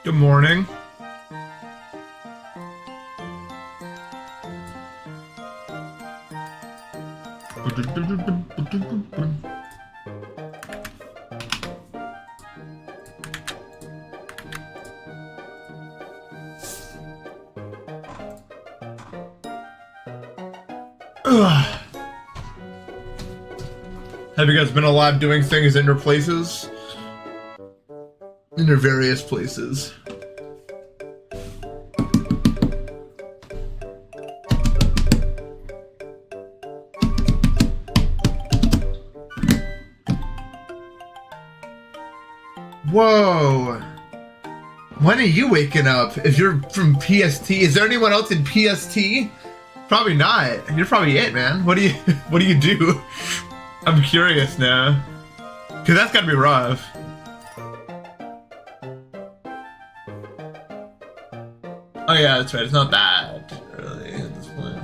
Good morning. Ugh. Have you guys been alive doing things in your places? In your various places. Whoa. When are you waking up? If you're from PST, is there anyone else in PST? Probably not. You're probably it, man. What do you do? I'm curious now. Cause that's gotta be rough. Oh yeah, that's right. It's not that early at this point.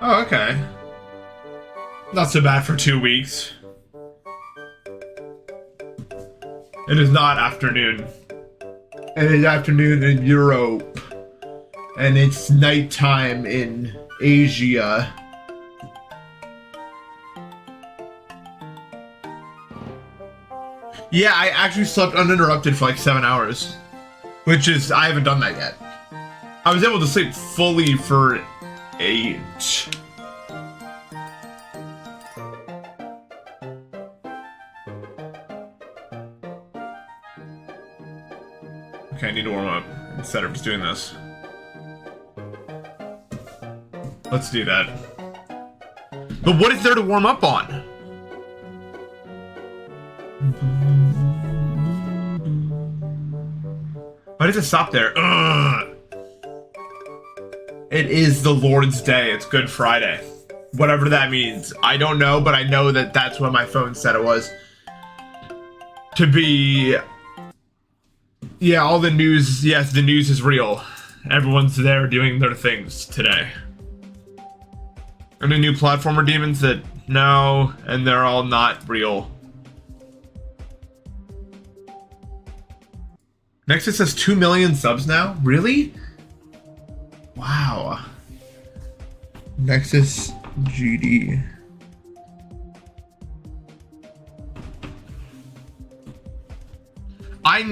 Oh, okay. Not so bad for 2 weeks. It is not afternoon. It is afternoon in Europe. And it's nighttime in Asia. Yeah, I actually slept uninterrupted for like 7 hours. Which is, I haven't done that yet. I was able to sleep fully for 8. Okay, I need to warm up instead of just doing this. Let's do that. But what is there to warm up on? Why does it stop there? Ugh. It is the Lord's Day. It's Good Friday. Whatever that means. I don't know, but I know that that's what my phone said it was. To be... Yeah, all the news, yes, the news is real. Everyone's there doing their things today. Any new platformer demons that no, and they're all not real. Nexus has 2 million subs now? Really? Wow. Nexus GD. I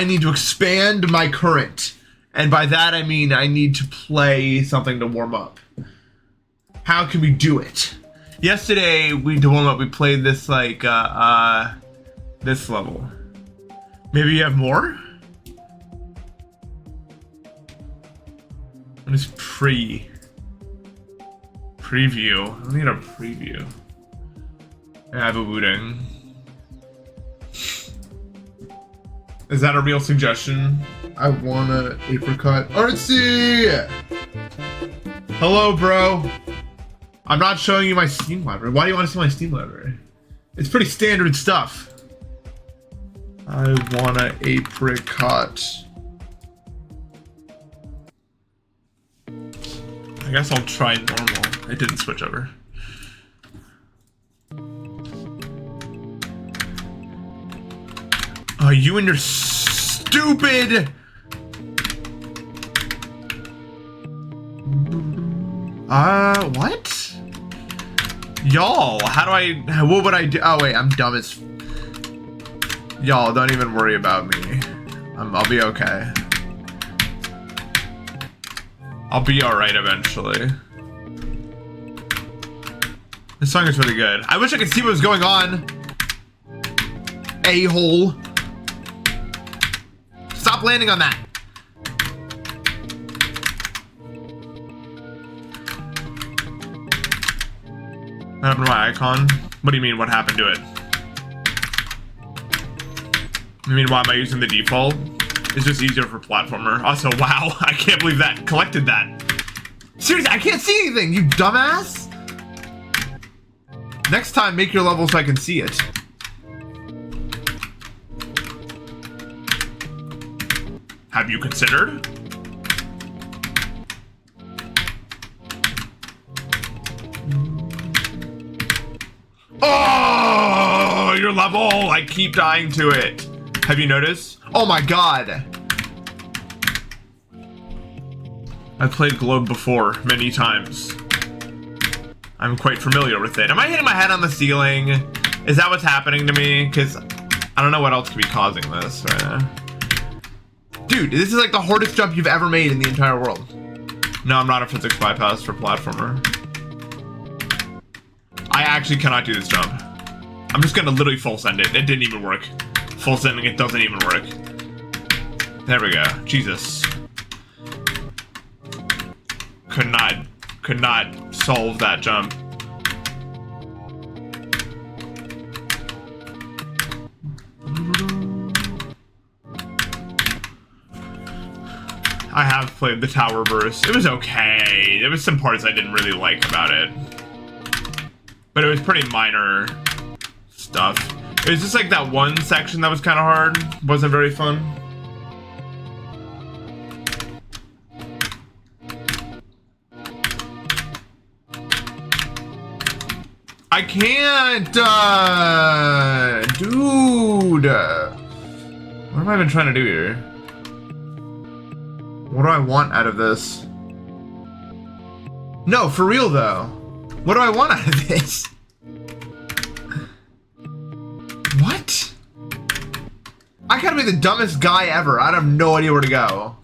need to expand my current. And by that I mean I need to play something to warm up. How can we do it? Yesterday to warm up we played this like this level. Maybe you have more? What is preview? I don't need a preview. I have a Wuding. Is that a real suggestion? I want a apricot. Artsy! Hello, bro. I'm not showing you my Steam library. Why do you want to see my Steam library? It's pretty standard stuff. I want an apricot. I guess I'll try normal. It didn't switch over. Oh, you and your stupid... What? Y'all, what would I do? Oh wait, I'm dumb as... Y'all, don't even worry about me. I'll be okay. I'll be alright eventually. This song is really good. I wish I could see what was going on. A-hole. Stop landing on that. What happened to my icon? What do you mean, what happened to it? You mean, why am I using the default? It's just easier for platformer. Also, wow, I can't believe that collected that. Seriously, I can't see anything, you dumbass! Next time, make your level so I can see it. Have you considered? Oh, your level! I keep dying to it. Have you noticed? Oh my god. I've played Globe before, many times. I'm quite familiar with it. Am I hitting my head on the ceiling? Is that what's happening to me? Because I don't know what else could be causing this right now. Dude, this is like the hardest jump you've ever made in the entire world. No, I'm not a physics bypass for platformer. I actually cannot do this jump. I'm just gonna literally full send it. It didn't even work. Full sending it doesn't even work. There we go. Jesus. Could not solve that jump. I have played the tower burst. It was okay. There was some parts I didn't really like about it. But it was pretty minor stuff. It was just like that one section that was kind of hard. Wasn't very fun. I can't, dude. What am I even trying to do here? What do I want out of this? No, for real though. What do I want out of this? What? I gotta be the dumbest guy ever. I have no idea where to go.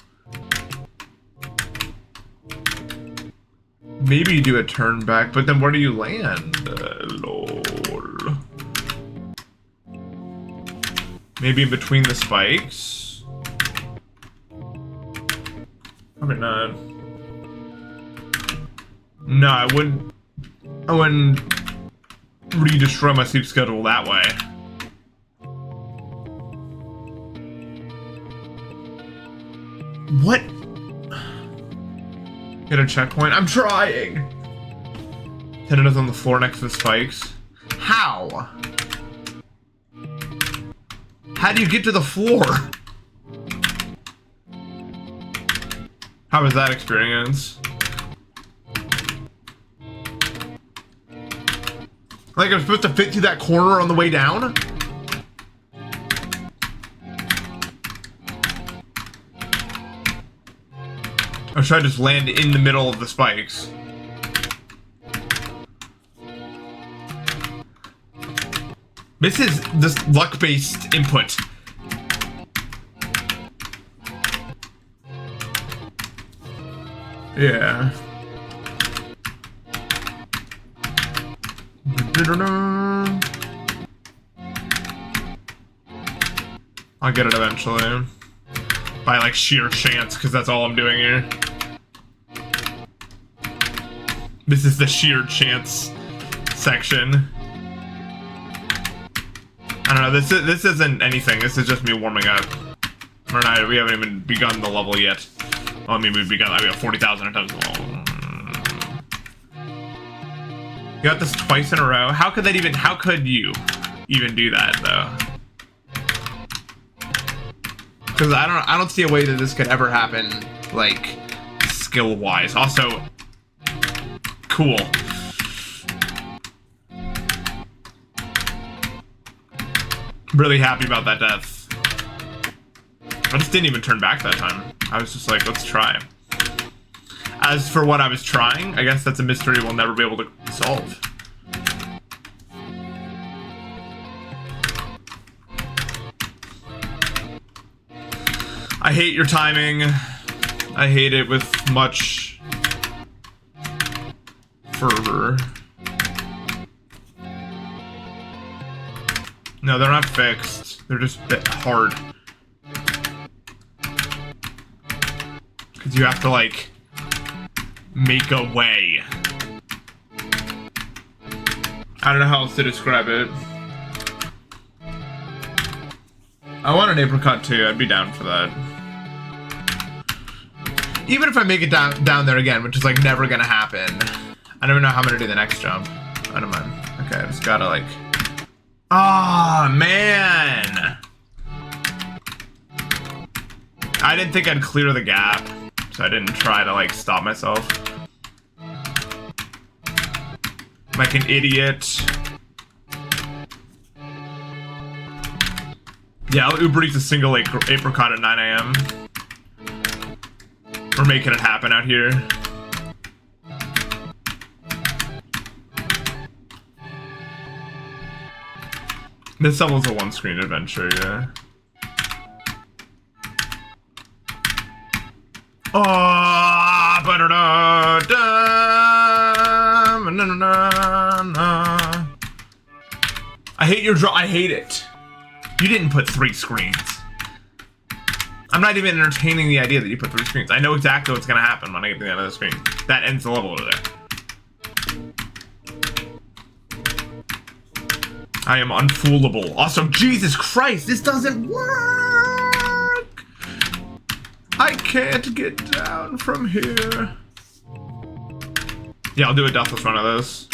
Maybe you do a turn back, but then where do you land? Lol. Maybe in between the spikes? Probably not. No, I wouldn't re-destroy my sleep schedule that way. What? Get a checkpoint? I'm trying! Hit it on the floor next to the spikes. How? How do you get to the floor? How was that experience? Like I'm supposed to fit through that corner on the way down? Or should I just land in the middle of the spikes? This is this luck-based input. Yeah. I'll get it eventually. By like sheer chance, because that's all I'm doing here. This is the sheer chance section. I don't know, this isn't anything, this is just me warming up. Or not, we haven't even begun the level yet. Well, I mean, we've begun, we have 40,000 times the level. You got this twice in a row? How could you even do that, though? Because I don't see a way that this could ever happen, like, skill-wise. Also, cool. Really happy about that death. I just didn't even turn back that time. I was just like, let's try. As for what I was trying, I guess that's a mystery we'll never be able to solve. I hate your timing. I hate it with much fervor. No, they're not fixed. They're just a bit hard. Because you have to, like, make a way. I don't know how else to describe it. I want an apricot too. I'd be down for that. Even if I make it down there again, which is like never gonna happen. I don't even know how I'm gonna do the next jump. I don't mind. Okay, I just gotta like... Ah, man! I didn't think I'd clear the gap, so I didn't try to like stop myself. Like an idiot. Yeah, I'll Uber Eats a single apricot at 9 a.m. We're making it happen out here. This level's a one-screen adventure, yeah. Oh, I hate your draw. I hate it. You didn't put 3 screens. I'm not even entertaining the idea that you put 3 screens. I know exactly what's gonna happen when I get to the end of the screen. That ends the level over there. I am unfoolable. Also, Jesus Christ, this doesn't work! I can't get down from here. Yeah, I'll do a deathless run of this.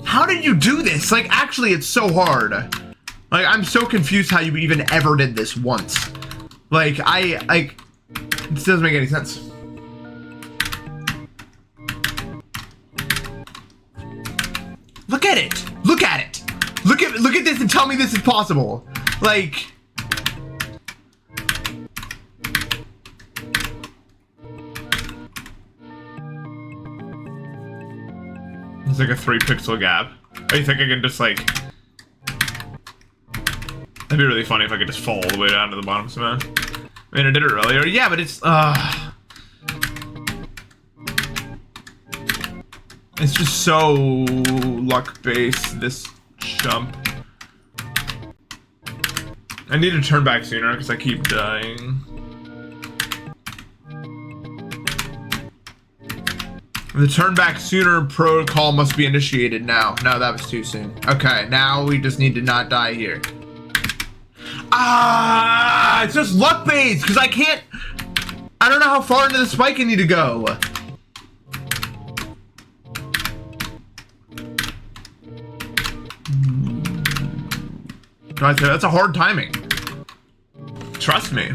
How did you do this? Like, actually, it's so hard. Like, I'm so confused how you even ever did this once. Like, this doesn't make any sense. Look at it! Look at it! Look at this and tell me this is possible. Like... It's like a 3-pixel gap. Oh, you think I can just like... That'd be really funny if I could just fall all the way down to the bottom somehow. I mean, I did it earlier. Yeah, but it's it's just so luck-based, this jump. I need to turn back sooner because I keep dying. The turn back sooner protocol must be initiated now. No, that was too soon. Okay, now we just need to not die here. Ah, it's just luck based because I can't. I don't know how far into the spike I need to go. That's a hard timing. Trust me.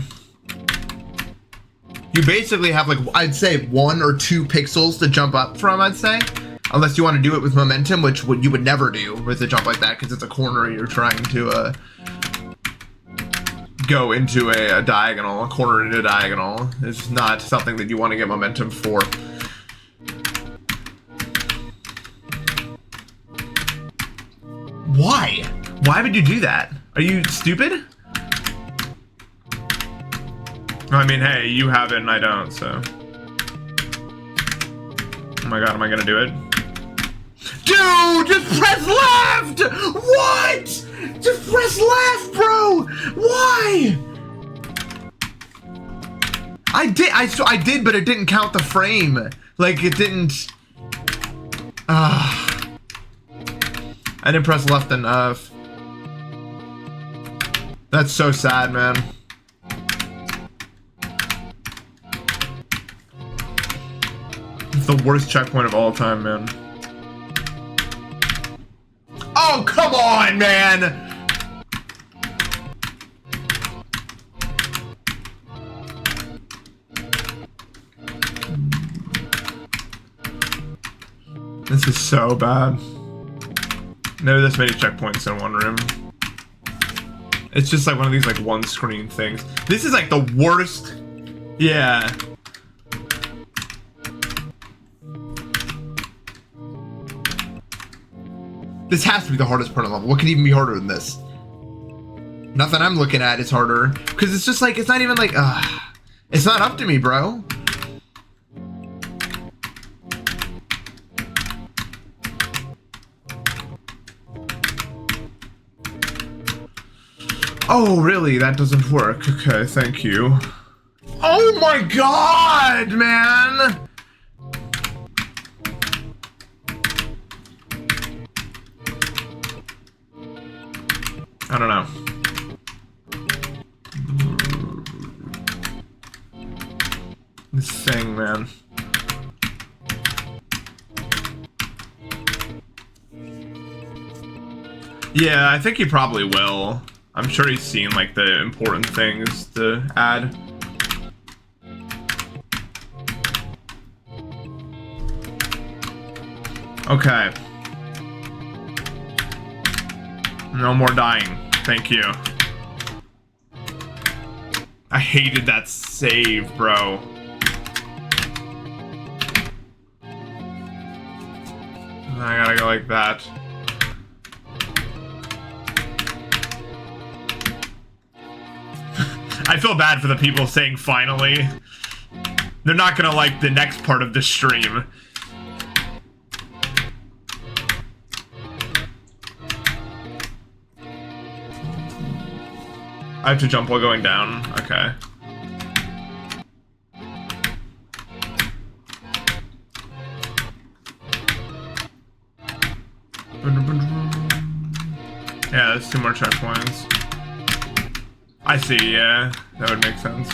You basically have like, I'd say 1 or 2 pixels to jump up from, I'd say. Unless you want to do it with momentum, which you would never do with a jump like that because it's a corner you're trying to go into a diagonal, a corner into a diagonal. It's not something that you want to get momentum for. Why? Why would you do that? Are you stupid? I mean, hey, you have it and I don't, so. Oh my god, am I gonna do it? Dude, just press left! What? Just press left, bro! Why? I did, but it didn't count the frame. Like, it didn't... I didn't press left enough. That's so sad, man. It's the worst checkpoint of all time, man. Oh, come on, man! This is so bad. Never this many checkpoints in one room. It's just like one of these like one screen things. This is like the worst. Yeah. This has to be the hardest part of the level. What could even be harder than this? Nothing I'm looking at is harder. Because it's just like, it's not even like, it's not up to me, bro. Oh, really? That doesn't work. Okay, thank you. Oh my god, man! I don't know. This thing, man. Yeah, I think he probably will. I'm sure he's seen like the important things to add. Okay. No more dying. Thank you. I hated that save, bro. I gotta go like that. I feel bad for the people saying finally. They're not gonna like the next part of the stream. I have to jump while going down. Okay. Yeah, there's 2 more checkpoints. I see, yeah. That would make sense.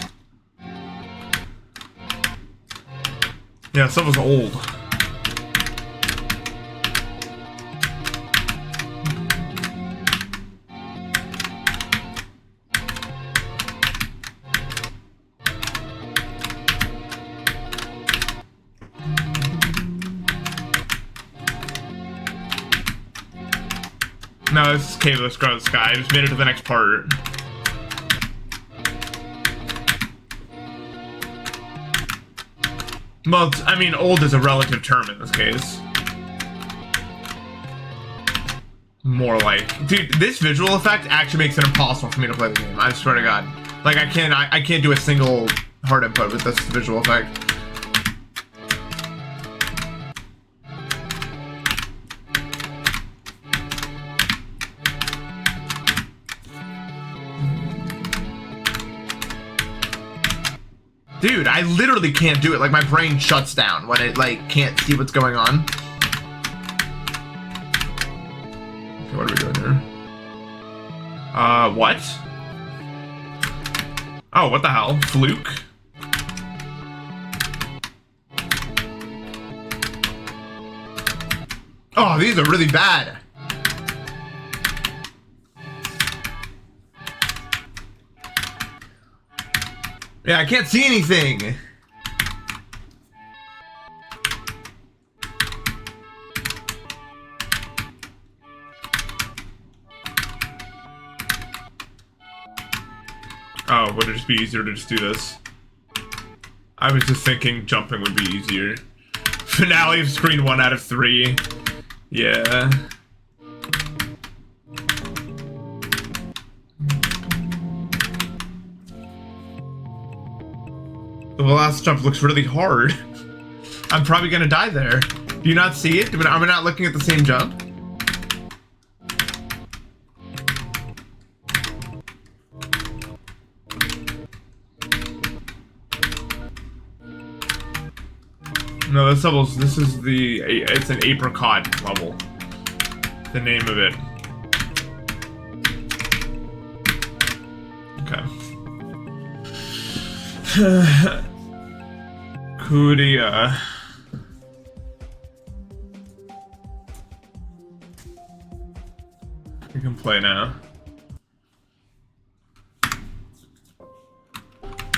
Yeah, this level's old. No, this is CaveOfTheScarletSky. I just made it to the next part. Well, I mean, old is a relative term in this case. More like, dude, this visual effect actually makes it impossible for me to play the game. I swear to God, like I can't do a single hard input with this visual effect. Dude, I literally can't do it. Like, my brain shuts down when it, like, can't see what's going on. Okay, what are we doing here? What? Oh, what the hell? Fluke? Oh, these are really bad. Yeah, I can't see anything. Oh, would it just be easier to just do this? I was just thinking jumping would be easier. Finale of screen 1 out of 3. Yeah. The last jump looks really hard. I'm probably gonna die there. Do you not see it? Are we not looking at the same jump? No, this level's, it's an apricot level. The name of it. Okay. Kudia. You can play now.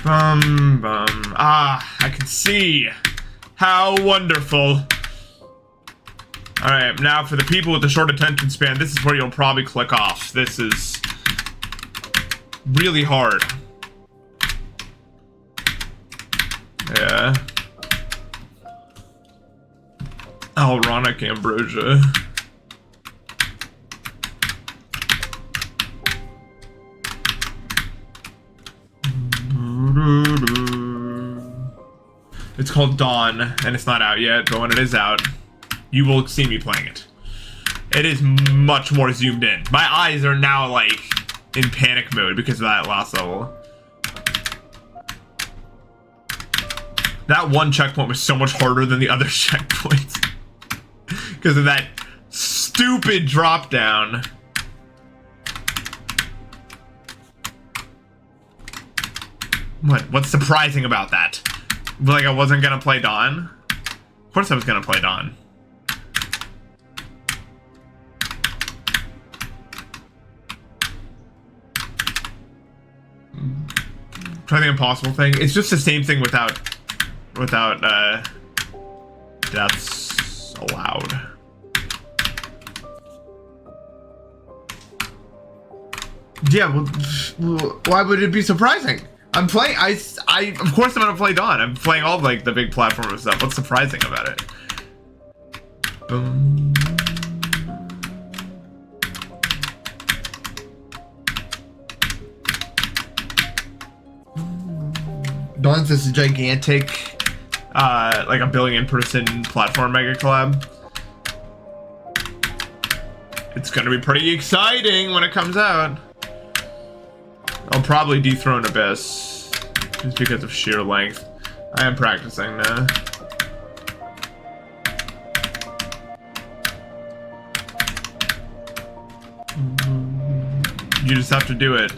Bum bum. Ah, I can see. How wonderful. Alright, now for the people with the short attention span, this is where you'll probably click off. This is really hard. Yeah. Alronic ambrosia. It's called Dawn, and it's not out yet, but when it is out, you will see me playing it. It is much more zoomed in. My eyes are now, like, in panic mode because of that last level. That one checkpoint was so much harder than the other checkpoints. Because of that stupid drop down. What's surprising about that? Like I wasn't gonna play Dawn? Of course I was gonna play Dawn. Try the impossible thing. It's just the same thing without deaths allowed. Yeah, well, why would it be surprising? I'm playing. Of course I'm gonna play Dawn. I'm playing all like the big platformer stuff. What's surprising about it? Dawn's this gigantic, like a billion-person platform mega collab. It's gonna be pretty exciting when it comes out. I'll probably dethrone Abyss just because of sheer length. I am practicing now. You just have to do it.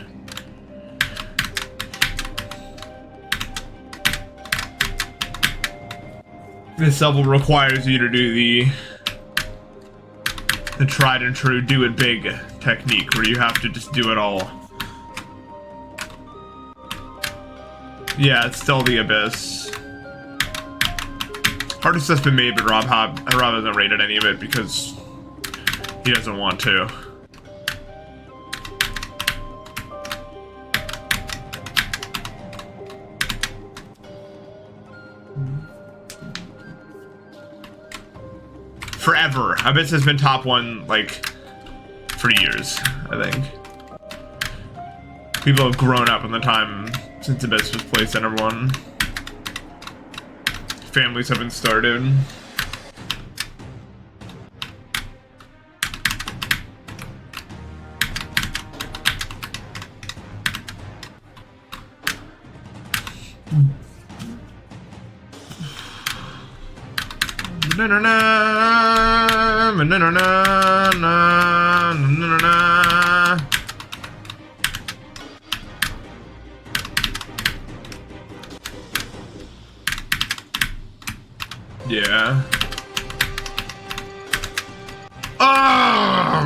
This level requires you to do the tried and true do it big technique where you have to just do it all. Yeah, it's still the Abyss. Hardest has been made, but Rob hasn't rated any of it because he doesn't want to. Forever. Abyss has been top one, like, for years, I think. People have grown up in the time since Abyss was placed at number one. Families have been started. Yeah.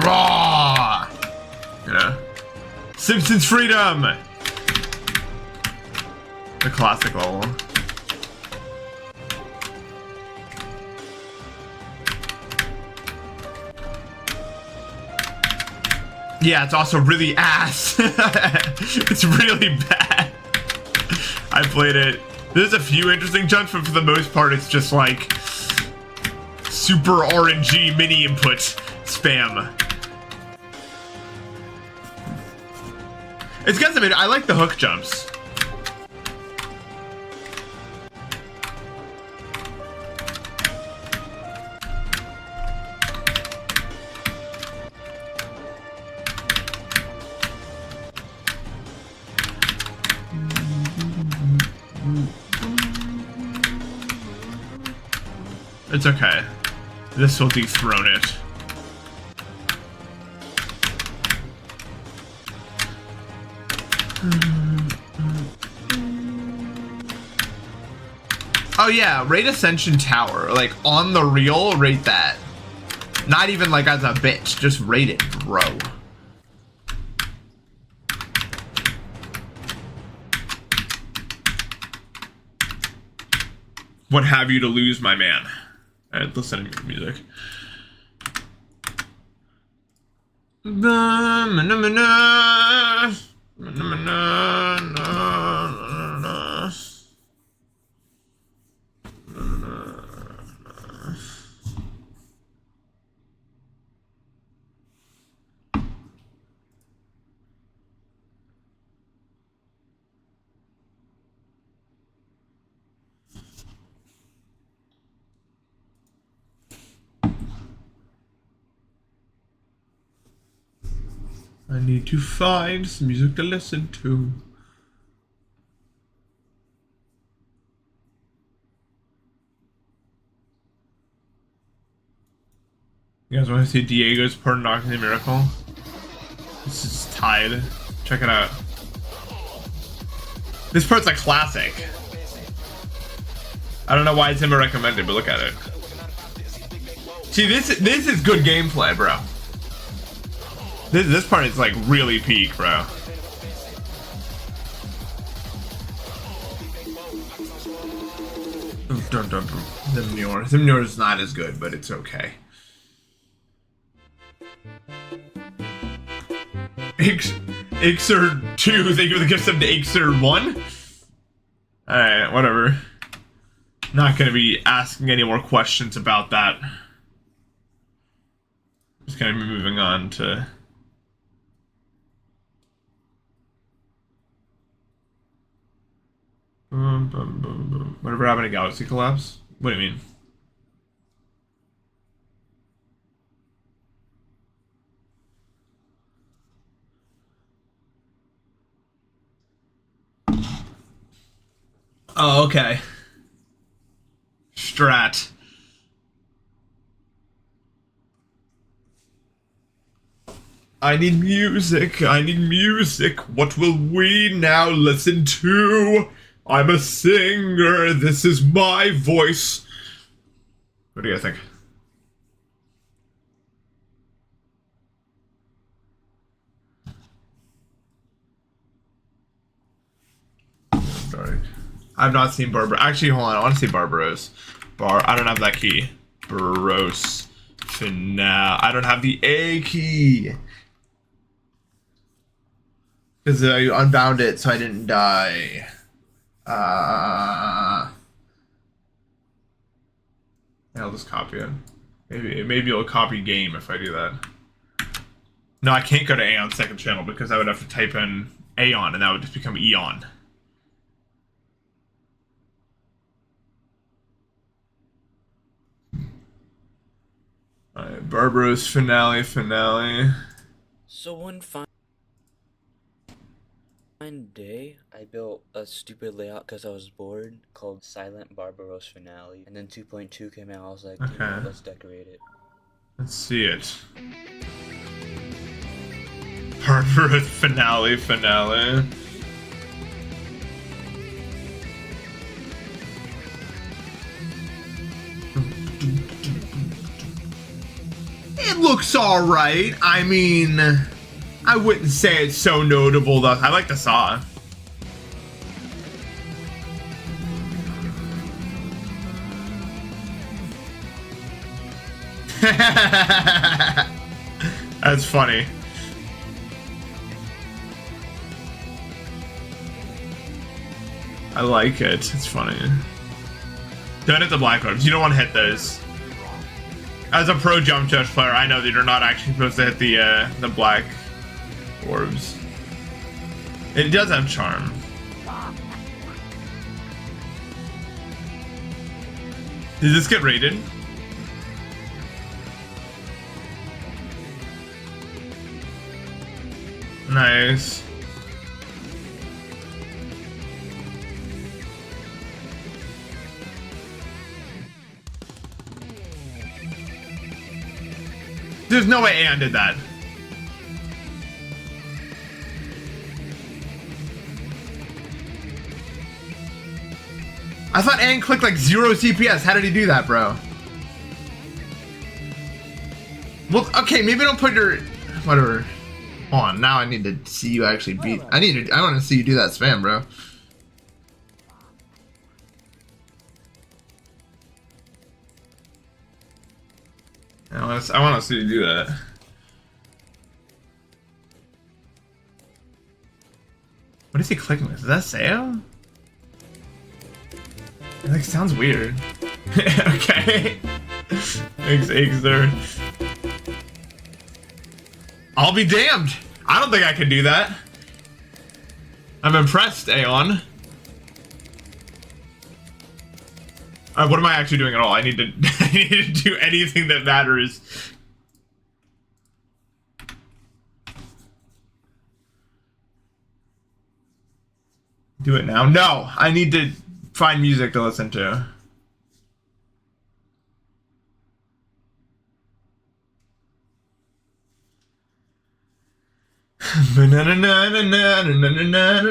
Raw. Yeah. Simpsons Freedom. The classic level. Yeah, it's also really ass. It's really bad. I played it. There's a few interesting jumps, but for the most part, it's just like super RNG mini input spam. It's because, I mean, I like the hook jumps. It's okay. This will dethrone it. Oh yeah, rate Ascension Tower. Like, on the real, rate that. Not even like as a bitch, just rate it, bro. What have you to lose, my man? Alright, listen to music. I need to find some music to listen to. You guys want to see Diego's part in Knocking the Miracle? This is tied. Check it out. This part's a classic. I don't know why it's ever recommended, but look at it. See, this is good gameplay, bro. This part is like really peak, bro. Zimnior is not as good, but it's okay. Ixer2, thank you for the gift sub to Ixer1. Alright, whatever. Not gonna be asking any more questions about that. Just gonna be moving on to... Whatever happened to Galaxy Collapse? What do you mean? Oh, okay. Strat. I need music. I need music. What will we now listen to? I'm a singer. This is my voice. What do you guys think? Sorry. I've not seen Barbara. Actually, hold on. I want to see Barbaros. I don't have that key. Baros. Finale. I don't have the A key. Because I unbound it, so I didn't die. Yeah, I'll just copy it. Maybe it'll copy game if I do that. No, I can't go to Aeon's second channel because I would have to type in Aeon and that would just become Eon. Alright, Barbaros finale. So one fine day, I built a stupid layout because I was bored called Silent Barbaros Finale, and then 2.2 came out. I was like, okay, let's decorate it. Let's see it. Barbaros finale. It looks alright. I mean, I wouldn't say it's so notable though. I like the saw. That's funny. I like it. It's funny. Don't hit the black orbs. You don't want to hit those. As a pro jump judge player, I know that you're not actually supposed to hit the black orbs. It does have charm. Did this get rated? Nice. There's no way Aeon did that. I thought Aeon clicked like 0 CPS. How did he do that, bro? Well, okay, maybe don't put your... Whatever. Hold on, now I need to see you actually beat... I want to see you do that spam, bro. I want to see you do that. What is he clicking with? Is that Sayo? It like sounds weird. Okay. Thanks, Ixer. I'll be damned. I don't think I can do that. I'm impressed, Aeon. What am I actually doing at all? I need to do anything that matters. Do it now. No, I need to find music to listen to.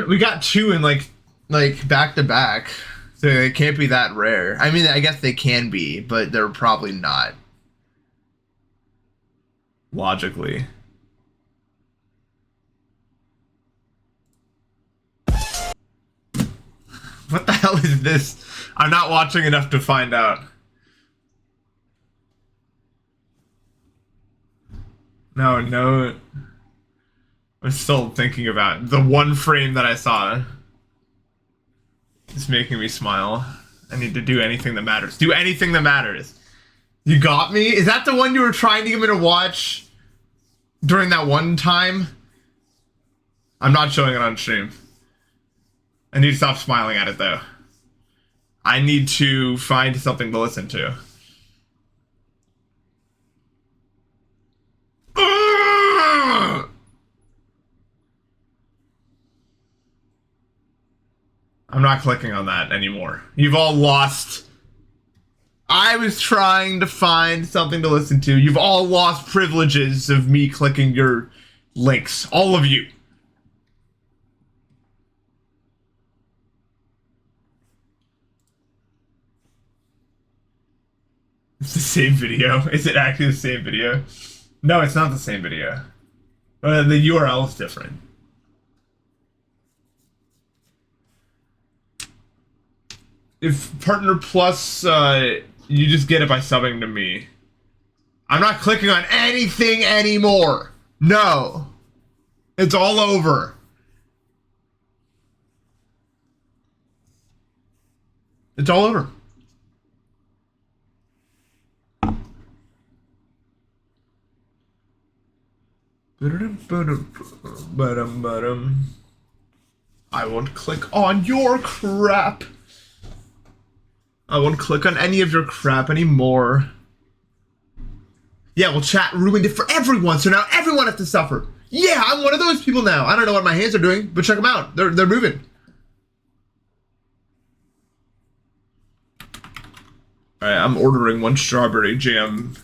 We got two in like back to back. So it can't be that rare. I mean, I guess they can be, but they're probably not. Logically. What the hell is this? I'm not watching enough to find out. No. I'm still thinking about the one frame that I saw. It's making me smile. I need to do anything that matters. Do anything that matters. You got me? Is that the one you were trying to get me to watch during that one time? I'm not showing it on stream. I need to stop smiling at it though. I need to find something to listen to. I'm not clicking on that anymore. You've all lost. I was trying to find something to listen to. You've all lost privileges of me clicking your links. All of you. It's the same video. Is it actually the same video? No, it's not the same video. The URL is different. If Partner Plus, you just get it by subbing to me. I'm not clicking on anything anymore. No. It's all over. It's all over. I won't click on your crap. I won't click on any of your crap anymore. Yeah, well, chat ruined it for everyone, so now everyone has to suffer. Yeah, I'm one of those people now. I don't know what my hands are doing, but check them out. They're moving. Alright, I'm ordering one strawberry jam.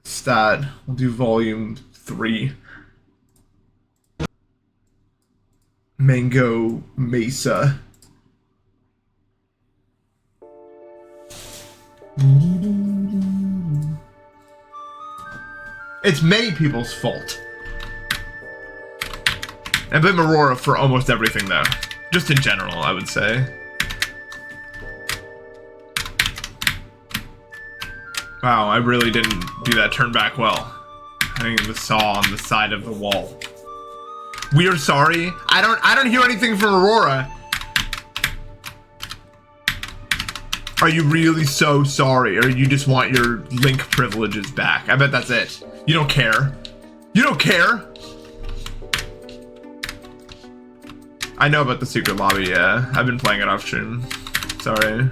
Stat. We'll do volume 3. Mango Mesa. It's many people's fault. I blame Aurora for almost everything though. Just in general, I would say. Wow, I really didn't do that turn back well. Having the saw on the side of the wall. We are sorry. I don't hear anything from Aurora. Are you really so sorry, or you just want your link privileges back? I bet that's it. You don't care. You don't care. I know about the secret lobby, yeah. I've been playing it off stream. Sorry.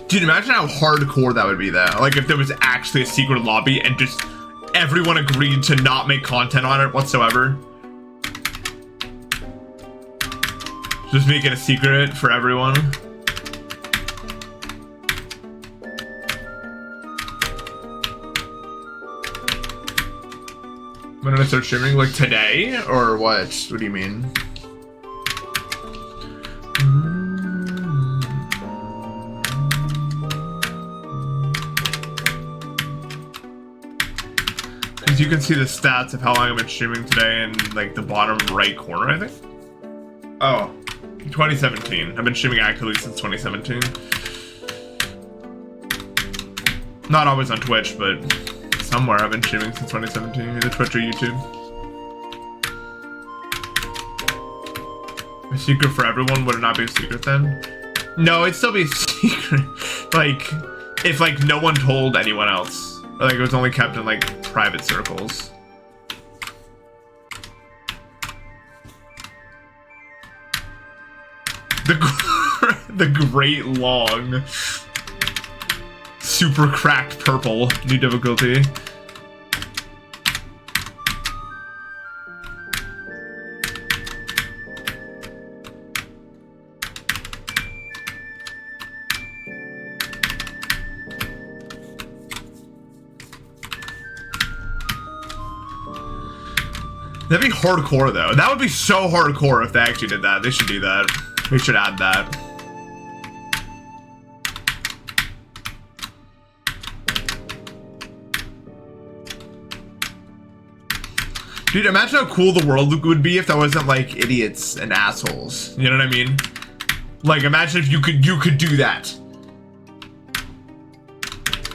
Dude, imagine how hardcore that would be though. Like if there was actually a secret lobby and just everyone agreed to not make content on it whatsoever. Just make it a secret for everyone. When did I start streaming? Like today? Or what? What do you mean? You can see the stats of how long I've been streaming today in like the bottom right corner, I think. Oh, 2017. I've been streaming actively since 2017. Not always on Twitch, but somewhere I've been streaming since 2017, either Twitch or YouTube. A secret for everyone? Would it not be a secret then? No, it'd still be a secret. Like, if like no one told anyone else. Like it was only kept in like private circles. The great long super cracked purple new difficulty. That'd be hardcore though. That would be so hardcore if they actually did that. They should do that. They should add that. Dude, imagine how cool the world would be if there wasn't like idiots and assholes. You know what I mean? Like, imagine if you could do that.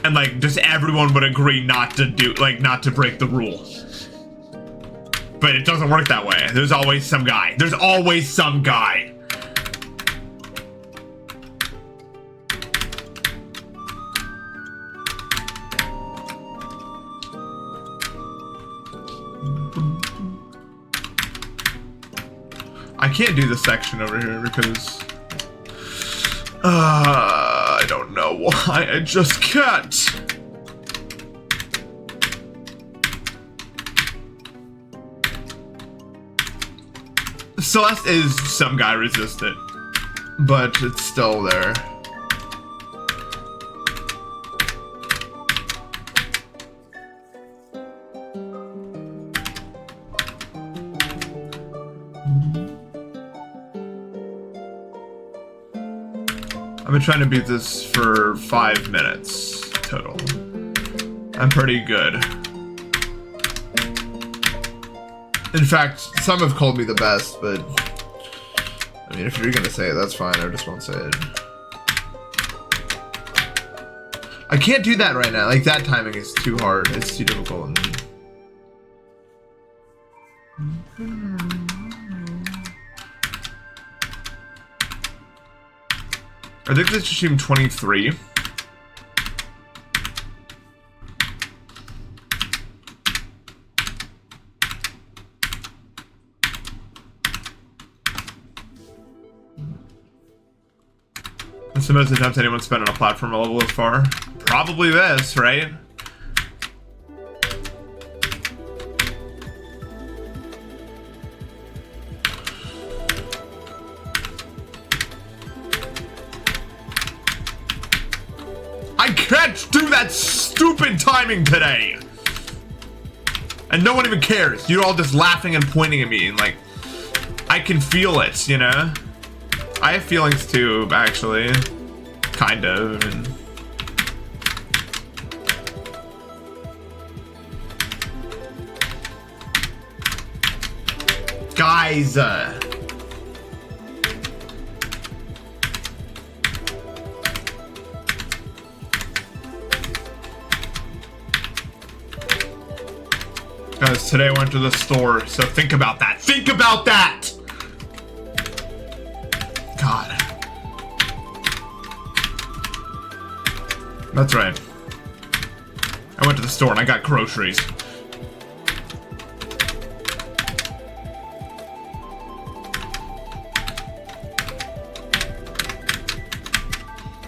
And like, just everyone would agree not to break the rule. But it doesn't work that way. There's always some guy. There's always some guy. I can't do this section over here because I don't know why. I just can't. Celeste is some guy resistant, but it's still there. I've been trying to beat this for 5 minutes total. I'm pretty good. In fact, some have called me the best, but I mean, if you're gonna say it, that's fine. I just won't say it. I can't do that right now. Like, that timing is too hard. It's too difficult. I think this should seem 23. What's the most attempts anyone spent on a platform level as far? Probably this, right? I can't do that stupid timing today! And no one even cares. You're all just laughing and pointing at me and like, I can feel it, you know? I have feelings too, actually. Kind of. And guys, guys, today I went to the store, so think about that. Think about that! God. That's right. I went to the store and I got groceries.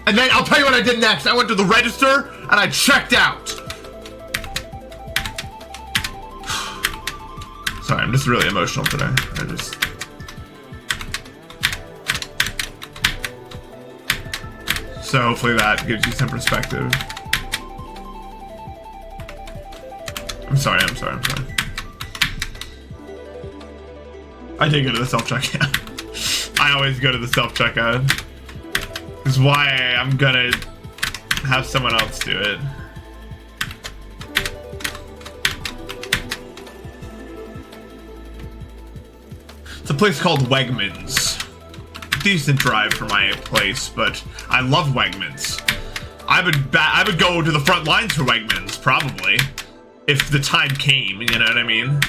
And then I'll tell you what I did next. I went to the register and I checked out. Sorry, I'm just really emotional today. So hopefully that gives you some perspective. I'm sorry. I did go to the self-checkout. I always go to the self-checkout. Is why I'm gonna have someone else do it. It's a place called Wegmans. Decent drive for my place, but I love Wegmans. I would go to the front lines for Wegmans, probably, if the time came, you know what I mean?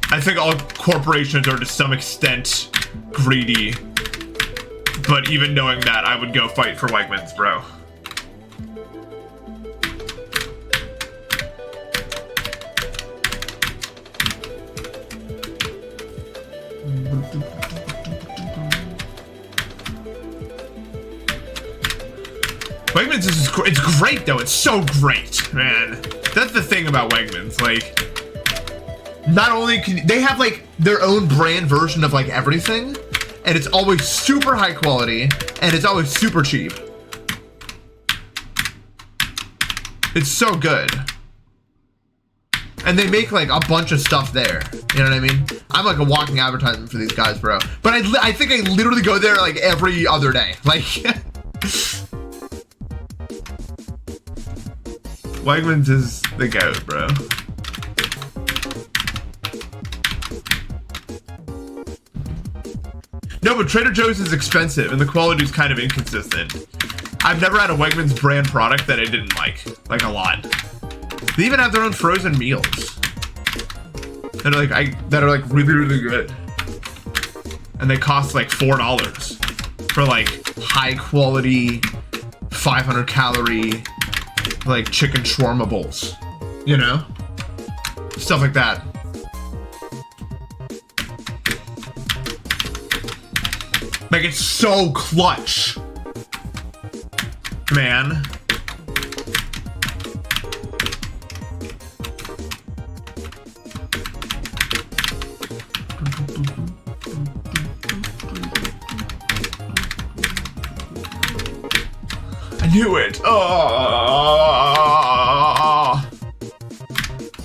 I think all corporations are to some extent greedy, but even knowing that, I would go fight for Wegmans, bro. Wegmans is it's great though. It's so great, man. That's the thing about Wegmans. Like, not only can they have like their own brand version of like everything, and it's always super high quality and it's always super cheap. It's so good. And they make like a bunch of stuff there. You know what I mean? I'm like a walking advertisement for these guys, bro. But I think I literally go there like every other day. Like Wegmans is the goat, bro. No, but Trader Joe's is expensive and the quality is kind of inconsistent. I've never had a Wegmans brand product that I didn't like a lot. They even have their own frozen meals that are like really, really good. And they cost like $4 for like high quality, 500 calorie, like chicken shawarma bowls, you know? Stuff like that. Like, it's so clutch, man. I knew it. Oh.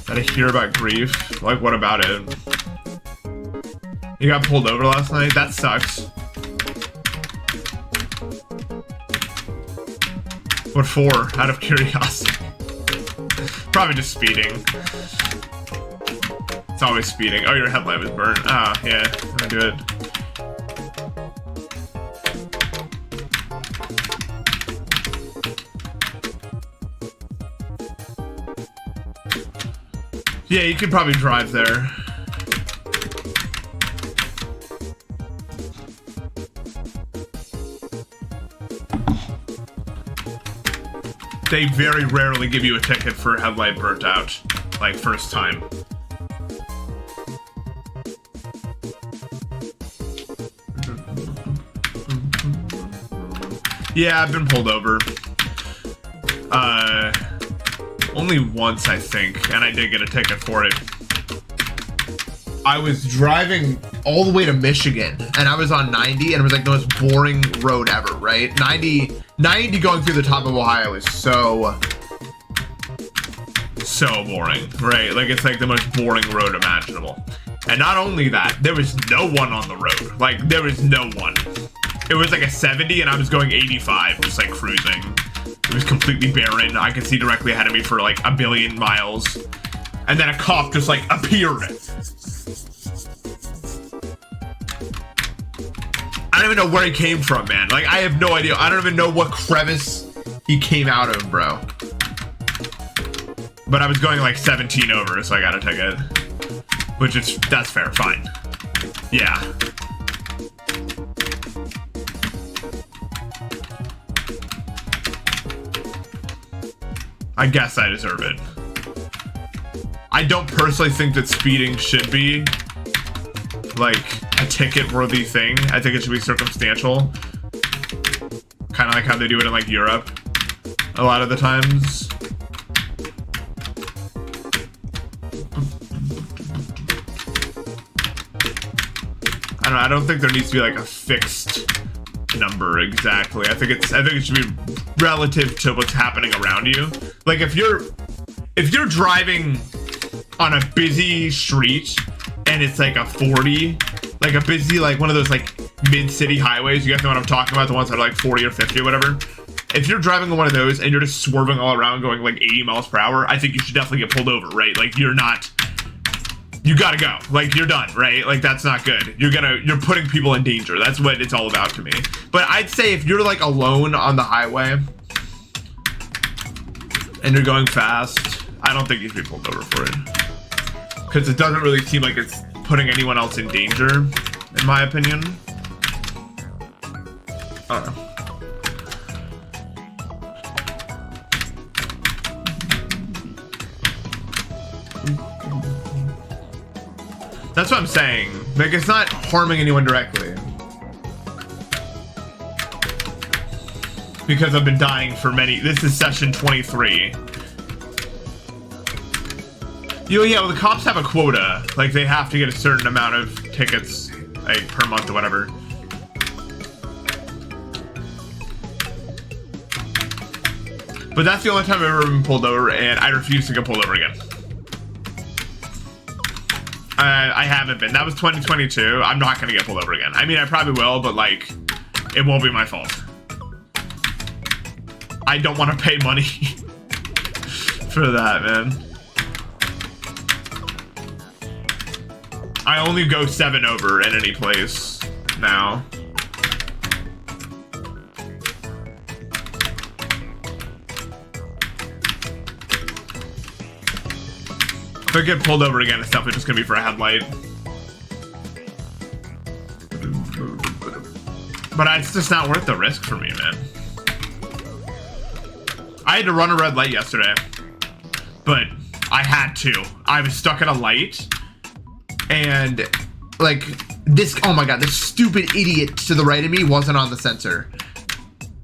Did I hear about grief? Like, what about it? You got pulled over last night? That sucks. What for? Out of curiosity. Probably just speeding. It's always speeding. Oh, your headlight was burned. Ah, yeah. I do it. Yeah, you could probably drive there. They very rarely give you a ticket for headlight burnt out, like first time. Yeah, I've been pulled over. Only once, I think, and I did get a ticket for it. I was driving all the way to Michigan, and I was on 90, and it was like the most boring road ever, right? 90 going through the top of Ohio is so boring, right? Like, it's like the most boring road imaginable. And not only that, there was no one on the road. Like, there was no one. It was like a 70, and I was going 85, just like cruising. It was completely barren. I could see directly ahead of me for like a billion miles. And then a cop just like appeared. I don't even know where he came from, man. Like, I have no idea. I don't even know what crevice he came out of, bro. But I was going like 17 over, so I got a ticket. Which is, that's fair, fine. Yeah. I guess I deserve it. I don't personally think that speeding should be like a ticket-worthy thing. I think it should be circumstantial. Kind of like how they do it in like Europe a lot of the times. I don't think there needs to be like a fixed number exactly. I think it should be relative to what's happening around you. Like, if you're driving on a busy street and it's like a 40, like a busy, like one of those like mid-city highways, you guys know what I'm talking about, the ones that are like 40 or 50 or whatever. If you're driving on one of those and you're just swerving all around going like 80 miles per hour, I think you should definitely get pulled over, right? Like, you gotta go. Like, you're done, right? Like, that's not good. You're putting people in danger. That's what it's all about to me. But I'd say if you're like alone on the highway and you're going fast, I don't think you should be pulled over for it. Because it doesn't really seem like it's putting anyone else in danger, in my opinion. I don't know. That's what I'm saying. Like, it's not harming anyone directly. Because I've been dying for many. This is session 23. Yeah, well, the cops have a quota. Like, they have to get a certain amount of tickets, like, per month or whatever. But that's the only time I've ever been pulled over, and I refuse to get pulled over again. I haven't been. That was 2022. I'm not going to get pulled over again. I mean, I probably will, but, like, it won't be my fault. I don't want to pay money for that, man. I only go 7 over in any place now. If I get pulled over again, it's definitely just gonna be for a headlight. But it's just not worth the risk for me, man. I had to run a red light yesterday, but I had to. I was stuck at a light, and like this, oh my god, this stupid idiot to the right of me wasn't on the sensor.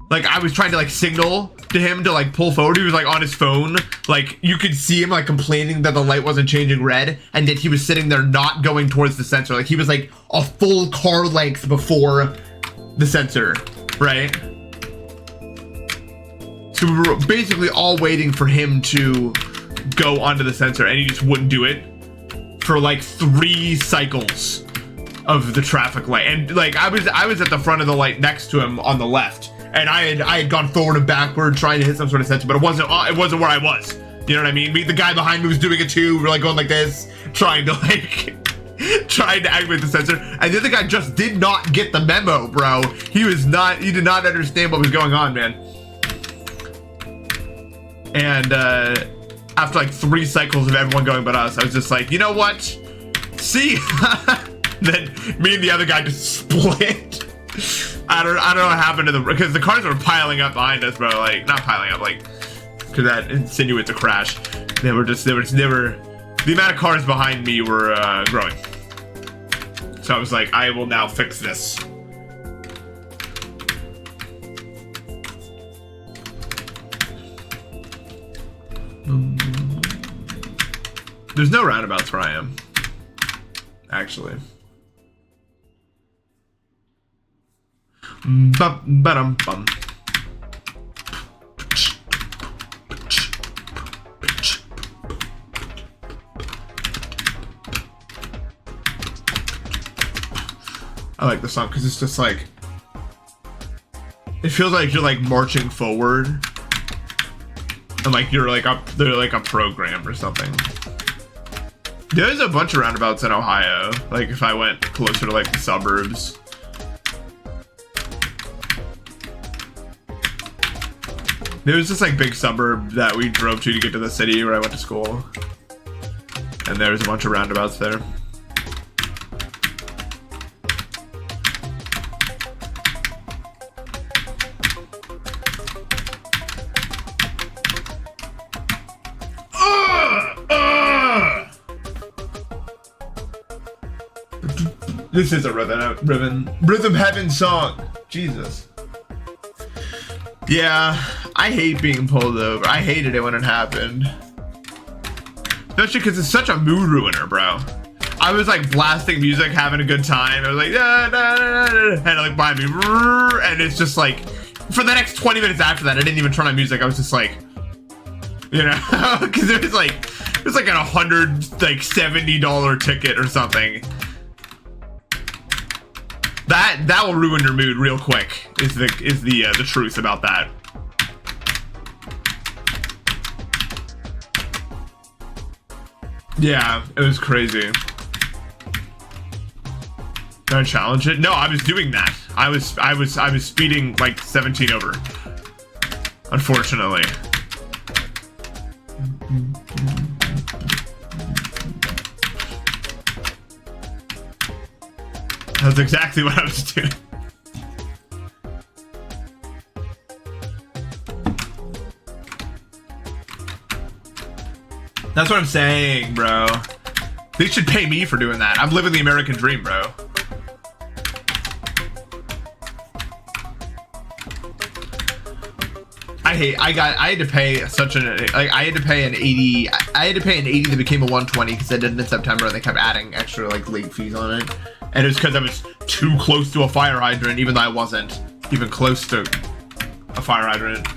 Like I was trying to like signal to him to like pull forward. He was like on his phone. Like you could see him like complaining that the light wasn't changing red, and that he was sitting there not going towards the sensor. Like he was like a full car length before the sensor, right? So we were basically all waiting for him to go onto the sensor, and he just wouldn't do it for like 3 cycles of the traffic light. And like I was at the front of the light next to him on the left, and I had gone forward and backward trying to hit some sort of sensor, but it wasn't where I was. You know what I mean? The guy behind me was doing it too. We're like going like this, trying to like trying to activate the sensor, and the other guy just did not get the memo, bro. He did not understand what was going on, man. And after like 3 cycles of everyone going but us, I was just like, you know what? See? Then me and the other guy just split. I don't know what happened to them, because the cars were piling up behind us, bro. Like not piling up, like, because that insinuates a crash. They were the amount of cars behind me were growing. So I was like, I will now fix this. There's no roundabouts where I am, actually. Bum. I like the song because it's just like, it feels like you're like marching forward, and like you're like they're like a program or something. There's a bunch of roundabouts in Ohio. Like if I went closer to like the suburbs. There was this like big suburb that we drove to get to the city where I went to school, and there was a bunch of roundabouts there. This is a rhythm heaven song. Jesus. Yeah, I hate being pulled over. I hated it when it happened. Especially because it's such a mood ruiner, bro. I was like blasting music, having a good time. I was like, da, da, da, da, and like behind me, and it's just like, for the next 20 minutes after that, I didn't even turn on music. I was just like, you know, because it was like a $170 ticket or something. That will ruin your mood real quick. Is the truth about that. Yeah, it was crazy. Did I challenge it? No, I was doing that. I was speeding like 17 over. Unfortunately. That's exactly what I was doing. That's what I'm saying, bro. They should pay me for doing that. I'm living the American dream, bro. I had to pay such an, like, I had to pay an 80 that became a 120 because I did it in September, and they kept adding extra like late fees on it. And it was because I was too close to a fire hydrant, even though I wasn't even close to a fire hydrant.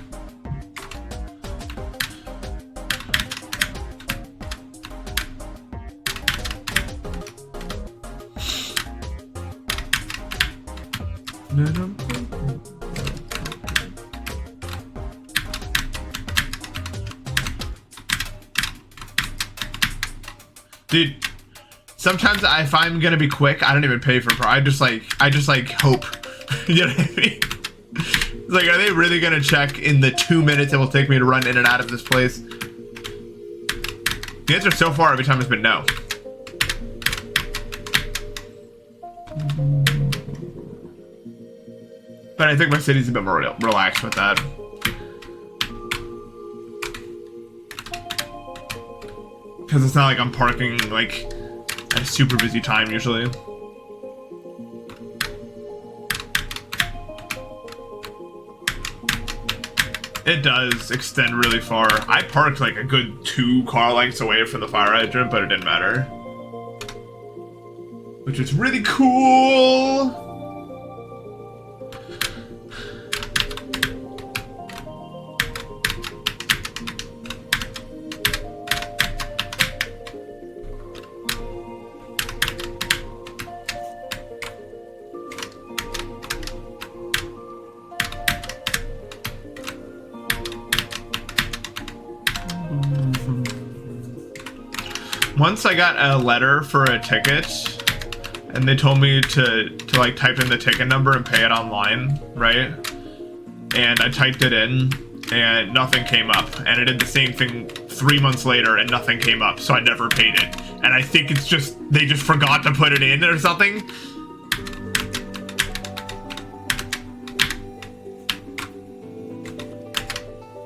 Dude, sometimes if I'm gonna be quick, I don't even pay for I just like hope. You know what I mean? It's like, are they really gonna check in the 2 minutes it will take me to run in and out of this place? The answer so far every time has been no. But I think my city's a bit more relaxed with that. Because it's not like I'm parking like at a super busy time usually. It does extend really far. I parked like a good 2 car lengths away from the fire hydrant, but it didn't matter. Which is really cool. Once I got a letter for a ticket, and they told me to like type in the ticket number and pay it online, right? And I typed it in, and nothing came up. And I did the same thing 3 months later, and nothing came up, so I never paid it. And I think it's just they just forgot to put it in or something.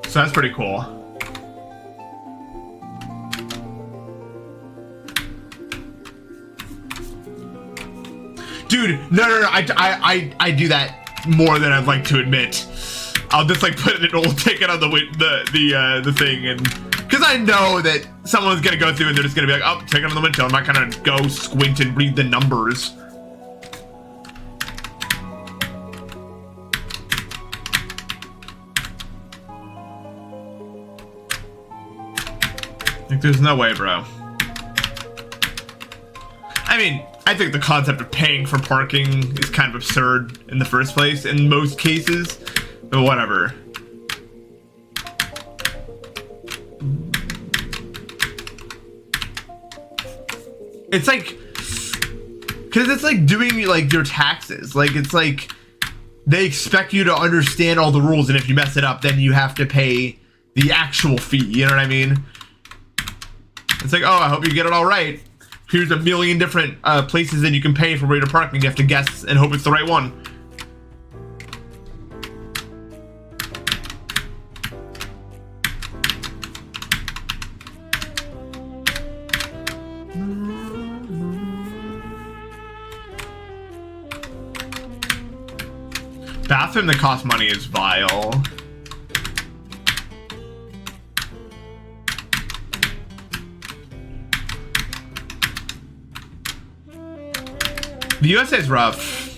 So that's pretty cool. Dude, no, I do that more than I'd like to admit. I'll just like put an old ticket on the thing, and because I know that someone's gonna go through and they're just gonna be like, oh, ticket on the windshield. I'm not gonna go squint and read the numbers. Like, there's no way, bro. I mean, I think the concept of paying for parking is kind of absurd in the first place in most cases, but whatever. It's like, because it's like doing like your taxes. Like, it's like they expect you to understand all the rules, and if you mess it up, then you have to pay the actual fee. You know what I mean? It's like, oh, I hope you get it all right. Here's a million different places that you can pay for where to park, and you have to guess and hope it's the right one. Bathroom that costs money is vile. The USA is rough.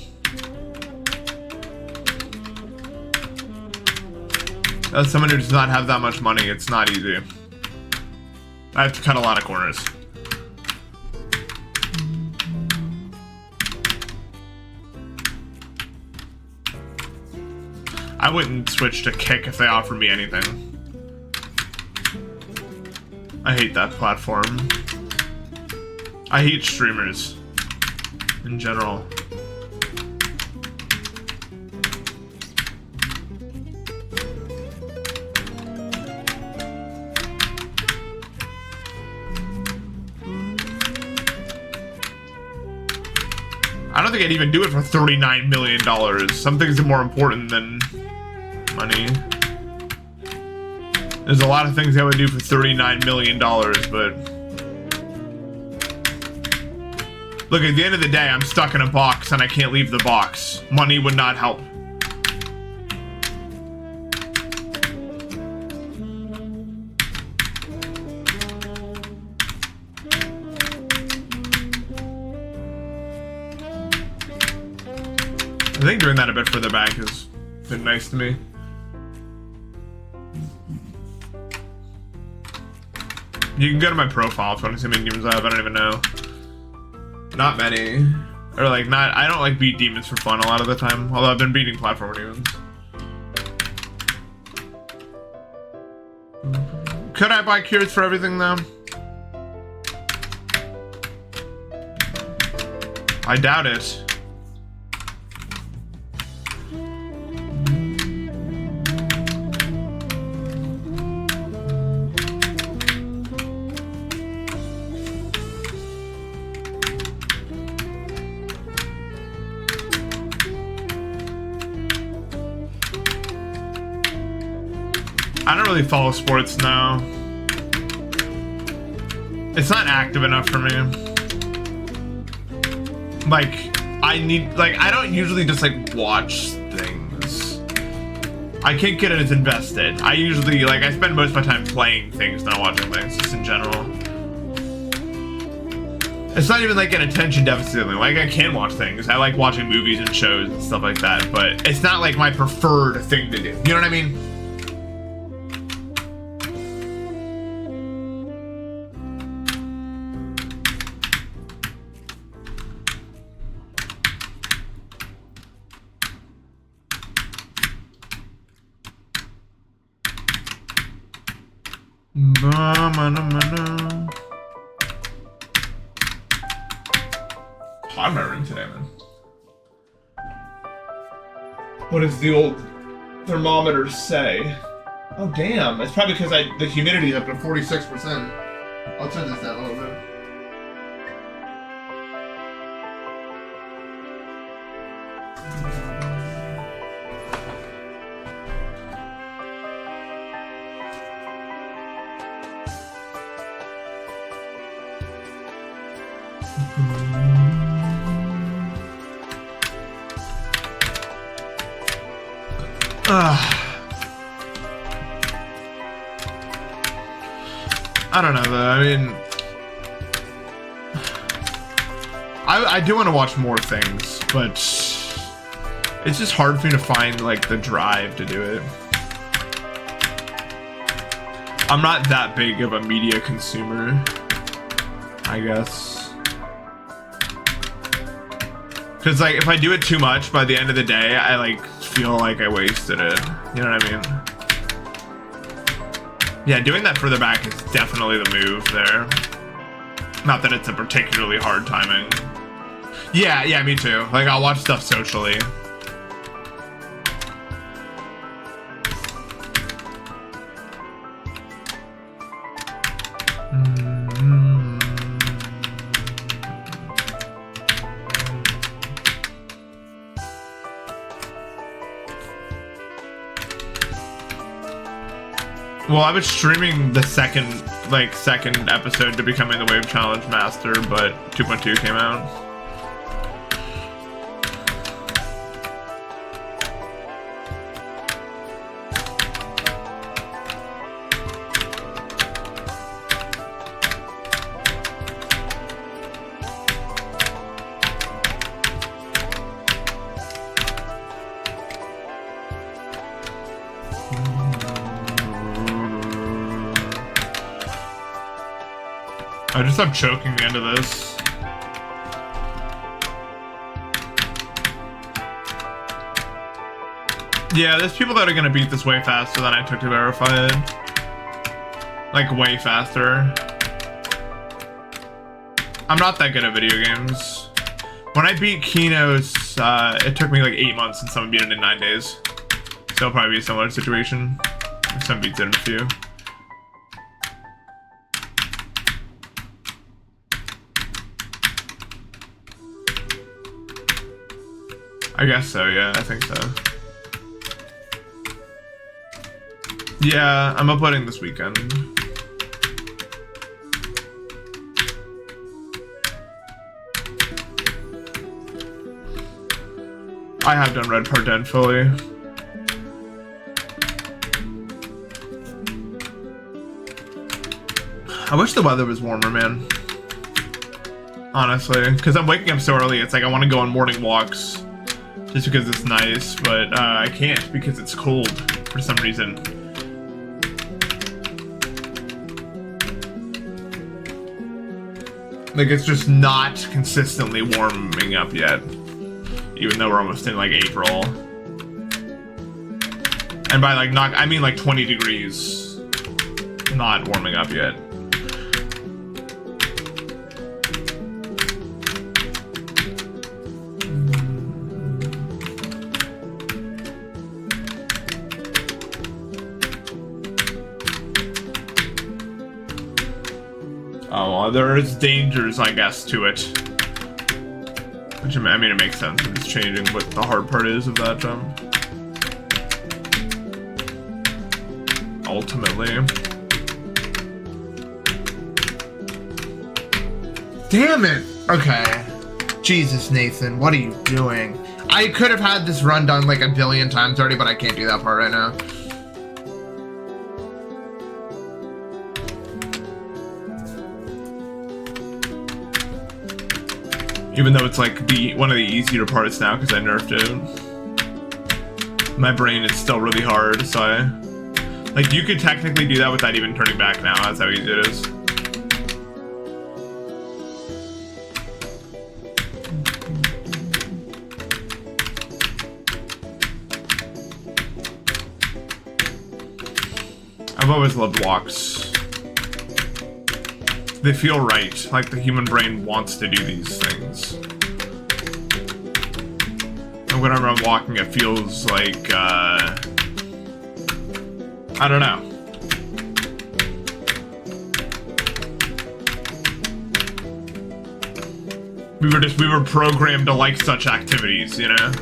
As someone who does not have that much money, it's not easy. I have to cut a lot of corners. I wouldn't switch to Kick if they offered me anything. I hate that platform. I hate streamers in general. I don't think I'd even do it for $39 million. Some things are more important than money. There's a lot of things I would do for $39 million, but look, at the end of the day, I'm stuck in a box and I can't leave the box. Money would not help. I think doing that a bit further back has been nice to me. You can go to my profile if you want to see how many demons I have. I don't even know. Not many. Or like not, I don't like beat demons for fun a lot of the time. Although I've been beating platform demons. Could I buy cures for everything though? I doubt it. I don't really follow sports now. It's not active enough for me. Like, I don't usually just like watch things. I can't get as invested. I usually, I spend most of my time playing things, not watching things, just in general. It's not even like an attention deficit thing. Like, I can watch things. I like watching movies and shows and stuff like that, but it's not like my preferred thing to do. You know what I mean? Hot in my room today, man. What does the old thermometer say? Oh damn! It's probably because the humidity is up to 46%. I'll turn this down a little bit. I don't know though. I mean, I do want to watch more things, but it's just hard for me to find like the drive to do it. I'm not that big of a media consumer, I guess. Because like if I do it too much, by the end of the day, I like feel like I wasted it. You know what I mean? Yeah, doing that further back is definitely the move there. Not that it's a particularly hard timing. Yeah, me too. Like, I'll watch stuff socially. Well, I was streaming the second episode to becoming the Wave Challenge Master, but 2.2 came out. I just stopped choking the end of this. Yeah, there's people that are gonna beat this way faster than I took to verify it. Like, way faster. I'm not that good at video games. When I beat Kinos, it took me like 8 months and someone beat it in 9 days. So it'll probably be a similar situation. Some beats it in a few. I guess so, yeah, I think so. Yeah, I'm uploading this weekend. I have done Red Part Dead fully. I wish the weather was warmer, man. Honestly, because I'm waking up so early, it's like I want to go on morning walks. Just because it's nice, but I can't because it's cold for some reason. Like, it's just not consistently warming up yet. Even though we're almost in like April. And by like not, I mean like 20 degrees. Not warming up yet. Oh, well, there's dangers, I guess, to it. Which, I mean, it makes sense. I'm just changing what the hard part is of that jump. Ultimately. Damn it! Okay. Jesus, Nathan, what are you doing? I could have had this run done like a billion times already, but I can't do that part right now. Even though it's like one of the easier parts now because I nerfed it. My brain is still really hard, so like you could technically do that without even turning back now. That's how easy it is. I've always loved walks. They feel right, like the human brain wants to do these things. And whenever I'm walking, it feels like, I don't know. We were programmed to like such activities, you know?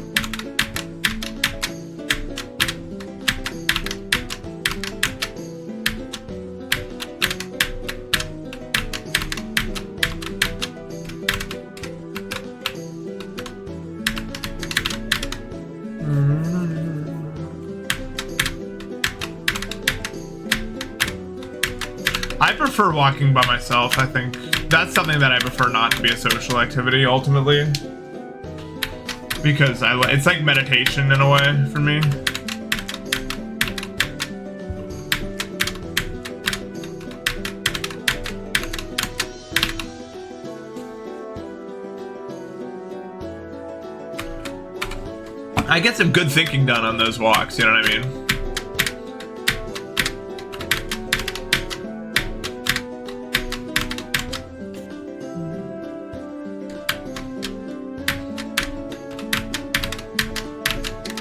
I prefer walking by myself, I think. That's something that I prefer not to be a social activity, ultimately. Because it's like meditation in a way, for me. I get some good thinking done on those walks, you know what I mean?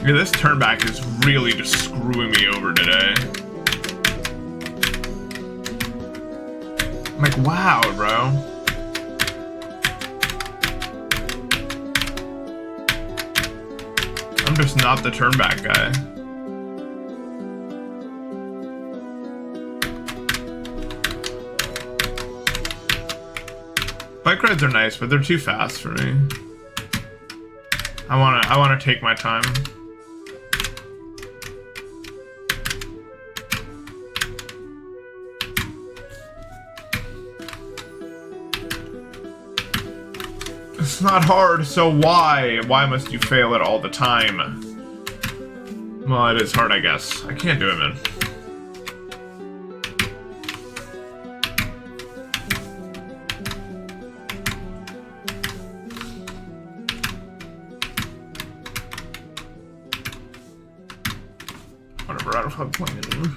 Yeah, this turnback is really just screwing me over today. I'm like, wow, bro. I'm just not the turnback guy. Bike rides are nice, but they're too fast for me. I wanna take my time. It's not hard, so why? Why must you fail it all the time? Well, it is hard, I guess. I can't do it, man. Whatever, I don't feel like playing it anymore.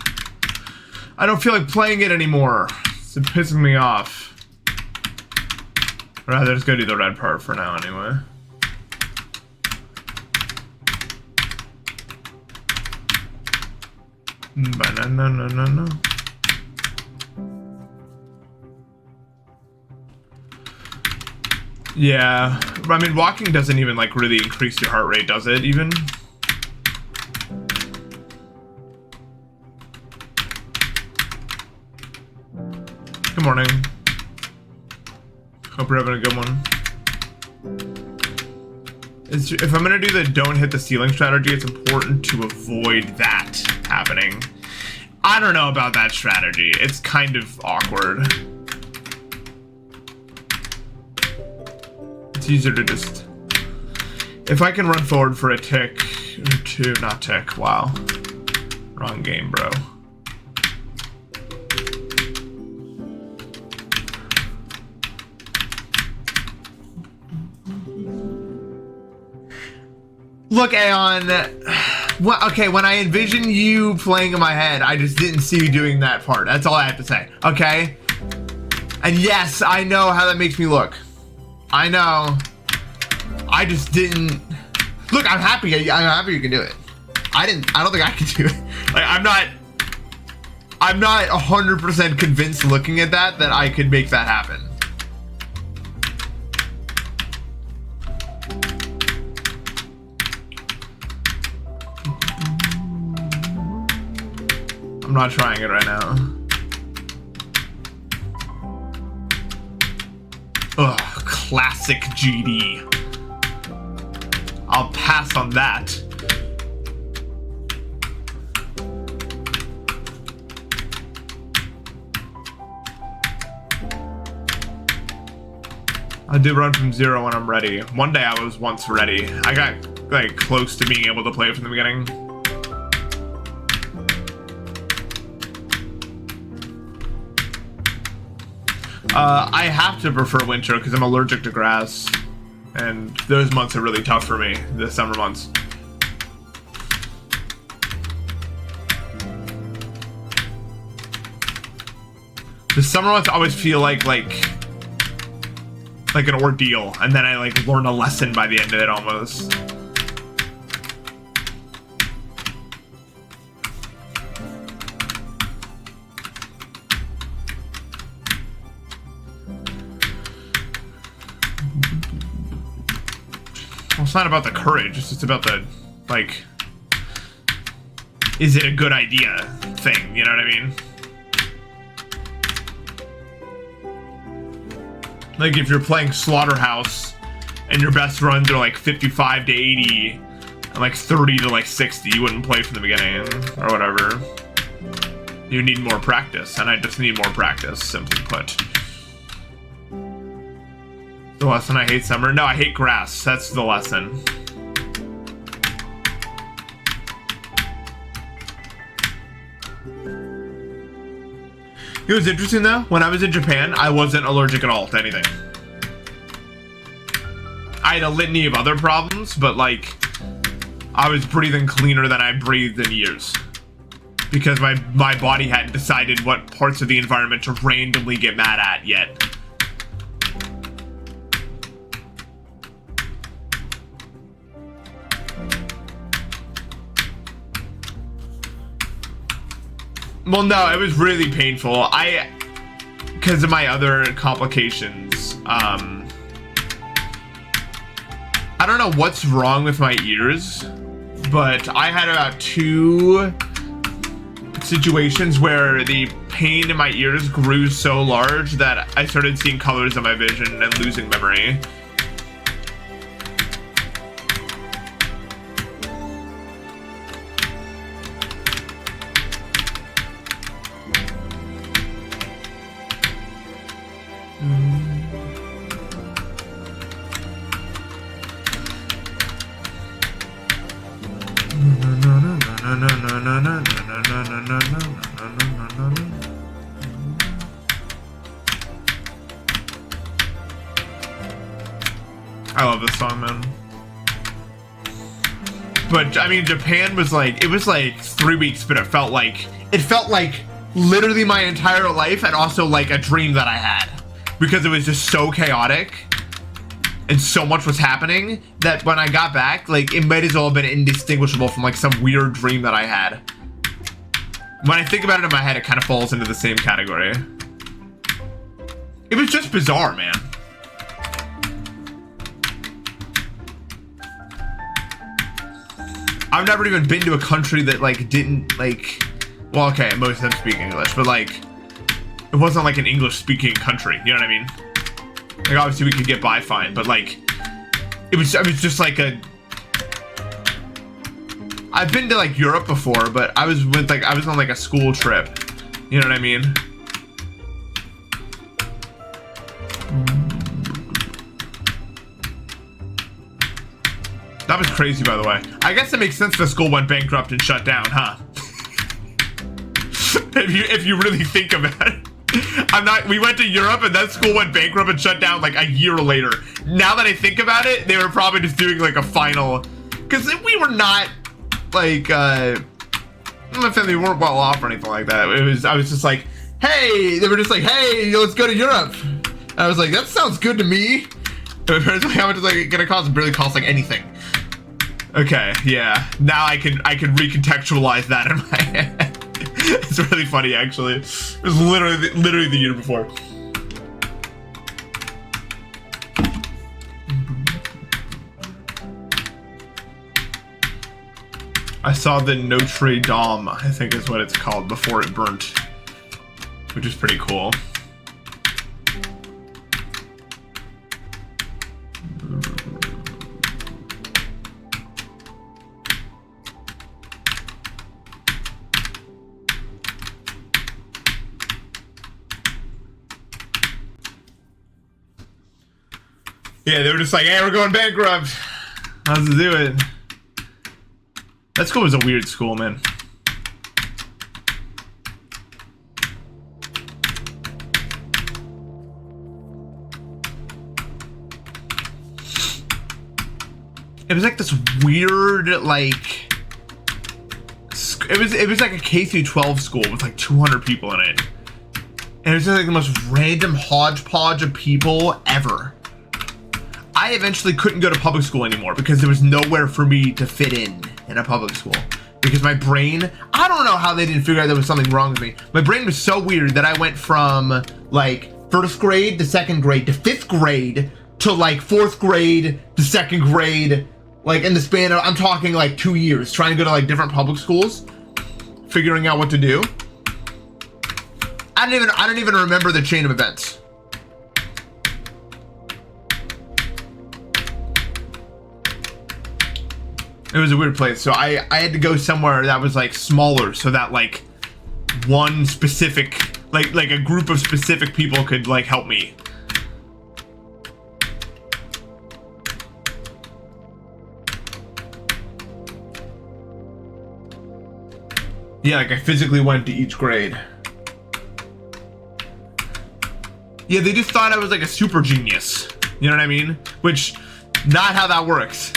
I don't feel like playing it anymore. It's pissing me off. I'd rather just go do the red part for now, anyway. No. Yeah, I mean, walking doesn't even, like, really increase your heart rate, does it, even? Good morning. Hope you're having a good one. If I'm gonna do the don't hit the ceiling strategy, it's important to avoid that happening. I don't know about that strategy. It's kind of awkward. It's easier to just... If I can run forward for a tick or two, not tick, wow. Wrong game, bro. Look, Aeon, okay, when I envision you playing in my head, I just didn't see you doing that part. That's all I have to say, okay? And yes, I know how that makes me look. I know. I just didn't... Look, I'm happy you can do it. I don't think I can do it. Like, I'm not 100% convinced looking at that I could make that happen. I'm not trying it right now. Ugh, classic GD. I'll pass on that. I do run from 0 when I'm ready. One day I was once ready. I got like close to being able to play it from the beginning. I have to prefer winter because I'm allergic to grass, and those months are really tough for me, the summer months. The summer months always feel like an ordeal, and then I like learn a lesson by the end of it almost. Well, it's not about the courage, it's just about the, like, is it a good idea thing, you know what I mean? Like, if you're playing Slaughterhouse, and your best runs are like 55 to 80, and like 30 to like 60, you wouldn't play from the beginning, or whatever. You need more practice, and I just need more practice, simply put. The lesson: I hate summer. No, I hate grass. That's the lesson. It was interesting though. When I was in Japan, I wasn't allergic at all to anything. I had a litany of other problems, but like, I was breathing cleaner than I breathed in years. Because my body hadn't decided what parts of the environment to randomly get mad at yet. Well, no, it was really painful. Because of my other complications, I don't know what's wrong with my ears, but I had about 2 situations where the pain in my ears grew so large that I started seeing colors in my vision and losing memory. I love this song, man. But I mean, Japan was like, it was like 3 weeks, but it felt like literally my entire life, and also like a dream that I had, because it was just so chaotic and so much was happening that when I got back, like, it might as well have been indistinguishable from like some weird dream that I had. When I think about it in my head, it kind of falls into the same category. It was just bizarre, man. I've never even been to a country that like didn't like, well, okay, most of them speak English, but like, it wasn't like an English speaking country, you know what I mean? Like, obviously we could get by fine, but like, it was just like a, I've been to like Europe before, but I was on like a school trip, you know what I mean? That was crazy, by the way. I guess it makes sense the school went bankrupt and shut down, huh? if you really think about it. We went to Europe and that school went bankrupt and shut down like a year later. Now that I think about it, they were probably just doing like a final, because we were not like, my family weren't well off or anything like that. I was just like, hey, they were just like, hey, let's go to Europe. And I was like, that sounds good to me. And my parents were like, how much is it gonna cost? It barely costs like anything. Okay, yeah. Now I can recontextualize that in my head. It's really funny, actually. It was literally the year before. I saw the Notre Dame, I think is what it's called, before it burnt, which is pretty cool. Yeah, they were just like, hey, we're going bankrupt. How's it doing? That school was a weird school, man. It was like this weird, like... It was like a K through 12 school with like 200 people in it. And it was just like the most random hodgepodge of people ever. I eventually couldn't go to public school anymore because there was nowhere for me to fit in a public school. Because my brain, I don't know how they didn't figure out there was something wrong with me. My brain was so weird that I went from like first grade to second grade to fifth grade to like fourth grade to second grade. Like in the span of, I'm talking like 2 years, trying to go to like different public schools, figuring out what to do. I don't even remember the chain of events. It was a weird place, so I had to go somewhere that was like smaller, so that like one specific, like a group of specific people could like help me. Yeah, like I physically went to each grade. Yeah, they just thought I was like a super genius. You know what I mean? Which, not how that works.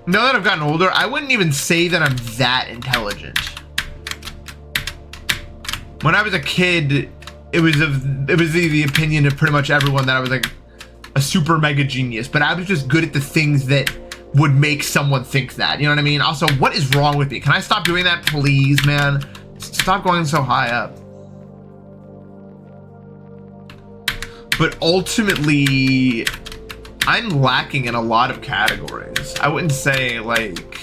Now that I've gotten older, I wouldn't even say that I'm that intelligent. When I was a kid, it was the opinion of pretty much everyone that I was like a super mega genius, but I was just good at the things that would make someone think that. You know what I mean? Also, what is wrong with me? Can I stop doing that, please, man? Stop going so high up. But ultimately, I'm lacking in a lot of categories. I wouldn't say like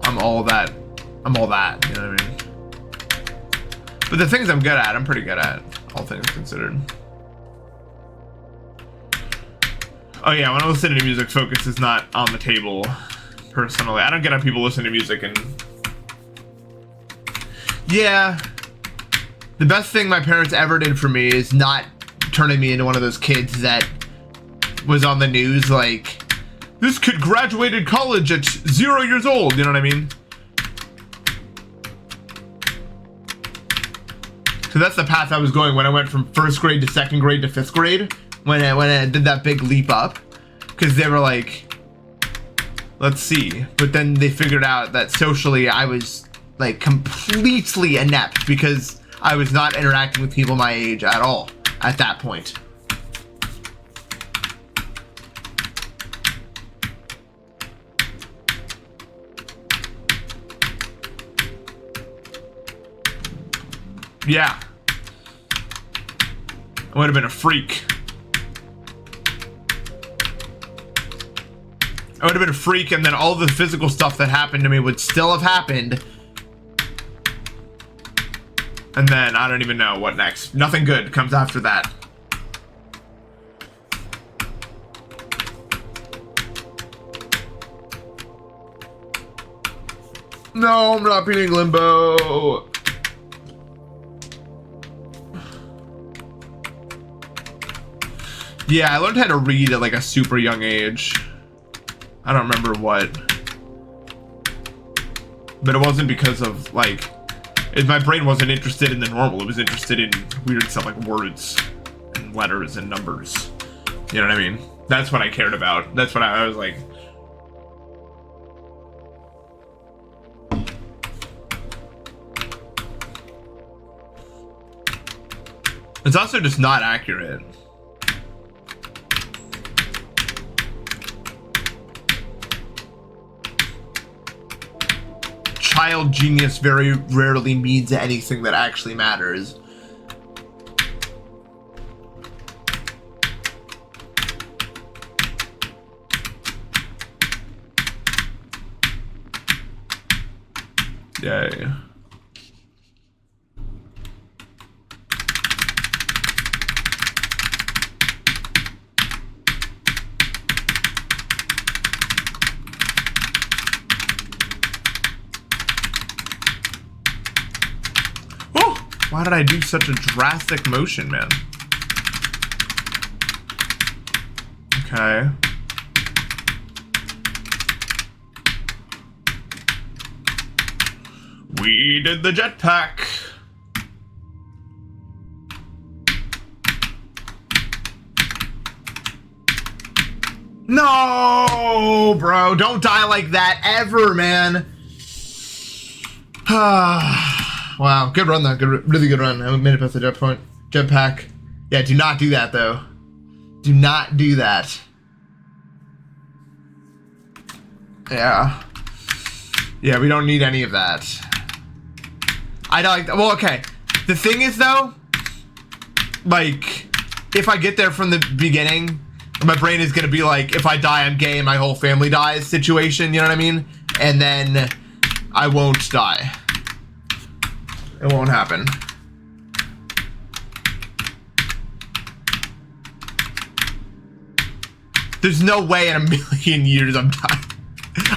I'm all that, you know what I mean? But the things I'm good at, I'm pretty good at, all things considered. Oh yeah, when I listen to music, focus is not on the table, personally. I don't get how people listen to music and... Yeah. The best thing my parents ever did for me is not turning me into one of those kids that was on the news like, this kid graduated college at 0 years old, you know what I mean? So that's the path I was going when I went from first grade to second grade to fifth grade, when I did that big leap up, because they were like, let's see. But then they figured out that socially I was like completely inept because I was not interacting with people my age at all at that point. Yeah. I would have been a freak. I would have been a freak, and then all the physical stuff that happened to me would still have happened. And then I don't even know what next. Nothing good comes after that. No, I'm not beating Limbo. Yeah, I learned how to read at like a super young age. I don't remember what. But it wasn't because of like, my brain wasn't interested in the normal. It was interested in weird stuff like words and letters and numbers. You know what I mean? That's what I cared about. That's what I was like. It's also just not accurate. Child genius very rarely means anything that actually matters. Yay. Oh, why did I do such a drastic motion, man? Okay. We did the jetpack. No, bro, don't die like that ever, man. Wow, good run though. Good, really good run. I made it past the jetpack. Yeah, do not do that though. Do not do that. Yeah. Yeah, we don't need any of that. I don't like that. Well, okay. The thing is though, like, if I get there from the beginning, my brain is gonna be like, if I die, I'm gay and my whole family dies situation, you know what I mean? And then I won't die. It won't happen. There's no way in a million years I'm dying.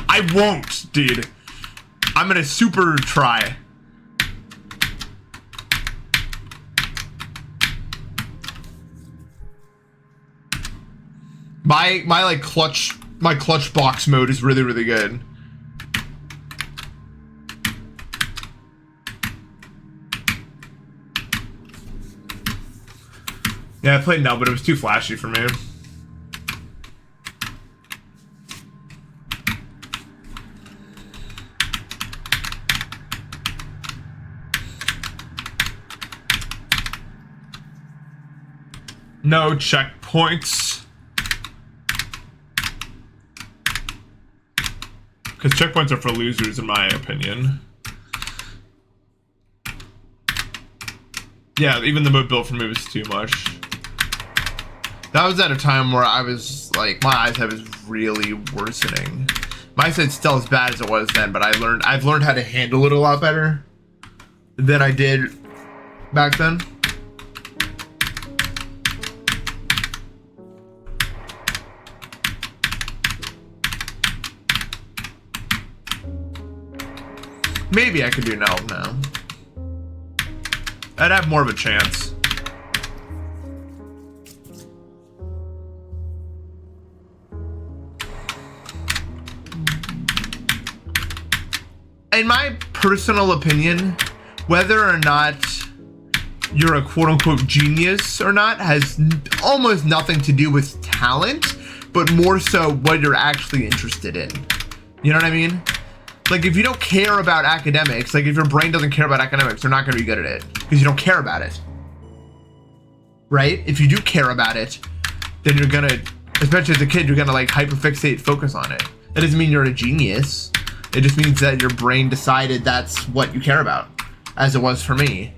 I won't, dude. I'm gonna super try. My clutch box mode is really, really good. Yeah, I played Nub, but it was too flashy for me. No checkpoints. Because checkpoints are for losers, in my opinion. Yeah, even the mode built for me was too much. That was at a time where I was like, my eyesight was really worsening. My eyesight's still as bad as it was then, but I've learned how to handle it a lot better than I did back then. Maybe I could do no now. I'd have more of a chance. In my personal opinion, whether or not you're a quote-unquote genius or not has almost nothing to do with talent, but more so what you're actually interested in. You know what I mean? Like, if you don't care about academics, like if your brain doesn't care about academics, you're not going to be good at it because you don't care about it. Right? If you do care about it, then you're going to, especially as a kid, you're going to like hyperfixate, focus on it. That doesn't mean you're a genius. It just means that your brain decided that's what you care about, as it was for me.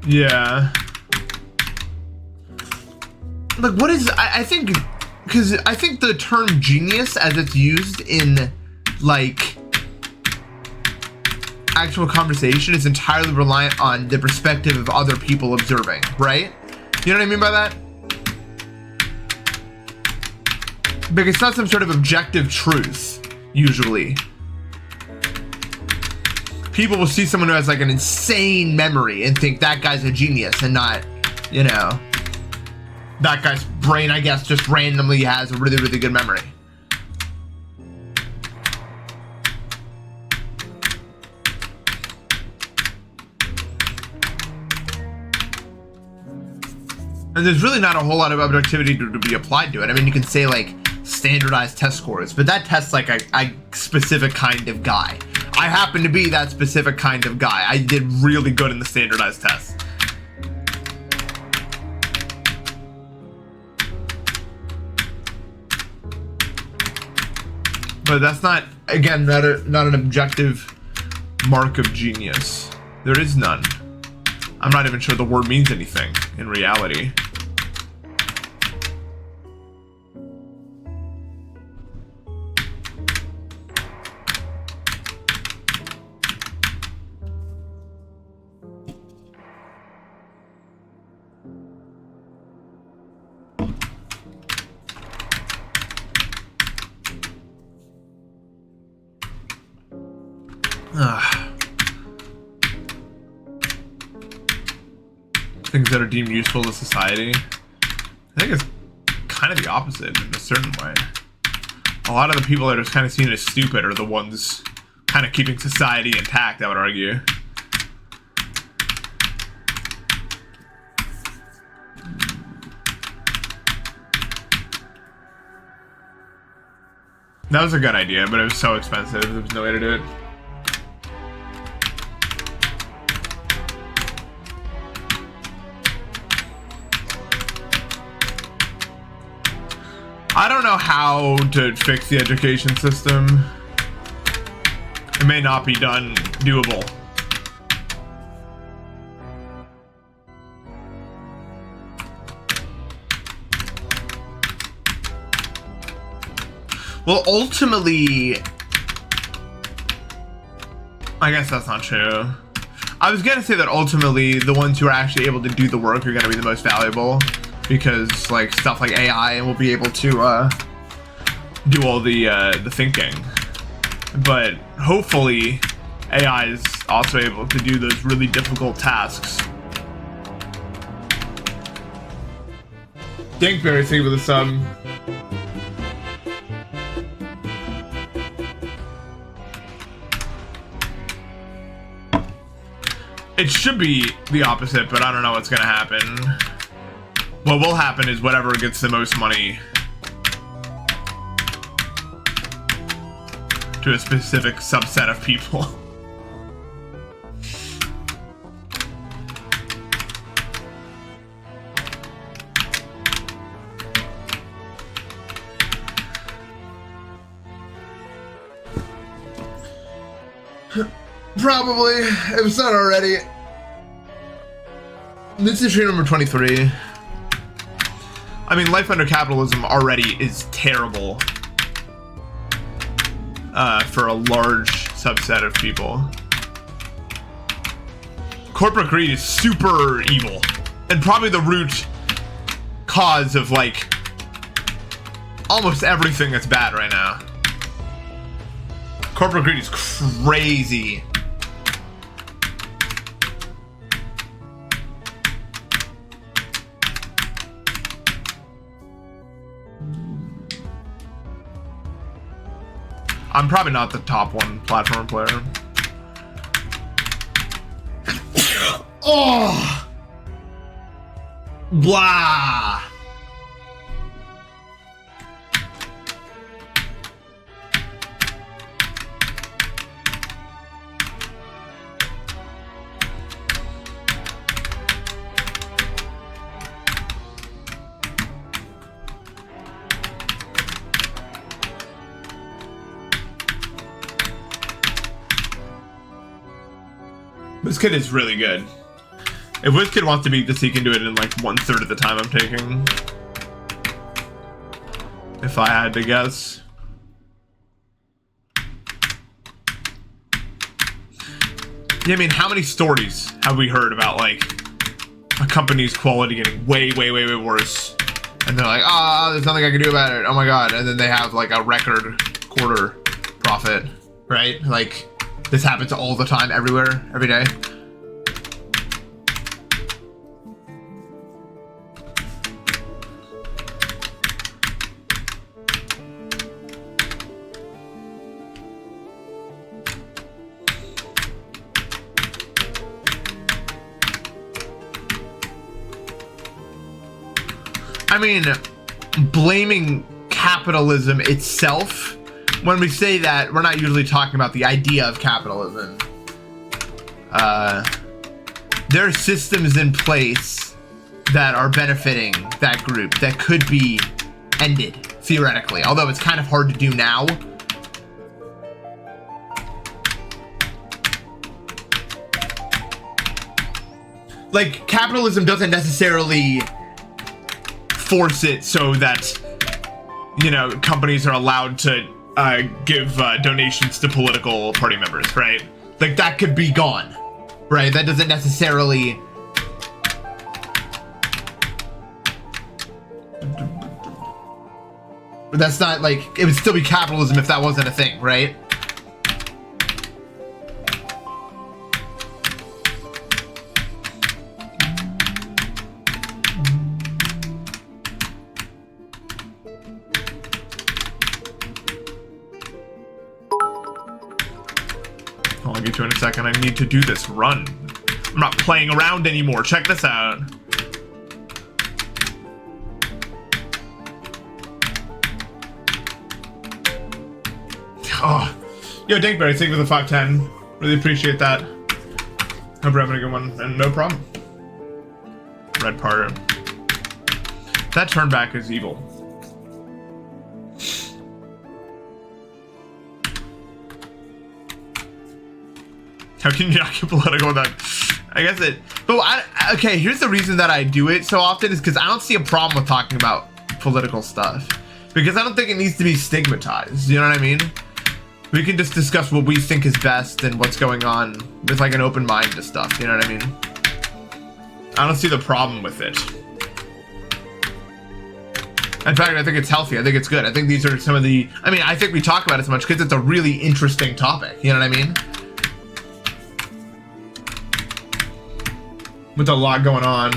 Yeah. Like, what is, I think, because I think the term genius as it's used in, like, actual conversation is entirely reliant on the perspective of other people observing, right? You know what I mean by that? Because it's not some sort of objective truth, usually. People will see someone who has like an insane memory and think that guy's a genius and not, you know, that guy's brain, I guess, just randomly has a really, really good memory. And there's really not a whole lot of objectivity to be applied to it. I mean, you can say like standardized test scores, but that tests like a specific kind of guy. I happen to be that specific kind of guy. I did really good in the standardized tests. But that's not, again, not an objective mark of genius. There is none. I'm not even sure the word means anything in reality. Things that are deemed useful to society. I think it's kind of the opposite in a certain way. A lot of the people that are kind of seen as stupid are the ones kind of keeping society intact, I would argue. That was a good idea, but it was so expensive. There was no way to do it. I don't know how to fix the education system. It may not be doable. Well, ultimately, I guess that's not true. I was gonna say that ultimately the ones who are actually able to do the work are gonna be the most valuable, because like stuff like AI will be able to do all the thinking. But hopefully AI is also able to do those really difficult tasks. Dankberry, thank you for the sub. It should be the opposite, but I don't know what's gonna happen. What will happen is whatever gets the most money to a specific subset of people. Probably, if it's not already. This is stream number 23. I mean, life under capitalism already is terrible for a large subset of people. Corporate greed is super evil, and probably the root cause of like almost everything that's bad right now. Corporate greed is crazy. I'm probably not the top one platform player. Oh! Blah! This kid is really good. If WizKid wants to beat this, he can do it in like 1/3 of the time I'm taking. If I had to guess. Yeah, I mean, how many stories have we heard about like a company's quality getting way, way, way, way worse? And they're like, ah, there's nothing I can do about it. Oh my god. And then they have like a record quarter profit, right? Like, this happens all the time, everywhere, every day. I mean, blaming capitalism itself, when we say that, we're not usually talking about the idea of capitalism. There are systems in place that are benefiting that group that could be ended, theoretically, although it's kind of hard to do now. Like, capitalism doesn't necessarily force it so that, you know, companies are allowed to give donations to political party members, right? Like, that could be gone, right? That doesn't necessarily... That's not, like, it would still be capitalism if that wasn't a thing, right? I'll get to in a second. I need to do this run. I'm not playing around anymore. Check this out. Oh, yo, Dinkberry, thank you for the 510. Really appreciate that. Hope you're having a good one, and no problem. Red part. That turnback is evil. How can you not get political with that? I guess it, but okay, here's the reason that I do it so often is because I don't see a problem with talking about political stuff. Because I don't think it needs to be stigmatized, you know what I mean? We can just discuss what we think is best and what's going on with like an open mind to stuff, you know what I mean? I don't see the problem with it. In fact, I think it's healthy. I think it's good. I think these are some of the, I mean, I think we talk about it so much because it's a really interesting topic, you know what I mean? With a lot going on.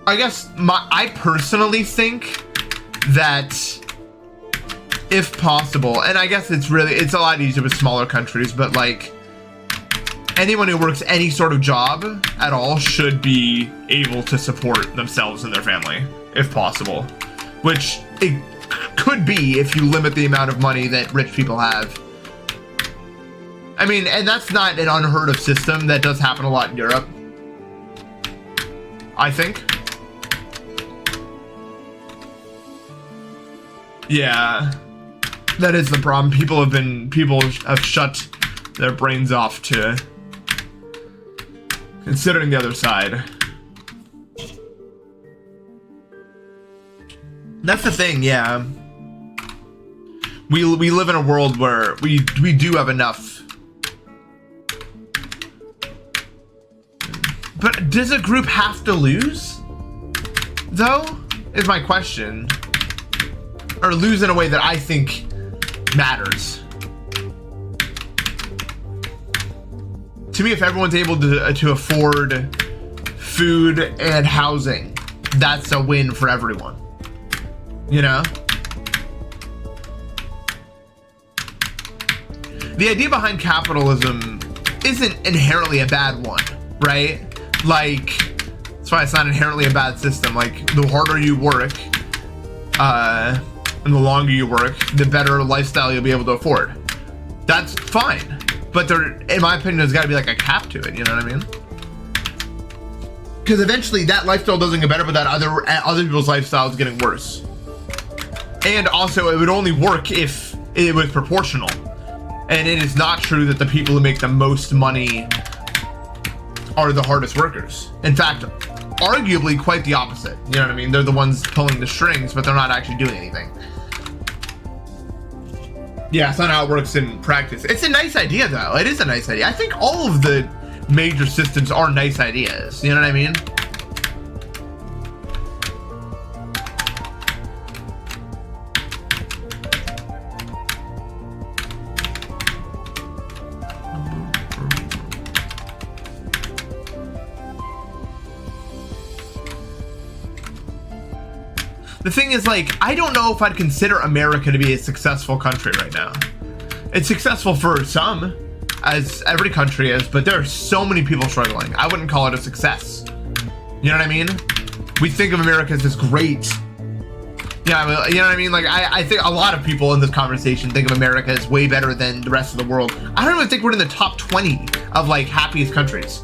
I guess I personally think that if possible, and I guess it's a lot easier with smaller countries, but like anyone who works any sort of job at all should be able to support themselves and their family if possible, which it could be if you limit the amount of money that rich people have. I mean, and that's not an unheard of system. That does happen a lot in Europe, I think. Yeah, that is the problem. People have shut their brains off to considering the other side. That's the thing, yeah. We live in a world where we do have enough. But does a group have to lose, though, is my question. Or lose in a way that I think matters. To me, if everyone's able to afford food and housing, that's a win for everyone. You know? The idea behind capitalism isn't inherently a bad one, right? Like, that's why it's not inherently a bad system. Like, the harder you work, and the longer you work, the better lifestyle you'll be able to afford. That's fine. But there, in my opinion, there's got to be like a cap to it, you know what I mean? Because eventually that lifestyle doesn't get better, but that other people's lifestyle is getting worse. And also, it would only work if it was proportional. And it is not true that the people who make the most money are the hardest workers. In fact, arguably quite the opposite. You know what I mean? They're the ones pulling the strings, but they're not actually doing anything. Yeah, it's not how it works in practice. It's a nice idea, though. It is a nice idea. I think all of the major systems are nice ideas. You know what I mean? The thing is, like, I don't know if I'd consider America to be a successful country right now. It's successful for some, as every country is, but there are so many people struggling. I wouldn't call it a success. You know what I mean? We think of America as this great. Yeah, you know what I mean? Like, I think a lot of people in this conversation think of America as way better than the rest of the world. I don't even think we're in the top 20 of like happiest countries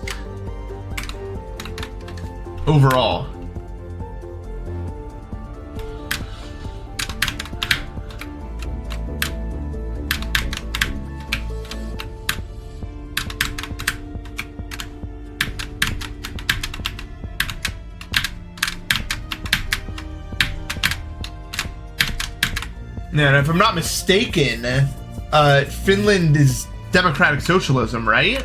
overall. Yeah, and if I'm not mistaken, Finland is democratic socialism, right?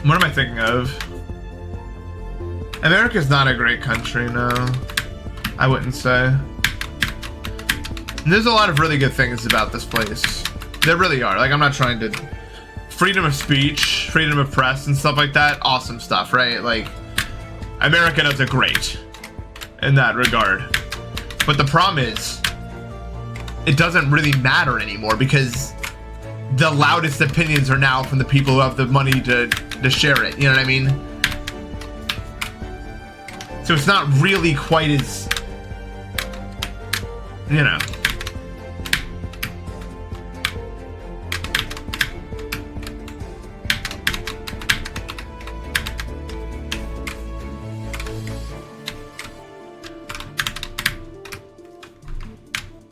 What am I thinking of? America's not a great country, no. I wouldn't say. And there's a lot of really good things about this place. There really are. Like, I'm not trying to... Freedom of speech, freedom of press, and stuff like that. Awesome stuff, right? Like, America does it great in that regard. But the problem is, it doesn't really matter anymore because the loudest opinions are now from the people who have the money to share it. You know what I mean? So it's not really quite as... You know...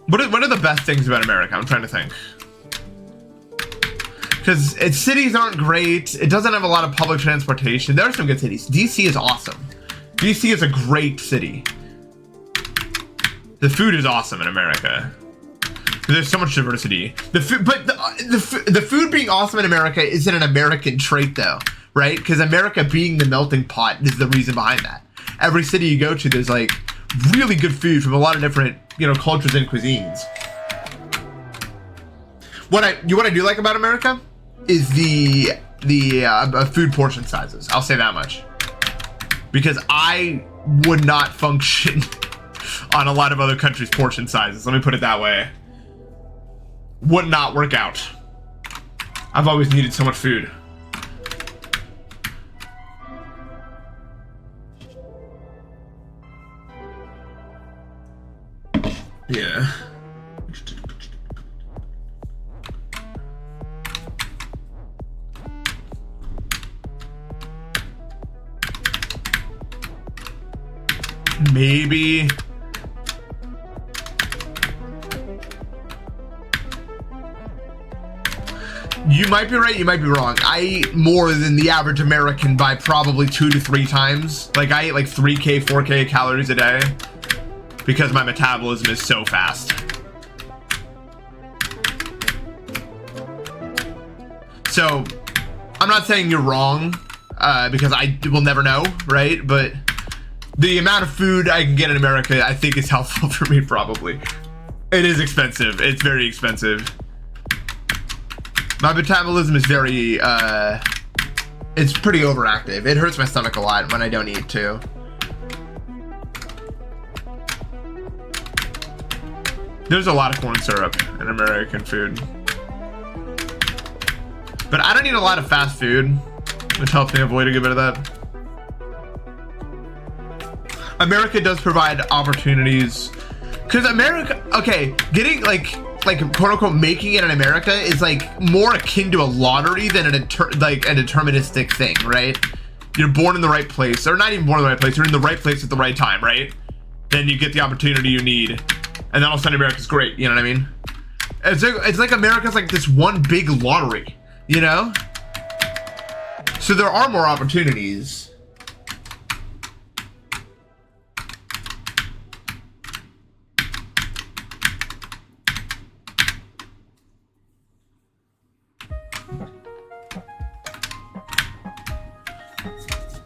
What are the best things about America? I'm trying to think. Because its cities aren't great. It doesn't have a lot of public transportation. There are some good cities. DC is awesome. DC is a great city. The food is awesome in America. There's so much diversity. The food being awesome in America isn't an American trait though, right? Because America being the melting pot is the reason behind that. Every city you go to, there's like really good food from a lot of different, you know, cultures and cuisines. What I do like about America is the food portion sizes. I'll say that much, because I would not function on a lot of other countries' portion sizes. Let me put it that way. Would not work out. I've always needed so much food. Yeah. Maybe. You might be right, you might be wrong. I eat more than the average American by probably 2 to 3 times. Like, I eat like 3K, 4K calories a day because my metabolism is so fast. So, I'm not saying you're wrong, because I will never know, right? But the amount of food I can get in America, I think is helpful for me, probably. It is expensive. It's very expensive. My metabolism is very, it's pretty overactive. It hurts my stomach a lot when I don't eat too. There's a lot of corn syrup in American food. But I don't eat a lot of fast food, which helps me avoid a good bit of that. America does provide opportunities, because America, okay, getting like quote unquote making it in America is like more akin to a lottery than like a deterministic thing, right? You're born in the right place, or not even born in the right place, you're in the right place at the right time, right? Then you get the opportunity you need, and then all of a sudden America's great, you know what I mean? It's like America's like this one big lottery, you know? So there are more opportunities.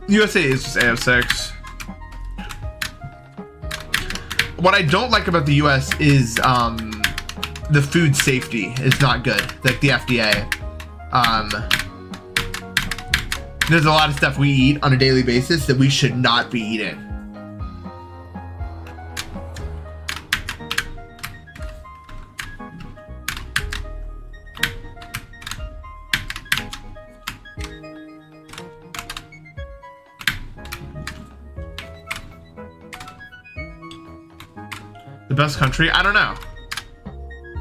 USA is just AF6. What I don't like about the US is the food safety is not good, like the FDA. There's a lot of stuff we eat on a daily basis that we should not be eating. The best country? I don't know.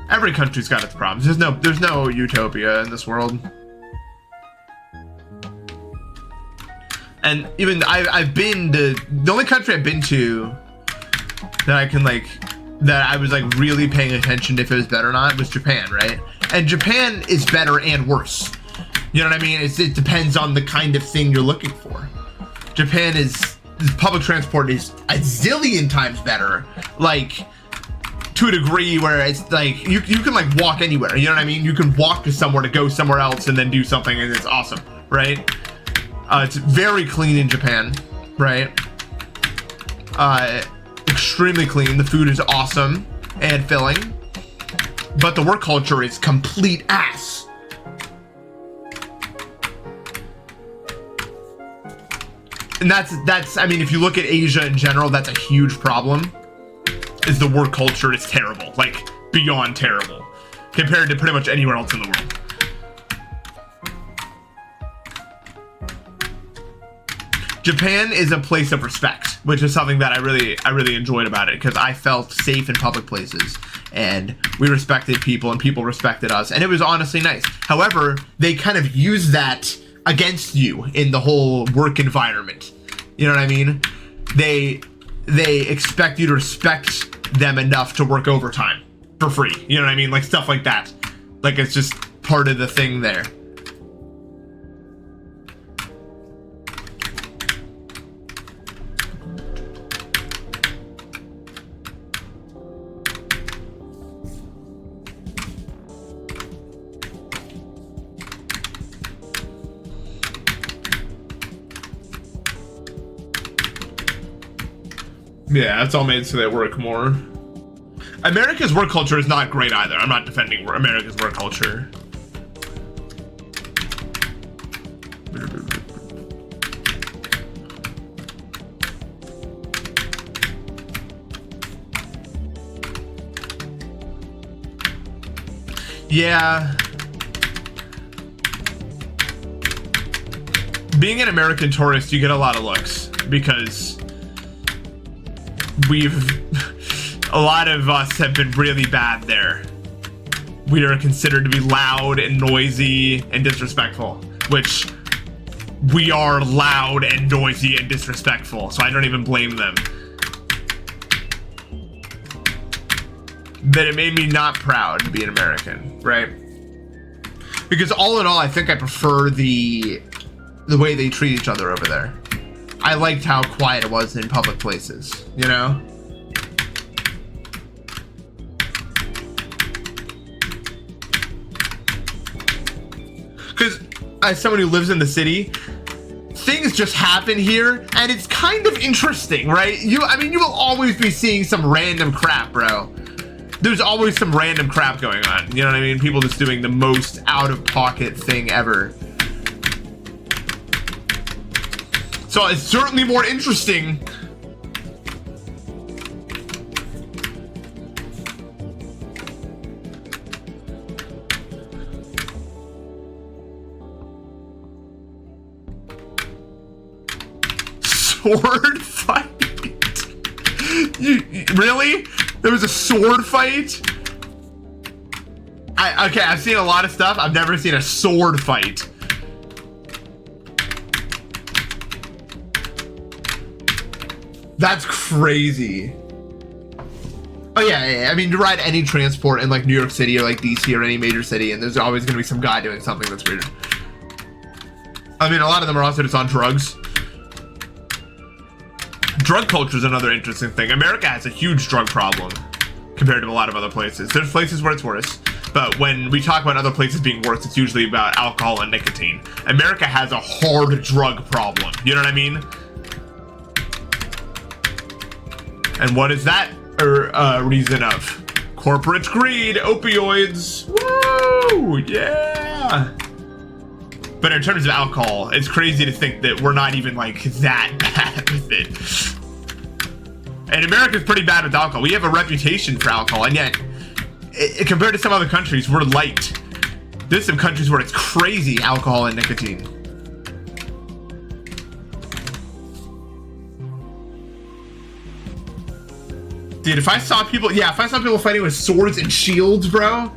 Every country's got its problems. There's no utopia in this world. And even I've been to, the only country I've been to that I can that I was really paying attention to if it was better or not was Japan, right? And Japan is better and worse. You know what I mean? It depends on the kind of thing you're looking for. Japan is, public transport is a zillion times better. To a degree where it's you can walk anywhere, you know what I mean? You can walk to somewhere to go somewhere else and then do something, and it's awesome, right? It's very clean in Japan, right? Extremely clean. The food is awesome and filling, but the work culture is complete ass. And that's I mean, if you look at Asia in general, that's a huge problem. Is the work culture is terrible, beyond terrible, compared to pretty much anywhere else in the world. Japan is a place of respect, which is something that I really enjoyed about it, because I felt safe in public places, and we respected people, and people respected us, and it was honestly nice. However, they kind of use that against you in the whole work environment. You know what I mean? They expect you to respect them enough to work overtime for free. You know what I mean? Stuff like that. It's just part of the thing there. Yeah, it's all made so they work more. America's work culture is not great either. I'm not defending America's work culture. Yeah. Being an American tourist, you get a lot of looks because a lot of us have been really bad there. We are considered to be loud and noisy and disrespectful, which we are loud and noisy and disrespectful, so I don't even blame them. But it made me not proud to be an American, right? Because all in all, I think I prefer the way they treat each other over there. I liked how quiet it was in public places, you know? Because as someone who lives in the city, things just happen here, and it's kind of interesting, right? I mean, you will always be seeing some random crap, bro. There's always some random crap going on, you know what I mean? People just doing the most out-of-pocket thing ever. So it's certainly more interesting. Sword fight? Really? There was a sword fight? Okay, I've seen a lot of stuff. I've never seen a sword fight. That's crazy. Oh yeah, I mean, you ride any transport in New York City or DC or any major city, and there's always gonna be some guy doing something that's weird. I mean, a lot of them are also just on drugs. Drug culture is another interesting thing. America has a huge drug problem compared to a lot of other places. There's places where it's worse, but when we talk about other places being worse, it's usually about alcohol and nicotine. America has a hard drug problem. You know what I mean? And what is that reason of? Corporate greed, opioids. Woo! Yeah! But in terms of alcohol, it's crazy to think that we're not even like that bad with it. And America's pretty bad with alcohol. We have a reputation for alcohol, and yet, compared to some other countries, we're light. There's some countries where it's crazy alcohol and nicotine. Dude, if I saw people fighting with swords and shields, bro.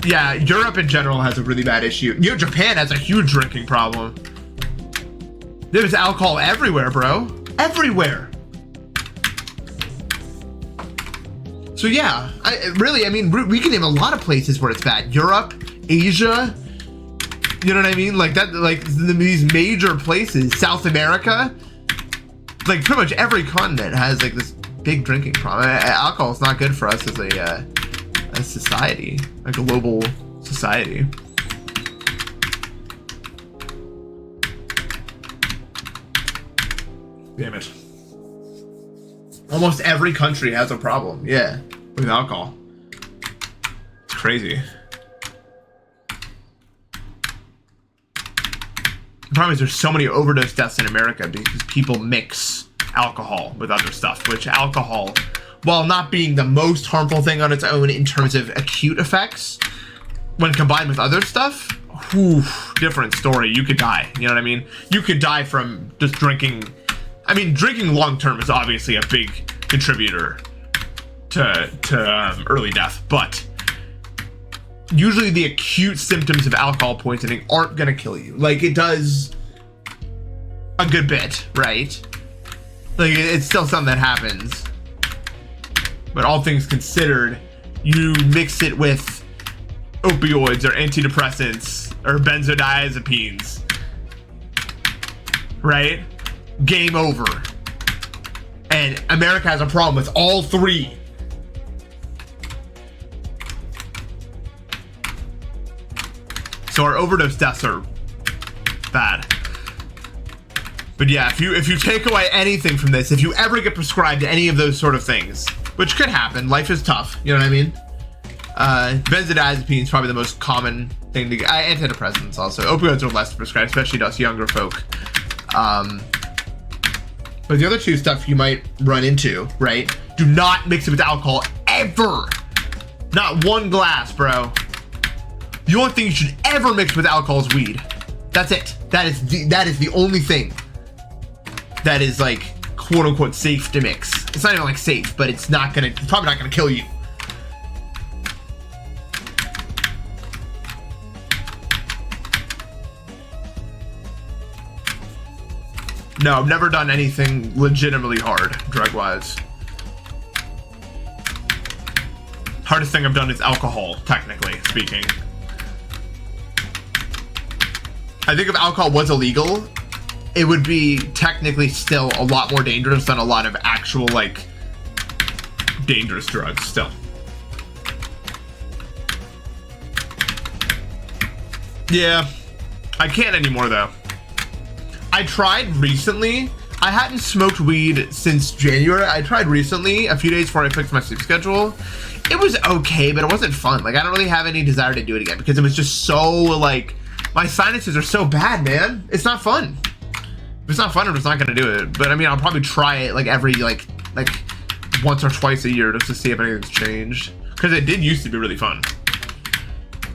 Yeah, Europe in general has a really bad issue. You know, Japan has a huge drinking problem. There's alcohol everywhere, bro. Everywhere. So yeah, I mean, we can name a lot of places where it's bad. Europe, Asia, you know what I mean? Like that, like these major places, South America, like pretty much every continent has like this big drinking problem. Alcohol is not good for us as a society, a global society. Damn it. Almost every country has a problem, yeah, with alcohol. It's crazy. The problem is there's so many overdose deaths in America because people mix alcohol with other stuff, which alcohol, while not being the most harmful thing on its own in terms of acute effects, when combined with other stuff, whew, different story. You could die, you know what I mean? You could die from just drinking. I mean, drinking long-term is obviously a big contributor to early death, but usually the acute symptoms of alcohol poisoning aren't gonna kill you. Like, it does a good bit, right? Like, it's still something that happens. But all things considered, you mix it with opioids or antidepressants or benzodiazepines, right? Game over. And America has a problem with all three. So our overdose deaths are bad. But yeah, if you take away anything from this, if you ever get prescribed any of those sort of things, which could happen, life is tough, you know what I mean? Benzodiazepine is probably the most common thing to get. Antidepressants also. Opioids are less prescribed, especially to us younger folk. But the other two stuff you might run into, right? Do not mix it with alcohol ever. Not one glass, bro. The only thing you should ever mix with alcohol is weed. That's it. That is the only thing that is like quote unquote safe to mix. It's not even like safe, but it's probably not gonna kill you. No, I've never done anything legitimately hard, drug-wise. Hardest thing I've done is alcohol, technically speaking. I think if alcohol was illegal, it would be technically still a lot more dangerous than a lot of actual, like, dangerous drugs still. Yeah, I can't anymore, though. I tried recently. I hadn't smoked weed since January. I tried recently, a few days before I fixed my sleep schedule. It was okay, but it wasn't fun. Like, I don't really have any desire to do it again because it was just so, like, my sinuses are so bad, man. It's not fun. If it's not fun, I'm just not gonna do it. But I mean, I'll probably try it like every, like once or twice a year just to see if anything's changed. Because it did used to be really fun.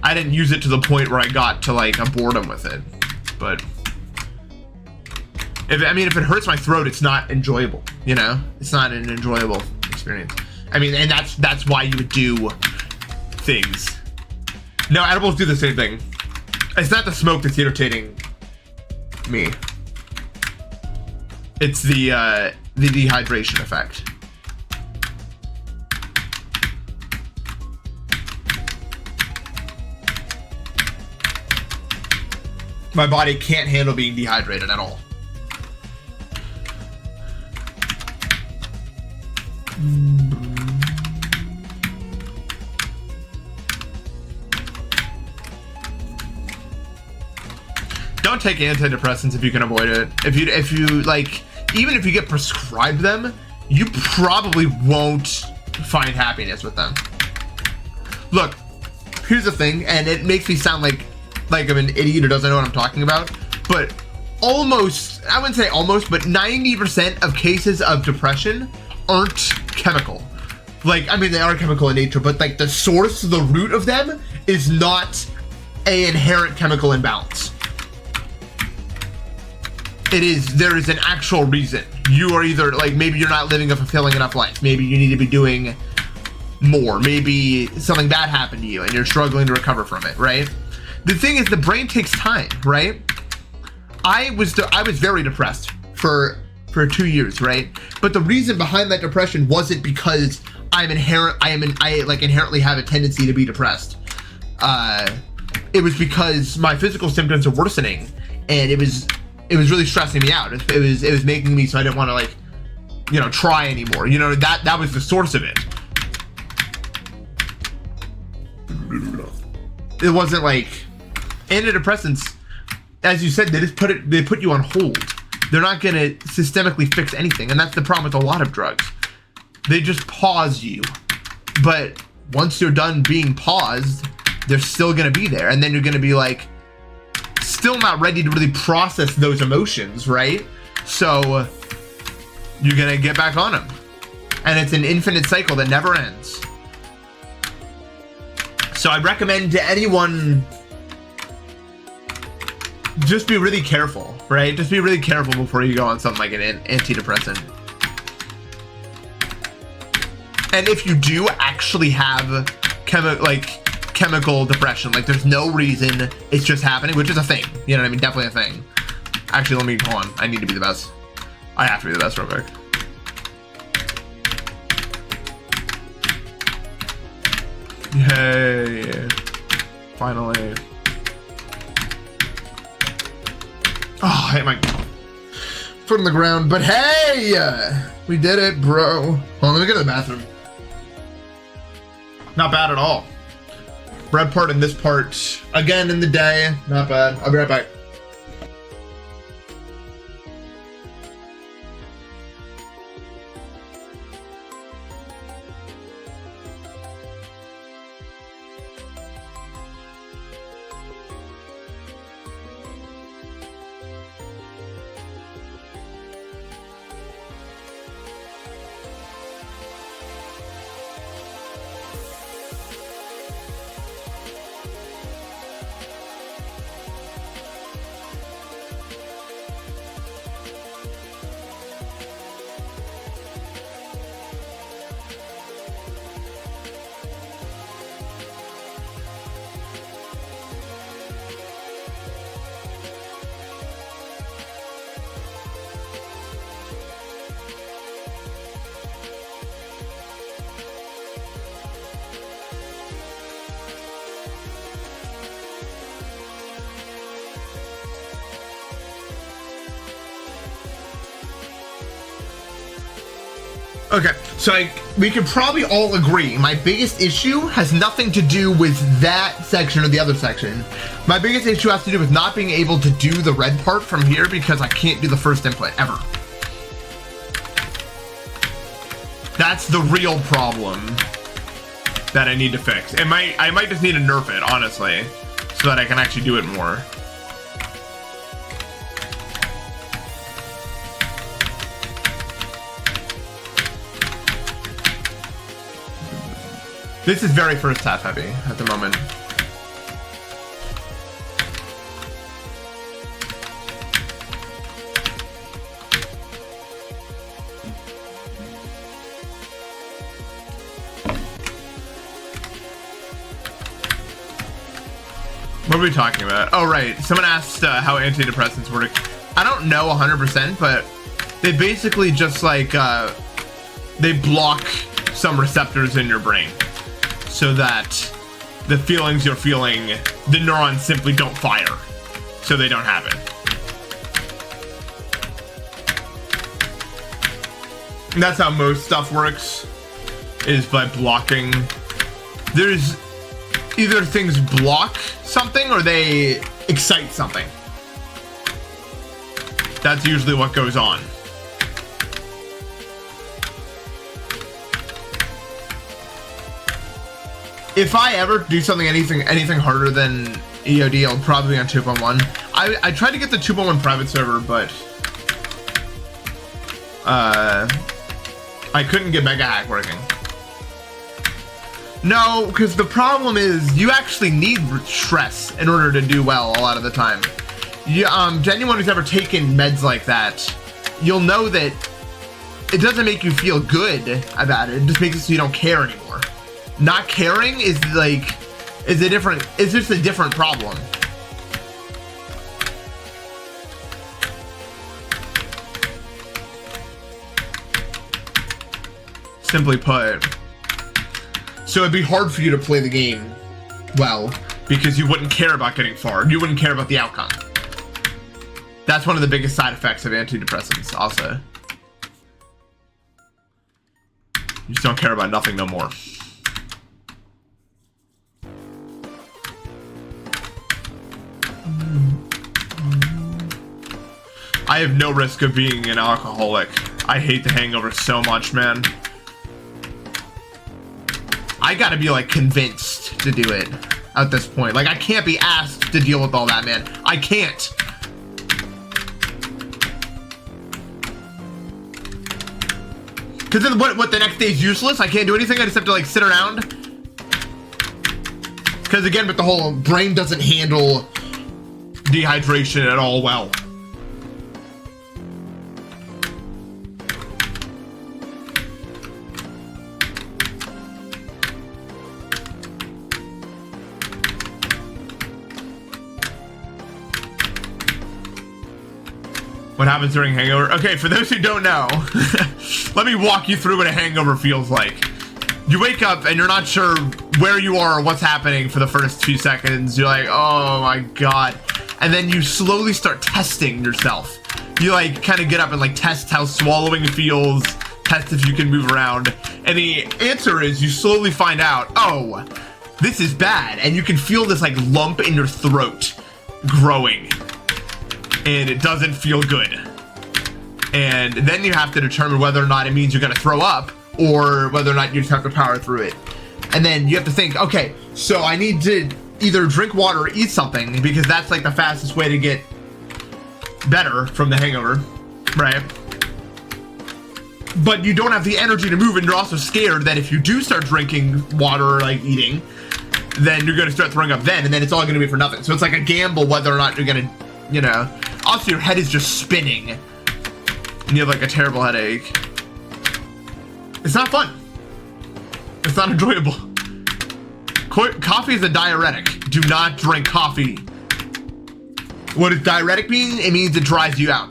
I didn't use it to the point where I got to, like, a boredom with it. But if it hurts my throat, it's not enjoyable, you know? It's not an enjoyable experience. I mean, and that's why you would do things. No, edibles do the same thing. It's not the smoke that's irritating me. It's the dehydration effect. My body can't handle being dehydrated at all. Don't take antidepressants if you can avoid it. If you like, even if you get prescribed them, you probably won't find happiness with them. Look, here's the thing, and it makes me sound like like I'm an idiot who doesn't know what I'm talking about, but almost, I wouldn't say almost, but 90% of cases of depression aren't chemical. Like, I mean, they are chemical in nature, but like the source, the root of them is not a inherent chemical imbalance. There is an actual reason. You are either like, maybe you're not living a fulfilling enough life. Maybe you need to be doing more. Maybe something bad happened to you and you're struggling to recover from it, right? The thing is, the brain takes time, right? I was very depressed for 2 years, right? But the reason behind that depression wasn't because I inherently have a tendency to be depressed. It was because my physical symptoms are worsening, and it was really stressing me out. It was making me so I didn't want to, like, you know, try anymore. You know, that was the source of it. It wasn't like antidepressants, as you said, they put you on hold. They're not gonna systemically fix anything, and that's the problem with a lot of drugs. They just pause you, but once you're done being paused, they're still gonna be there, and then you're gonna be like, still not ready to really process those emotions, right? So you're gonna get back on them, and it's an infinite cycle that never ends. So I recommend to anyone, just be really careful, right? Just be really careful before you go on something like an antidepressant. And if you do actually have chemical depression, like there's no reason, it's just happening, which is a thing, you know what I mean? Definitely a thing. Actually, hold on. I need to be the best. I have to be the best real quick. Yay. Finally. Oh, I hit my foot on the ground, but hey! We did it, bro. Hold on, let me go to the bathroom. Not bad at all. Red part and this part, again in the day, not bad. I'll be right back. Okay, so we can probably all agree my biggest issue has nothing to do with that section or the other section. My biggest issue has to do with not being able to do the red part from here because I can't do the first input ever. That's the real problem that I need to fix. I might just need to nerf it, honestly, so that I can actually do it more. This is very first half heavy at the moment. What are we talking about? Oh, right. Someone asked how antidepressants work. I don't know 100%, but they basically just like, they block some receptors in your brain so that the feelings you're feeling, the neurons simply don't fire, so they don't have it. And that's how most stuff works, is by blocking. There's either things block something or they excite something. That's usually what goes on. If I ever do something anything harder than EOD, I'll probably be on 2.1. I tried to get the 2.1 private server, but I couldn't get Mega Hack working. No, because the problem is you actually need stress in order to do well a lot of the time. To anyone who's ever taken meds like that, you'll know that it doesn't make you feel good about it. It just makes it so you don't care anymore. Not caring is it's just a different problem. Simply put. So it'd be hard for you to play the game well because you wouldn't care about getting far. You wouldn't care about the outcome. That's one of the biggest side effects of antidepressants also. You just don't care about nothing no more. I have no risk of being an alcoholic. I hate the hangover so much, man. I gotta be like convinced to do it at this point. Like I can't be asked to deal with all that, man. I can't. Cause then what the next day is useless? I can't do anything, I just have to like sit around? Cause again, with the whole brain doesn't handle dehydration at all well. What happens during hangover? Okay, for those who don't know, let me walk you through what a hangover feels like. You wake up and you're not sure where you are or what's happening for the first few seconds. You're like, oh my God. And then you slowly start testing yourself. You like kind of get up and like test how swallowing feels, test if you can move around. And the answer is you slowly find out, oh, this is bad. And you can feel this like lump in your throat growing. And it doesn't feel good. And then you have to determine whether or not it means you're gonna throw up or whether or not you just have to power through it. And then you have to think, okay, so I need to either drink water or eat something because that's like the fastest way to get better from the hangover, right? But you don't have the energy to move and you're also scared that if you do start drinking water or like eating, then you're gonna start throwing up then and then it's all gonna be for nothing. So it's like a gamble whether or not you're gonna, you know, also your head is just spinning and you have like a terrible headache. It's not fun. It's not enjoyable. Coffee is a diuretic. Do not drink coffee. What does diuretic mean? It means it dries you out.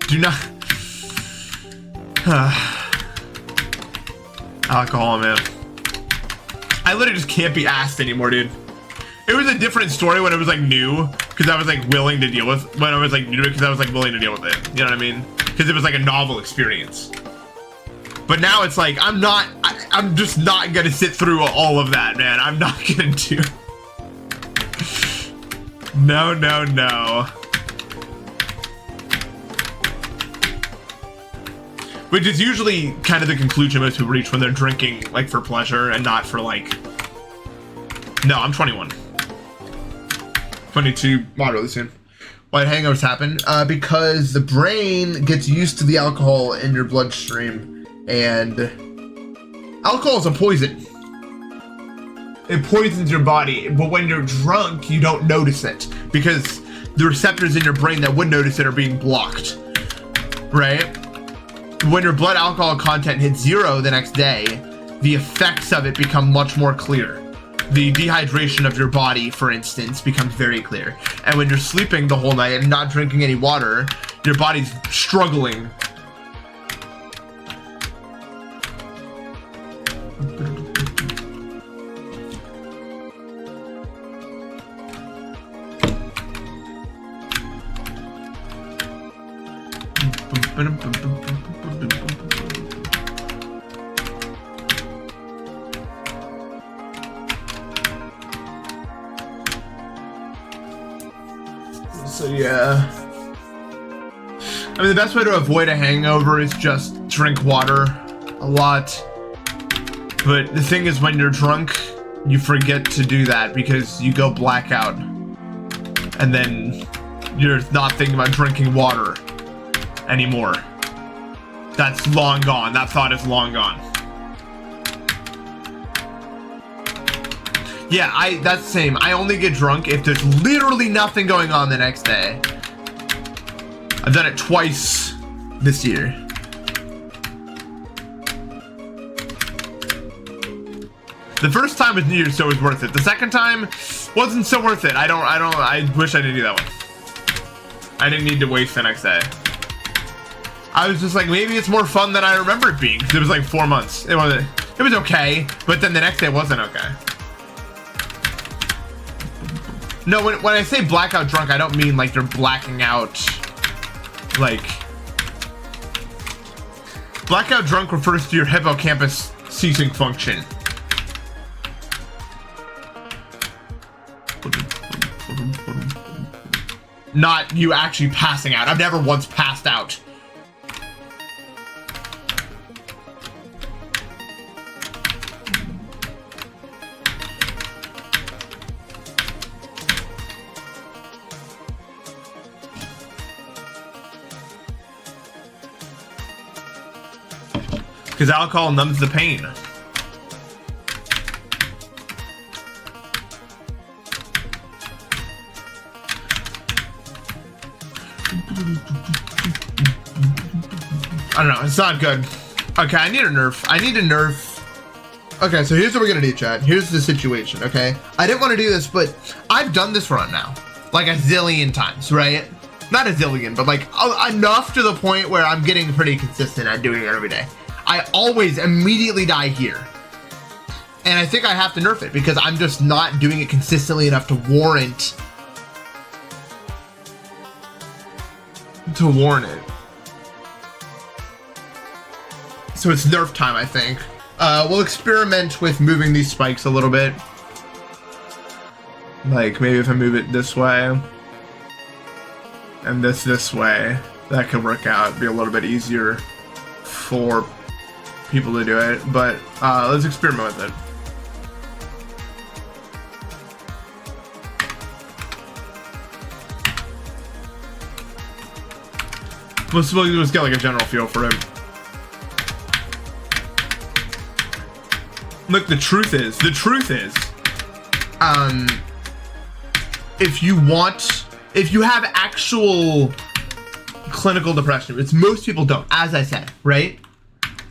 Do not. Alcohol, man. I literally just can't be asked anymore, dude. It was a different story when it was like new, because I was like willing to deal with. When I was like new, because I was like willing to deal with it. You know what I mean? Because it was like a novel experience. But now it's like I'm just not gonna sit through all of that, man. I'm not gonna do. No, no, no. Which is usually kind of the conclusion most people reach when they're drinking like for pleasure and not for like. No, I'm 21. 22 moderately soon. Why hangovers happen? Because the brain gets used to the alcohol in your bloodstream, and alcohol is a poison. It poisons your body, but when you're drunk, you don't notice it because the receptors in your brain that would notice it are being blocked, right? When your blood alcohol content hits 0 the next day, the effects of it become much more clear. The dehydration of your body, for instance, becomes very clear. And when you're sleeping the whole night and not drinking any water, your body's struggling. So yeah, I mean, the best way to avoid a hangover is just drink water a lot. But the thing is, when you're drunk, you forget to do that because you go blackout. And then you're not thinking about drinking water anymore. That's long gone. That thought is long gone. Yeah, that's the same. I only get drunk if there's literally nothing going on the next day. I've done it twice this year. The first time with New Year's, so it was worth it. The second time wasn't so worth it. I wish I didn't do that one. I didn't need to waste the next day. I was just like, maybe it's more fun than I remember it being. It was like 4 months. It was okay, but then the next day wasn't okay. No, when I say blackout drunk, I don't mean like you're blacking out. Like, blackout drunk refers to your hippocampus ceasing function. Not you actually passing out. I've never once passed out. Because alcohol numbs the pain. I don't know, it's not good. Okay, I need a nerf. Okay, so here's what we're gonna do, chat. Here's the situation, okay? I didn't want to do this, but I've done this run now. Like a zillion times, right? Not a zillion, but like enough to the point where I'm getting pretty consistent at doing it every day. I always immediately die here. And I think I have to nerf it because I'm just not doing it consistently enough to warrant it. So it's nerf time, I think. We'll experiment with moving these spikes a little bit. Like maybe if I move it this way and this way, that could work out, be a little bit easier for people to do it, but let's experiment with it. Let's get like a general feel for it. Look, the truth is, if you have actual clinical depression, which most people don't, as I said, right?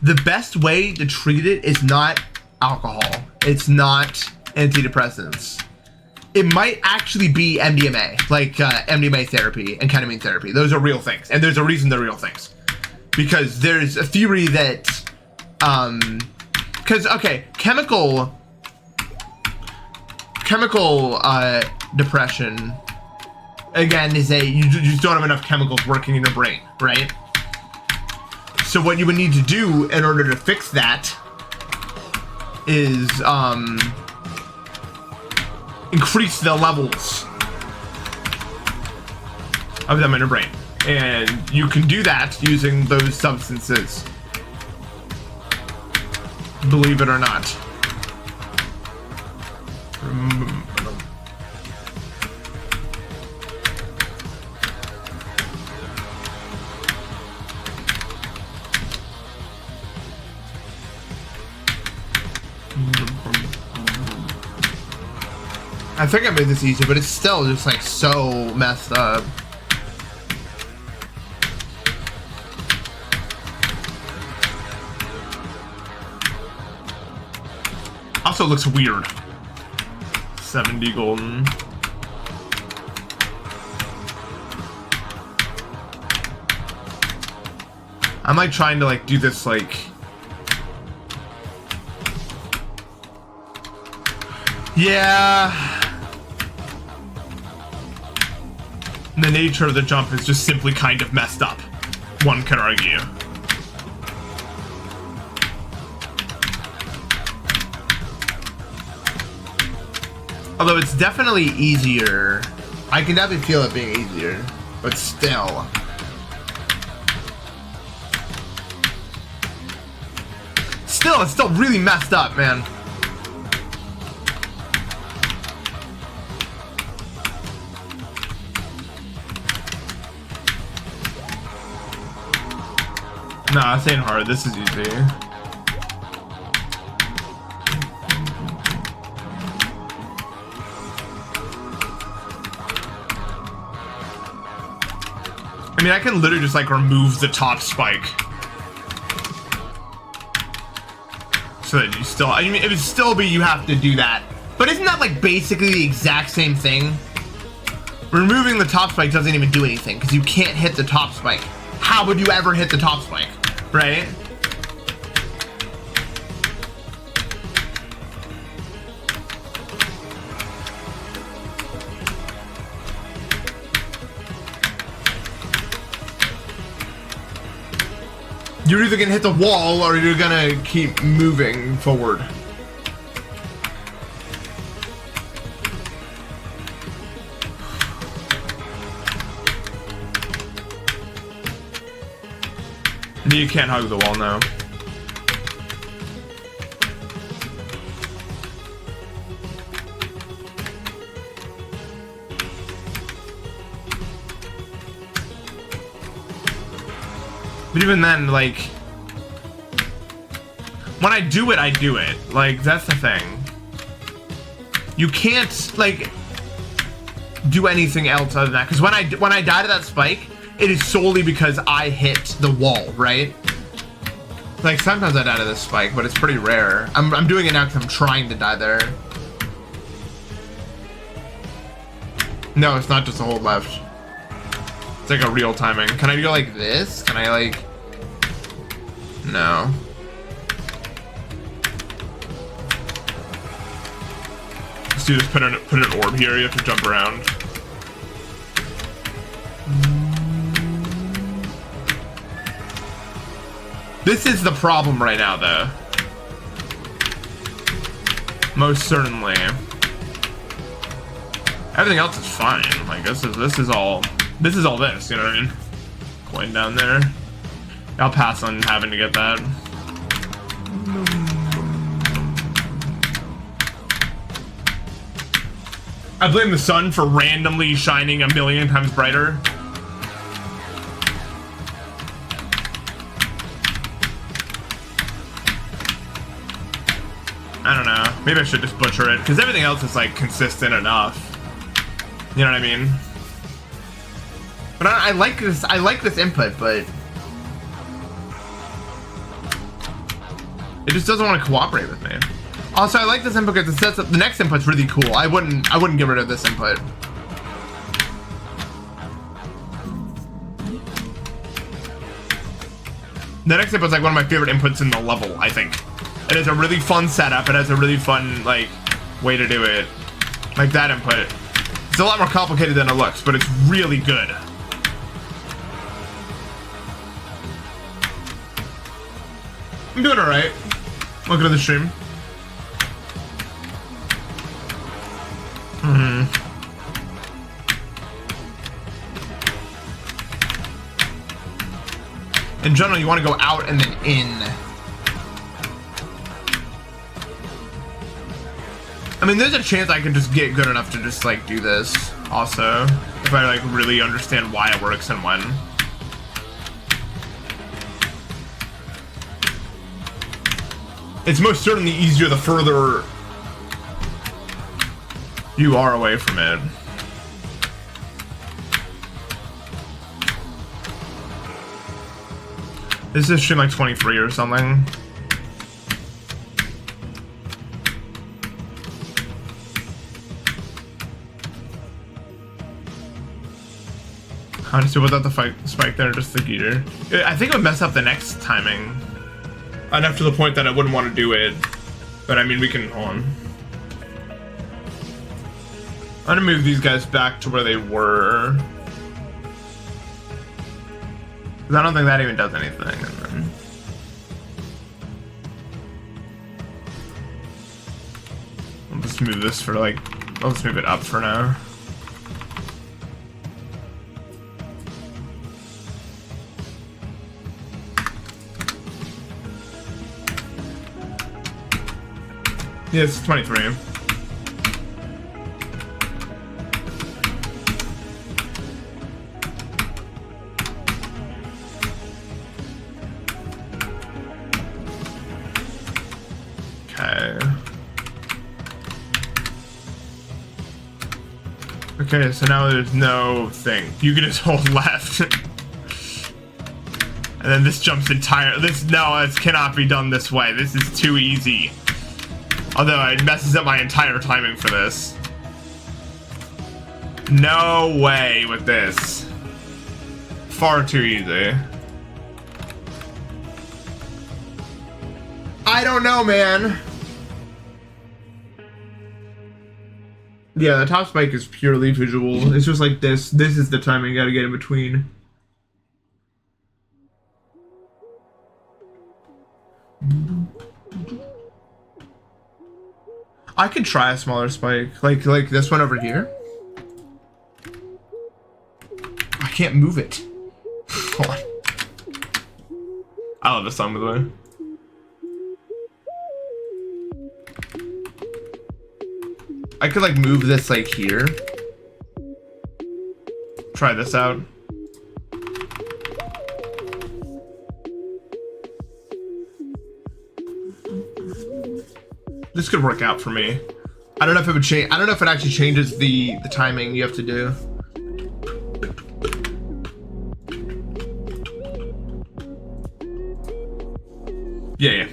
The best way to treat it is not alcohol. It's not antidepressants. It might actually be MDMA, like MDMA therapy and ketamine therapy. Those are real things, and there's a reason they're real things. Because there's a theory that, okay, chemical depression, again, is you just don't have enough chemicals working in your brain, right? So what you would need to do in order to fix that is increase the levels of them in your brain. And you can do that using those substances, believe it or not. I think I made this easier, but it's still just like so messed up. Also looks weird. 70 golden. I'm like trying to like do this like, yeah. The nature of the jump is just simply kind of messed up, one could argue. Although it's definitely easier. I can definitely feel it being easier, but still. it's still really messed up, man. Nah, this ain't hard. This is easy. I mean, I can literally just like remove the top spike. So that you still, I mean, it would still be you have to do that. But isn't that like basically the exact same thing? Removing the top spike doesn't even do anything because you can't hit the top spike. How would you ever hit the top spike, right? You're either gonna hit the wall or you're gonna keep moving forward. You can't hug the wall now. But even then, like, when I do it, I do it. Like, that's the thing. You can't, like, do anything else other than that. Because when I die to that spike, it is solely because I hit the wall, right? Like, sometimes I die to this spike, but it's pretty rare. I'm doing it now because I'm trying to die there. No, it's not just a hold left. It's like a real timing. Can I go like this? Can I like... No. Let's do this, put an orb here, you have to jump around. This is the problem right now, though. Most certainly. Everything else is fine. Like this is all this, you know what I mean? Coin down there. I'll pass on having to get that. I blame the sun for randomly shining a million times brighter. I don't know. Maybe I should just butcher it, because everything else is like consistent enough. You know what I mean? But I like this. I like this input, but it just doesn't want to cooperate with me. Also, I like this input because it sets up the next input's really cool. I wouldn't get rid of this input. The next input's like one of my favorite inputs in the level, I think. It is a really fun setup. It has a really fun, like, way to do it. Like that input. It's a lot more complicated than it looks, but it's really good. I'm doing alright. Welcome to the stream. In general, you want to go out and then in. I mean, there's a chance I can just get good enough to just like do this also, if I like really understand why it works and when. It's most certainly easier the further you are away from it. This is stream like 23 or something. Honestly, without the spike there, just the geeter. I think it would mess up the next timing. Enough to the point that I wouldn't want to do it. But I mean, we can, hold on. I'm gonna move these guys back to where they were. Because I don't think that even does anything. And then... I'll just move this for like, I'll just move it up for now. Yeah, it's 23. Okay, so now there's no thing. You can just hold left. And then this jumps entire. No, this cannot be done this way. This is too easy. Although it messes up my entire timing for this. No way with this. Far too easy. I don't know, man. Yeah, the top spike is purely visual. It's just like this. This is the timing you gotta get in between. I could try a smaller spike, like this one over here. I can't move it. Hold on. I love this song, by the way. I could like move this like here. Try this out. This could work out for me. I don't know if it would change. I don't know if it actually changes the timing you have to do. Yeah.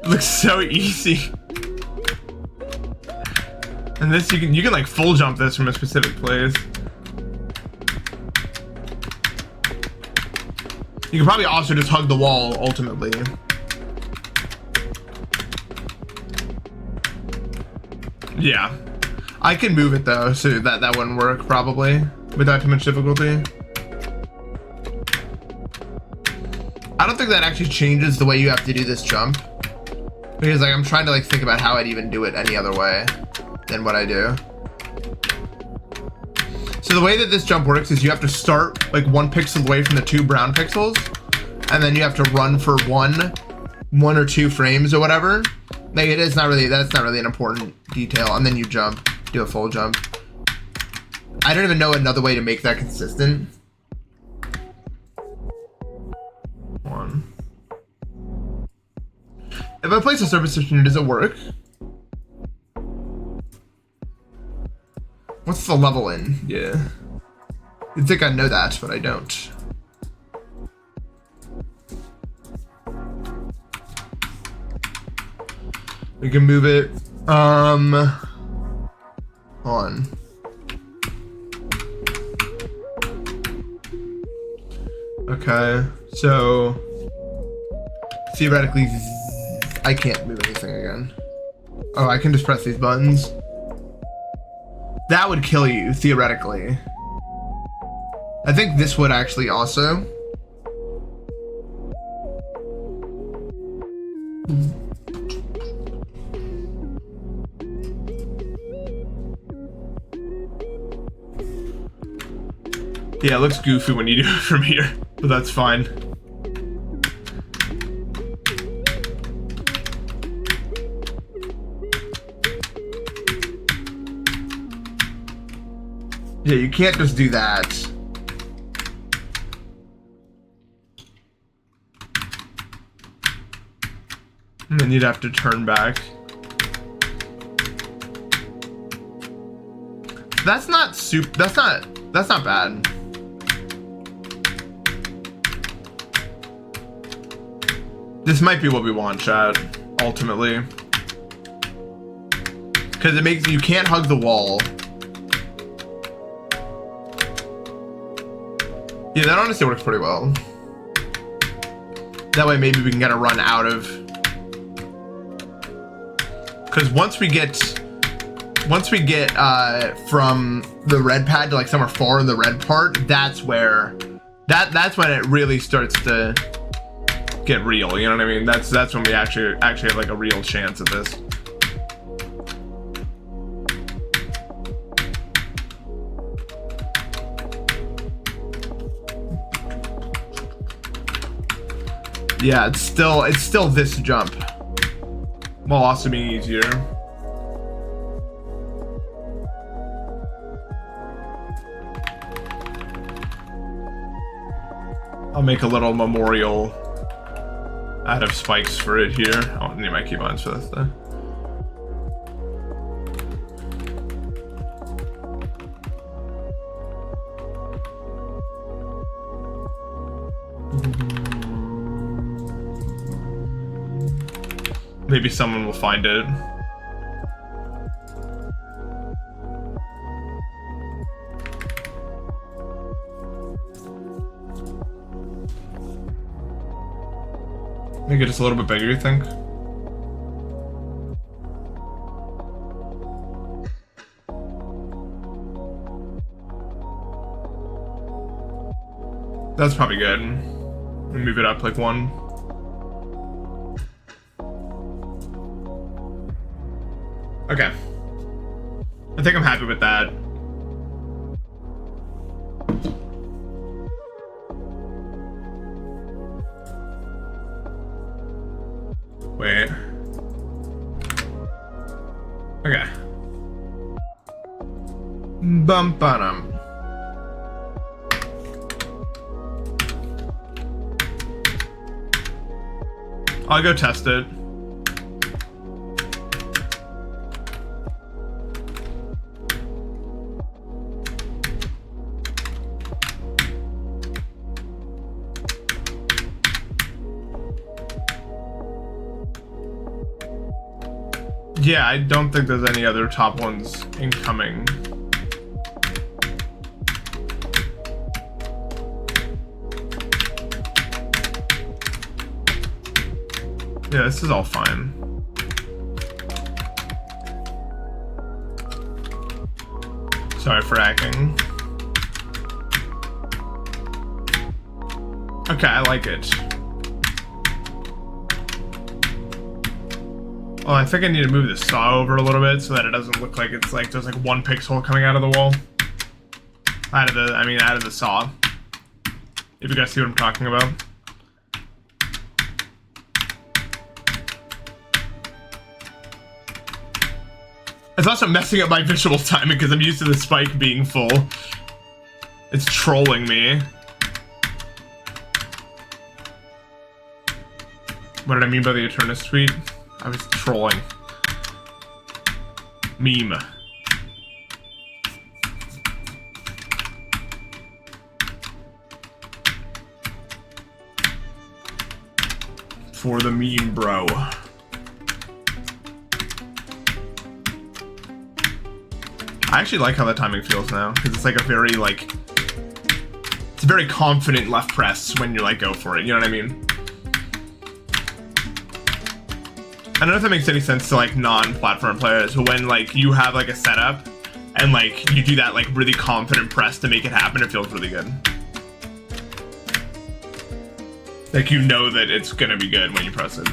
Looks so easy. And this you can like full jump this from a specific place. You can probably also just hug the wall ultimately. Yeah. I can move it though, so that wouldn't work probably without too much difficulty. I don't think that actually changes the way you have to do this jump. Because like I'm trying to like think about how I'd even do it any other way than what I do. So the way that this jump works is you have to start like 1 pixel away from the 2 brown pixels, and then you have to run for one or 2 frames or whatever. Like that's not really an important detail, and then you jump, do a full jump. I don't even know another way to make that consistent. If I place a surface tension, does it work? What's the level in? Yeah. You'd think I know that, but I don't. We can move it. Hold on. Okay, so theoretically, I can't move anything again. Oh, I can just press these buttons. That would kill you, theoretically. I think this would actually also. Yeah, it looks goofy when you do it from here, but that's fine. Yeah, you can't just do that. And then you'd have to turn back. That's not that's not bad. This might be what we want, chat, ultimately. Because it makes you can't hug the wall. Yeah, that honestly works pretty well. That way maybe we can get a run out of Because once we get from the red pad to like somewhere far in the red part, that's where that's when it really starts to get real. You know what I mean? That's when we actually have like a real chance at this. Yeah, it's still this jump, while also being easier. I'll make a little memorial out of spikes for it here. I don't need my keybinds for this though. Maybe someone will find it. Make it just a little bit bigger, you think? That's probably good. Move it up like one. Okay. I think I'm happy with that. Wait. Okay. Bum-ba-dum. I'll go test it. Yeah, I don't think there's any other top ones incoming. Yeah, this is all fine. Sorry for hacking. Okay, I like it. Well, I think I need to move the saw over a little bit so that it doesn't look like it's like there's like one pixel coming out of the wall. Out of the saw. If you guys see what I'm talking about. It's also messing up my visual timing because I'm used to the spike being full. It's trolling me. What did I mean by the Eternus tweet? I was trolling. Meme. For the meme, bro. I actually like how the timing feels now, because it's like a very, like... It's a very confident left press when you, like, go for it, you know what I mean? I don't know if that makes any sense to like non-platform players, but when like you have like a setup and like you do that like really confident press to make it happen, it feels really good. Like you know that it's gonna be good when you press it.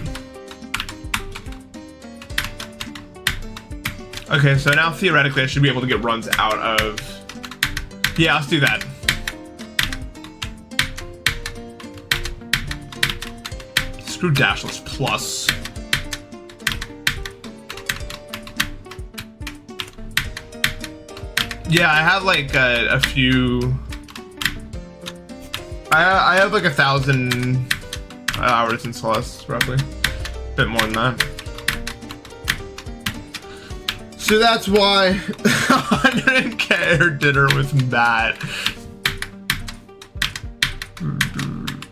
Okay, so now theoretically I should be able to get runs out of... Yeah, let's do that. Screw dashless plus. Yeah, I have like a few... I have like 1,000 hours in Celeste, roughly. A bit more than that. So that's why 100k or dinner with Matt.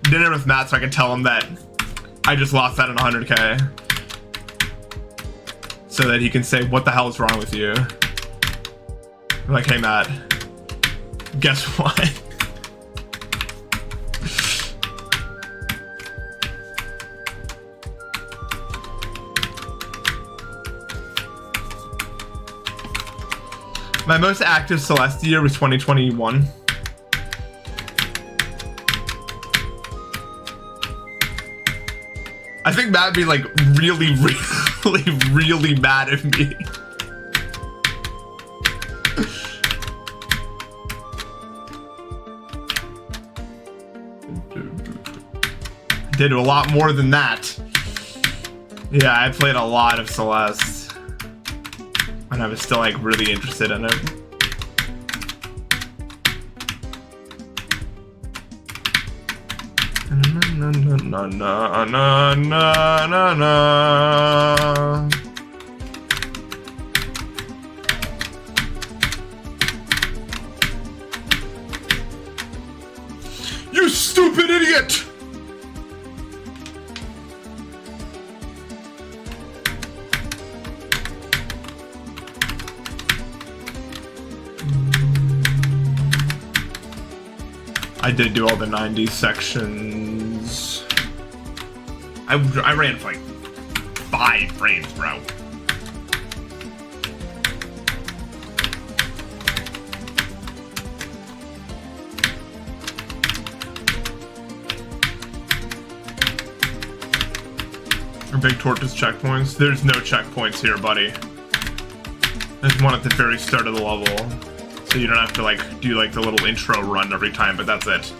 Dinner with Matt so I can tell him that I just lost that on 100k. So that he can say, what the hell is wrong with you? I'm like, hey Matt, guess what? My most active Celeste year was 2021. I think Matt would be like really, really, really mad at me. Did a lot more than that. Yeah, I played a lot of Celeste. And I was still like really interested in it. Na, na, na, na, na, na, na, na. You stupid idiot! I did do all the 90 sections. I ran for like 5 frames, bro. Big tortoise checkpoints. There's no checkpoints here, buddy. There's one at the very start of the level. So you don't have to like do like the little intro run every time, but that's it.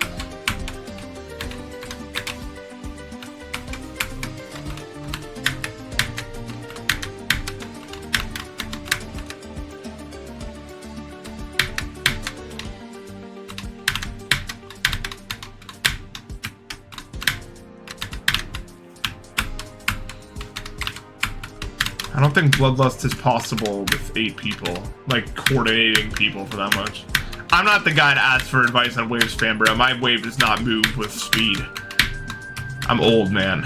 I don't think Bloodlust is possible with 8 people, like coordinating people for that much. I'm not the guy to ask for advice on wave spam, bro. My wave does not move with speed. I'm old, man.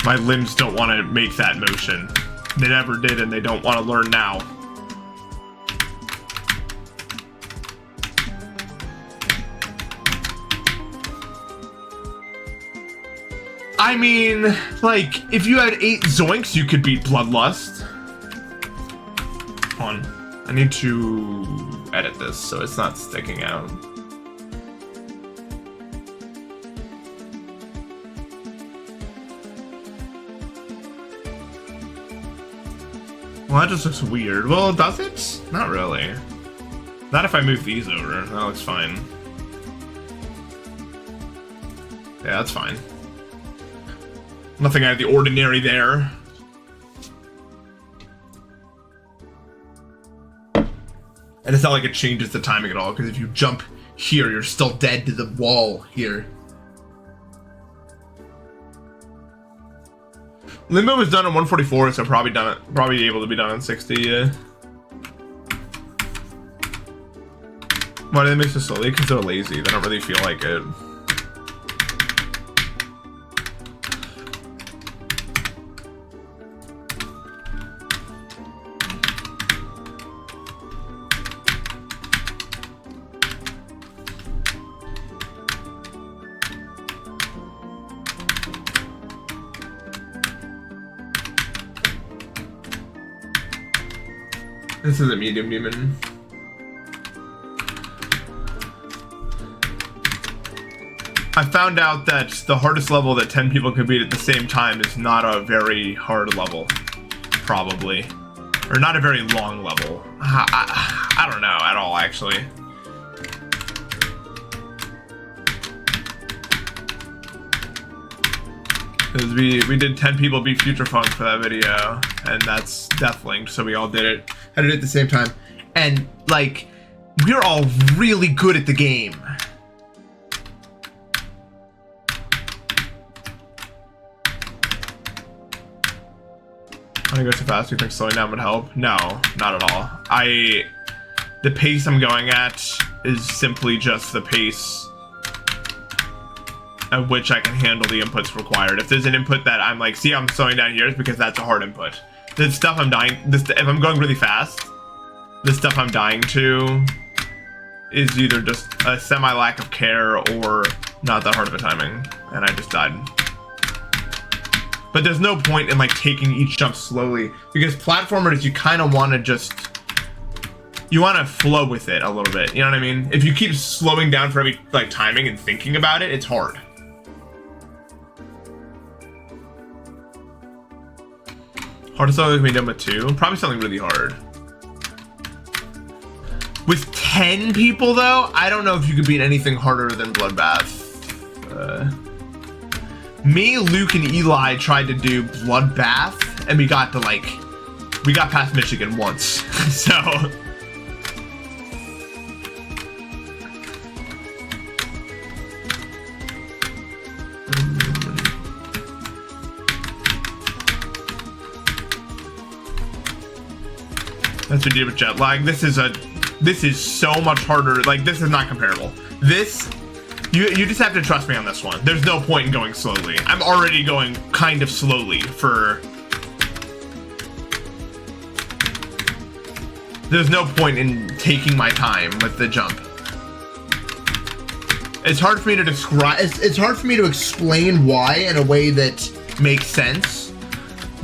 My limbs don't want to make that motion. They never did, and they don't want to learn now. I mean, like, if you had 8 Zoinks, you could beat Bloodlust. Hold on. I need to edit this so it's not sticking out. Well, that just looks weird. Well, does it? Not really. Not if I move these over. That looks fine. Yeah, that's fine. Nothing out of the ordinary there. And it's not like it changes the timing at all, because if you jump here, you're still dead to the wall here. Limbo was done on 144, so probably able to be done on 60, yeah. Why do they make so slowly? Because they're lazy. They don't really feel like it. This is a medium demon. I found out that the hardest level that 10 people can beat at the same time is not a very hard level, probably. Or not a very long level. I don't know at all, actually. Because we did 10 people beat Future Funk for that video, and that's Death Linked, so we all did it. I did it at the same time. And, like, we're all really good at the game. I go too fast. Do you think slowing down would help? No, not at all. The pace I'm going at is simply just the pace at which I can handle the inputs required. If there's an input that I'm like, see, I'm slowing down here, it's because that's a hard input. The stuff I'm dying, if I'm going really fast, the stuff I'm dying to is either just a semi lack of care or not that hard of a timing, and I just died. But there's no point in like taking each jump slowly, because platformers, you kind of want to just you want to flow with it a little bit. You know what I mean? If you keep slowing down for every like timing and thinking about it, it's hard. Hardest level can be done with 2. Probably something really hard. With 10 people though, I don't know if you could beat anything harder than Bloodbath. Me, Luke, and Eli tried to do Bloodbath, and we got past Michigan once. So that's what you did with jet lag. This is so much harder. Like, this is not comparable. This, you just have to trust me on this one. There's no point in going slowly. I'm already going kind of slowly for... There's no point in taking my time with the jump. It's hard for me to describe, it's hard for me to explain why in a way that makes sense,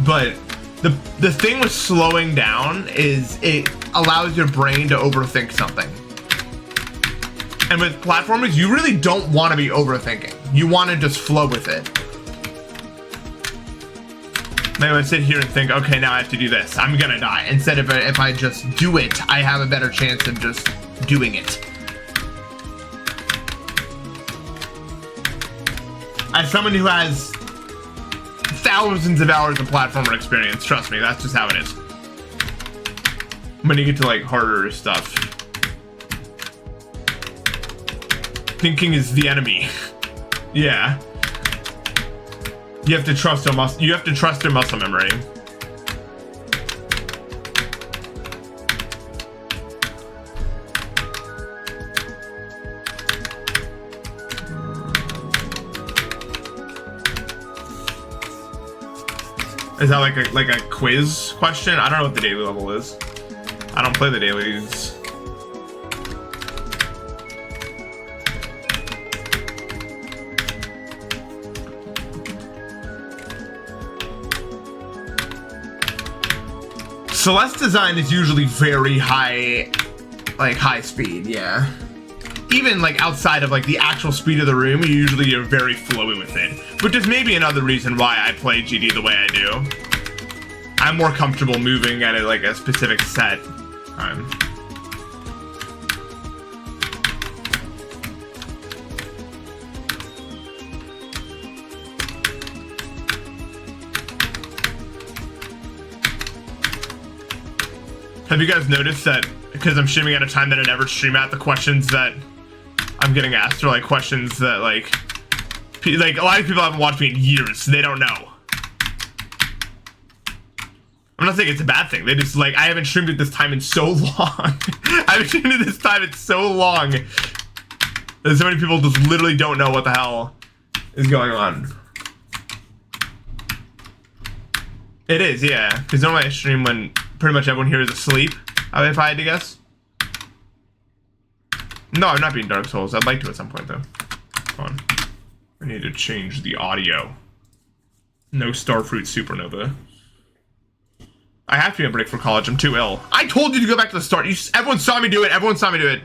but the thing with slowing down is it allows your brain to overthink something. And with platformers, you really don't want to be overthinking. You want to just flow with it. Maybe I sit here and think, okay, now I have to do this. I'm gonna die. Instead of if I just do it, I have a better chance of just doing it. As someone who has thousands of hours of platformer experience, trust me, that's just how it is. When you get to like harder stuff, thinking is the enemy. Yeah. You have to trust your muscle. You have to trust your muscle memory. Is that like a quiz question? I don't know what the daily level is. I don't play the dailies. Celeste design is usually very high, like high speed, yeah. Even like outside of like the actual speed of the room, you usually are very flowy with it. Which is maybe another reason why I play GD the way I do. I'm more comfortable moving at like a specific set time. Have you guys noticed that because I'm streaming at a time that I never stream at, the questions that I'm getting asked are like questions that like a lot of people haven't watched me in years. They don't know. I'm not saying it's a bad thing. They just like, I haven't streamed at this time in so long. I haven't streamed at this time in so long that so many people just literally don't know what the hell is going on. It is, yeah. Because normally I stream when pretty much everyone here is asleep, if I had to guess. No, I'm not being Dark Souls. I'd like to at some point, though. Hold on. I need to change the audio. No Starfruit Supernova. I have to be on break for college. I'm too ill. I told you to go back to the start. Everyone saw me do it. Everyone saw me do it.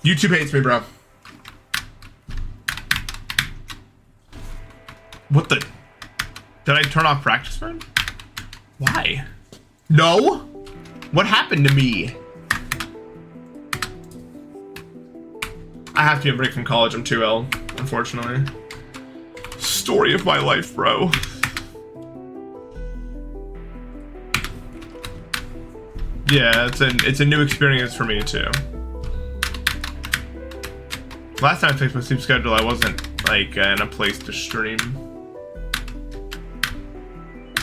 YouTube hates me, bro. What the? Did I turn off practice mode? Why? No? What happened to me? I have to be on break from college. I'm too ill, unfortunately. Story of my life, bro. Yeah, it's a new experience for me too. Last time I fixed my sleep schedule, I wasn't like in a place to stream.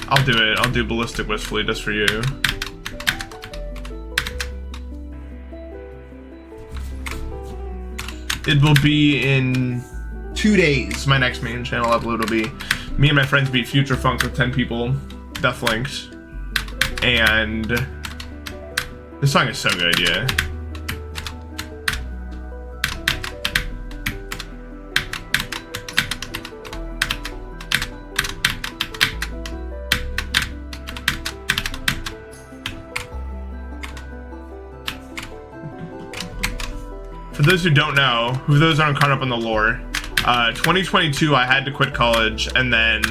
I'll do it. I'll do Ballistic Wistfully just for you. It will be in 2 days. My next main channel upload will be me and my friends beat Future Funk with 10 people, Death Linked, and this song is so good, yeah. For those who don't know, who those aren't caught up on the lore, 2022 I had to quit college, and then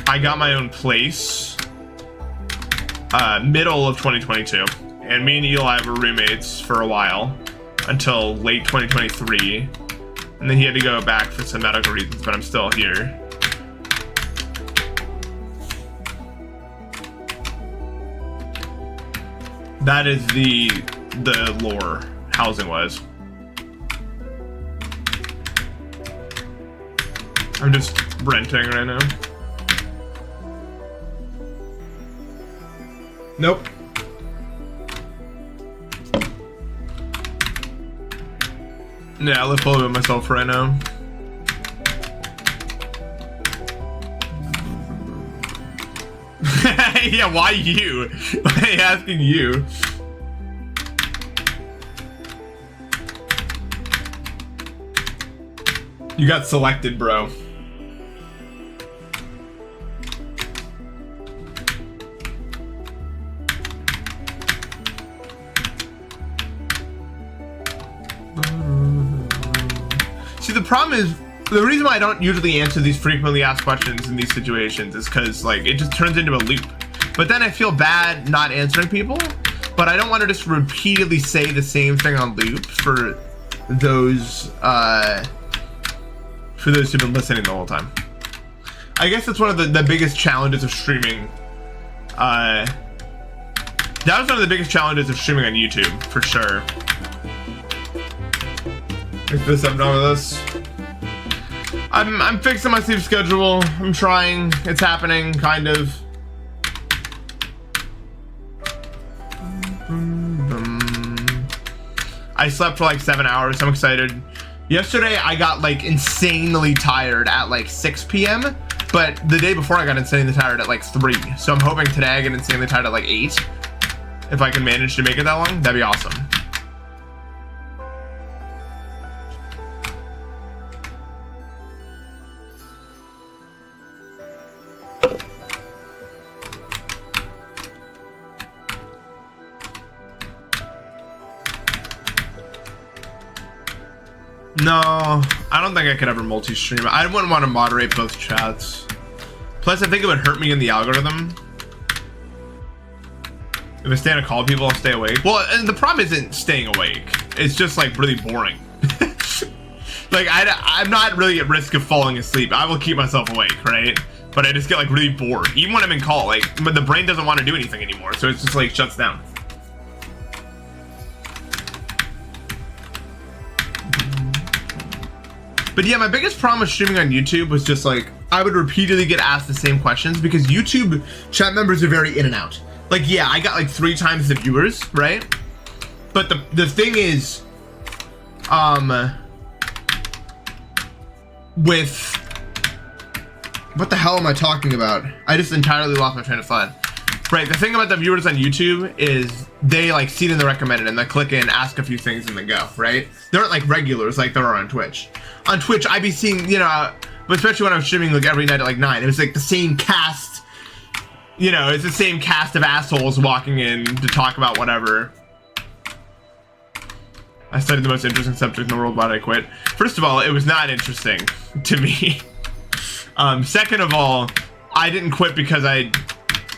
I got my own place middle of 2022, and me and Eli were roommates for a while until late 2023, and then he had to go back for some medical reasons, but I'm still here. That is the lore, housing wise. I'm just renting right now. Nope. Yeah, I live fully with myself right now. Yeah, why you? Why are you asking you? You got selected, bro. See, the problem is, the reason why I don't usually answer these frequently asked questions in these situations is because, like, it just turns into a loop. But then I feel bad not answering people, but I don't want to just repeatedly say the same thing on loop for those who've been listening the whole time. I guess that's one of the biggest challenges of streaming. That was one of the biggest challenges of streaming on YouTube, for sure. Is this I'm done with this? I'm fixing my sleep schedule. I'm trying. It's happening, kind of. I slept for like 7 hours. I'm excited. Yesterday I got like insanely tired at like 6 p.m. But the day before I got insanely tired at like 3. So I'm hoping today I get insanely tired at like 8. If I can manage to make it that long, that'd be awesome. No, I don't think I could ever multi-stream. I wouldn't want to moderate both chats. Plus, I think it would hurt me in the algorithm. If I stay on a call, people will stay awake. Well, and the problem isn't staying awake. It's just like really boring. Like I'm not really at risk of falling asleep. I will keep myself awake, right? But I just get like really bored. Even when I'm in call, like, but the brain doesn't want to do anything anymore. So it's just like shuts down. But yeah, my biggest problem with streaming on YouTube was just like, I would repeatedly get asked the same questions because YouTube chat members are very in and out. Like, yeah, I got like 3 times the viewers, right? But the thing is, with, what the hell am I talking about? I just entirely lost my train of thought. Right, the thing about the viewers on YouTube is they like see it in the recommended and they click in, ask a few things and then go, right? They aren't like regulars like there are on Twitch. On Twitch, I'd be seeing, you know, especially when I was streaming like every night at like 9, it was like the same cast, you know, it's the same cast of assholes walking in to talk about whatever. I studied the most interesting subject in the world, why did I quit? First of all, it was not interesting to me. Second of all, I didn't quit because I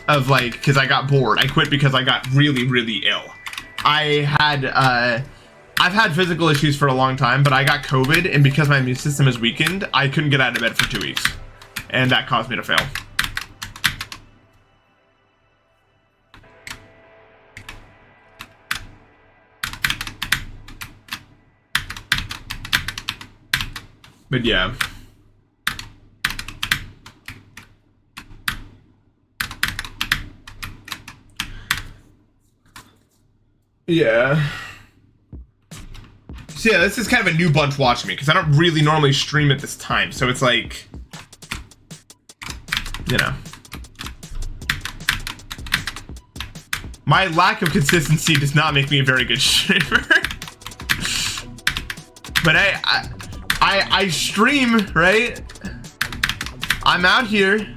got bored. I quit because I got really, really ill. I've had physical issues for a long time, but I got COVID, and because my immune system is weakened, I couldn't get out of bed for 2 weeks. And that caused me to fail. But yeah. Yeah. So yeah, this is kind of a new bunch watching me because I don't really normally stream at this time. So it's like, you know, my lack of consistency does not make me a very good streamer. But I stream, right? I'm out here.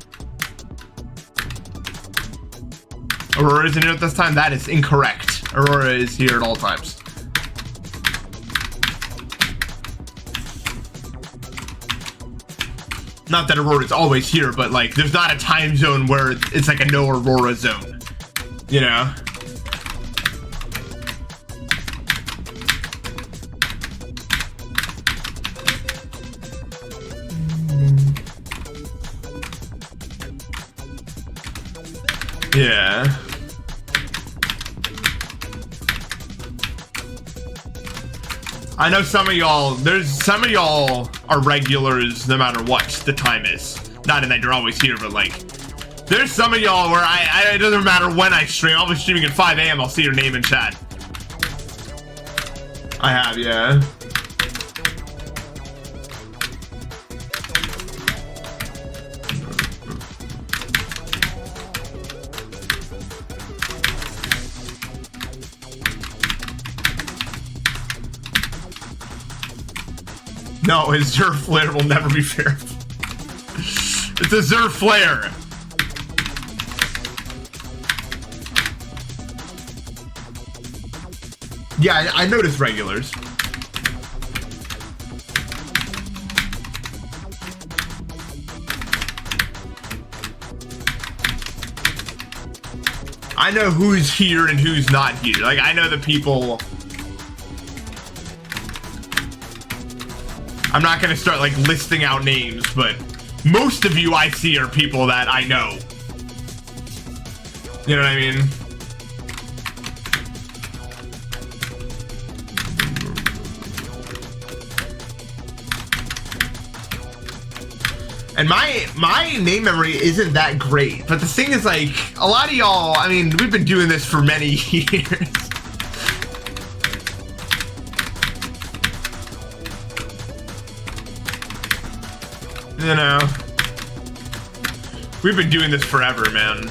Aurora isn't here at this time. That is incorrect. Aurora is here at all times. Not that Aurora's always here, but like there's not a time zone where it's like a no Aurora zone, you know? Yeah. I know some of y'all, some of y'all are regulars no matter what the time is. Not in that you're always here, but like, there's some of y'all where it doesn't matter when I stream. I'll be streaming at 5 a.m. I'll see your name in chat. I have, yeah. No, his Zer flare will never be fair. It's a Zer flare. Yeah, I noticed regulars. I know who's here and who's not here. Like, I know the people. I'm not gonna start like listing out names, but most of you I see are people that I know. You know what I mean? And my name memory isn't that great, but the thing is, like, a lot of y'all, I mean, we've been doing this for many years. You know, we've been doing this forever, man.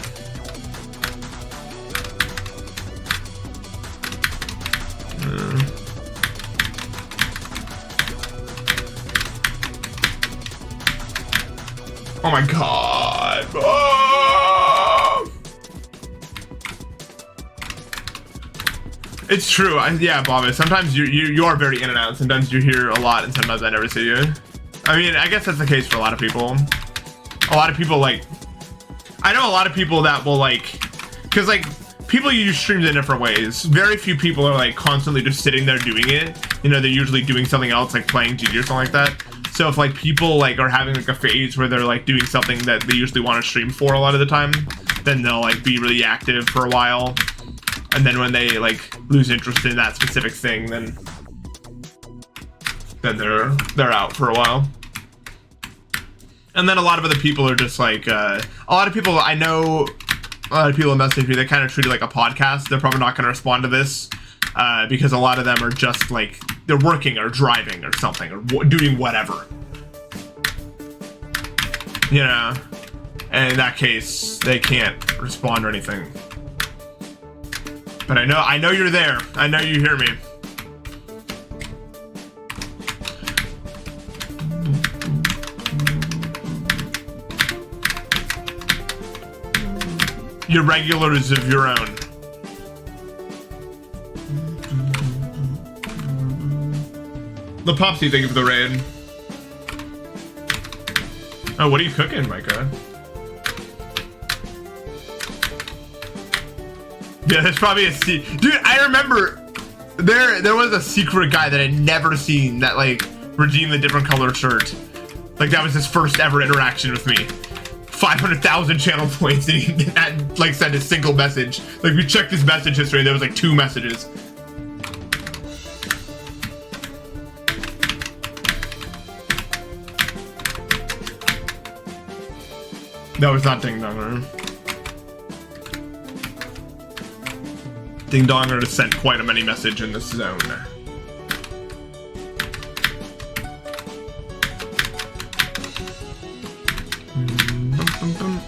Oh my god. Oh! It's true. Yeah, Bob. Sometimes you are very in and out. Sometimes you're here a lot, and sometimes I never see you. I mean, I guess that's the case for a lot of people. A lot of people, like, I know a lot of people that will, like, because, like, people use streams in different ways. Very few people are, like, constantly just sitting there doing it. You know, they're usually doing something else, like playing GG or something like that. So if, like, people, like, are having, like, a phase where they're, like, doing something that they usually want to stream for a lot of the time, then they'll, like, be really active for a while. And then when they, like, lose interest in that specific thing, then they're out for a while. And then a lot of other people are just like, a lot of people I know, a lot of people message me, they kind of treat it like a podcast. They're probably not going to respond to this because a lot of them are just like, they're working or driving or something or doing whatever. You know, and in that case, they can't respond or anything. But I know you're there. I know you hear me. You're regulars of your own. The Popsy, thank you for the raid. Oh, what are you cooking, Micah? Yeah, there's probably a dude, I remember there was a secret guy that I'd never seen that like redeemed the different color shirt. Like that was his first ever interaction with me. 500,000 channel points and he hadn't like sent a single message. Like we checked his message history and there was like 2 messages. No, it's not Ding Donger. Ding Donger has sent quite a many message in this zone.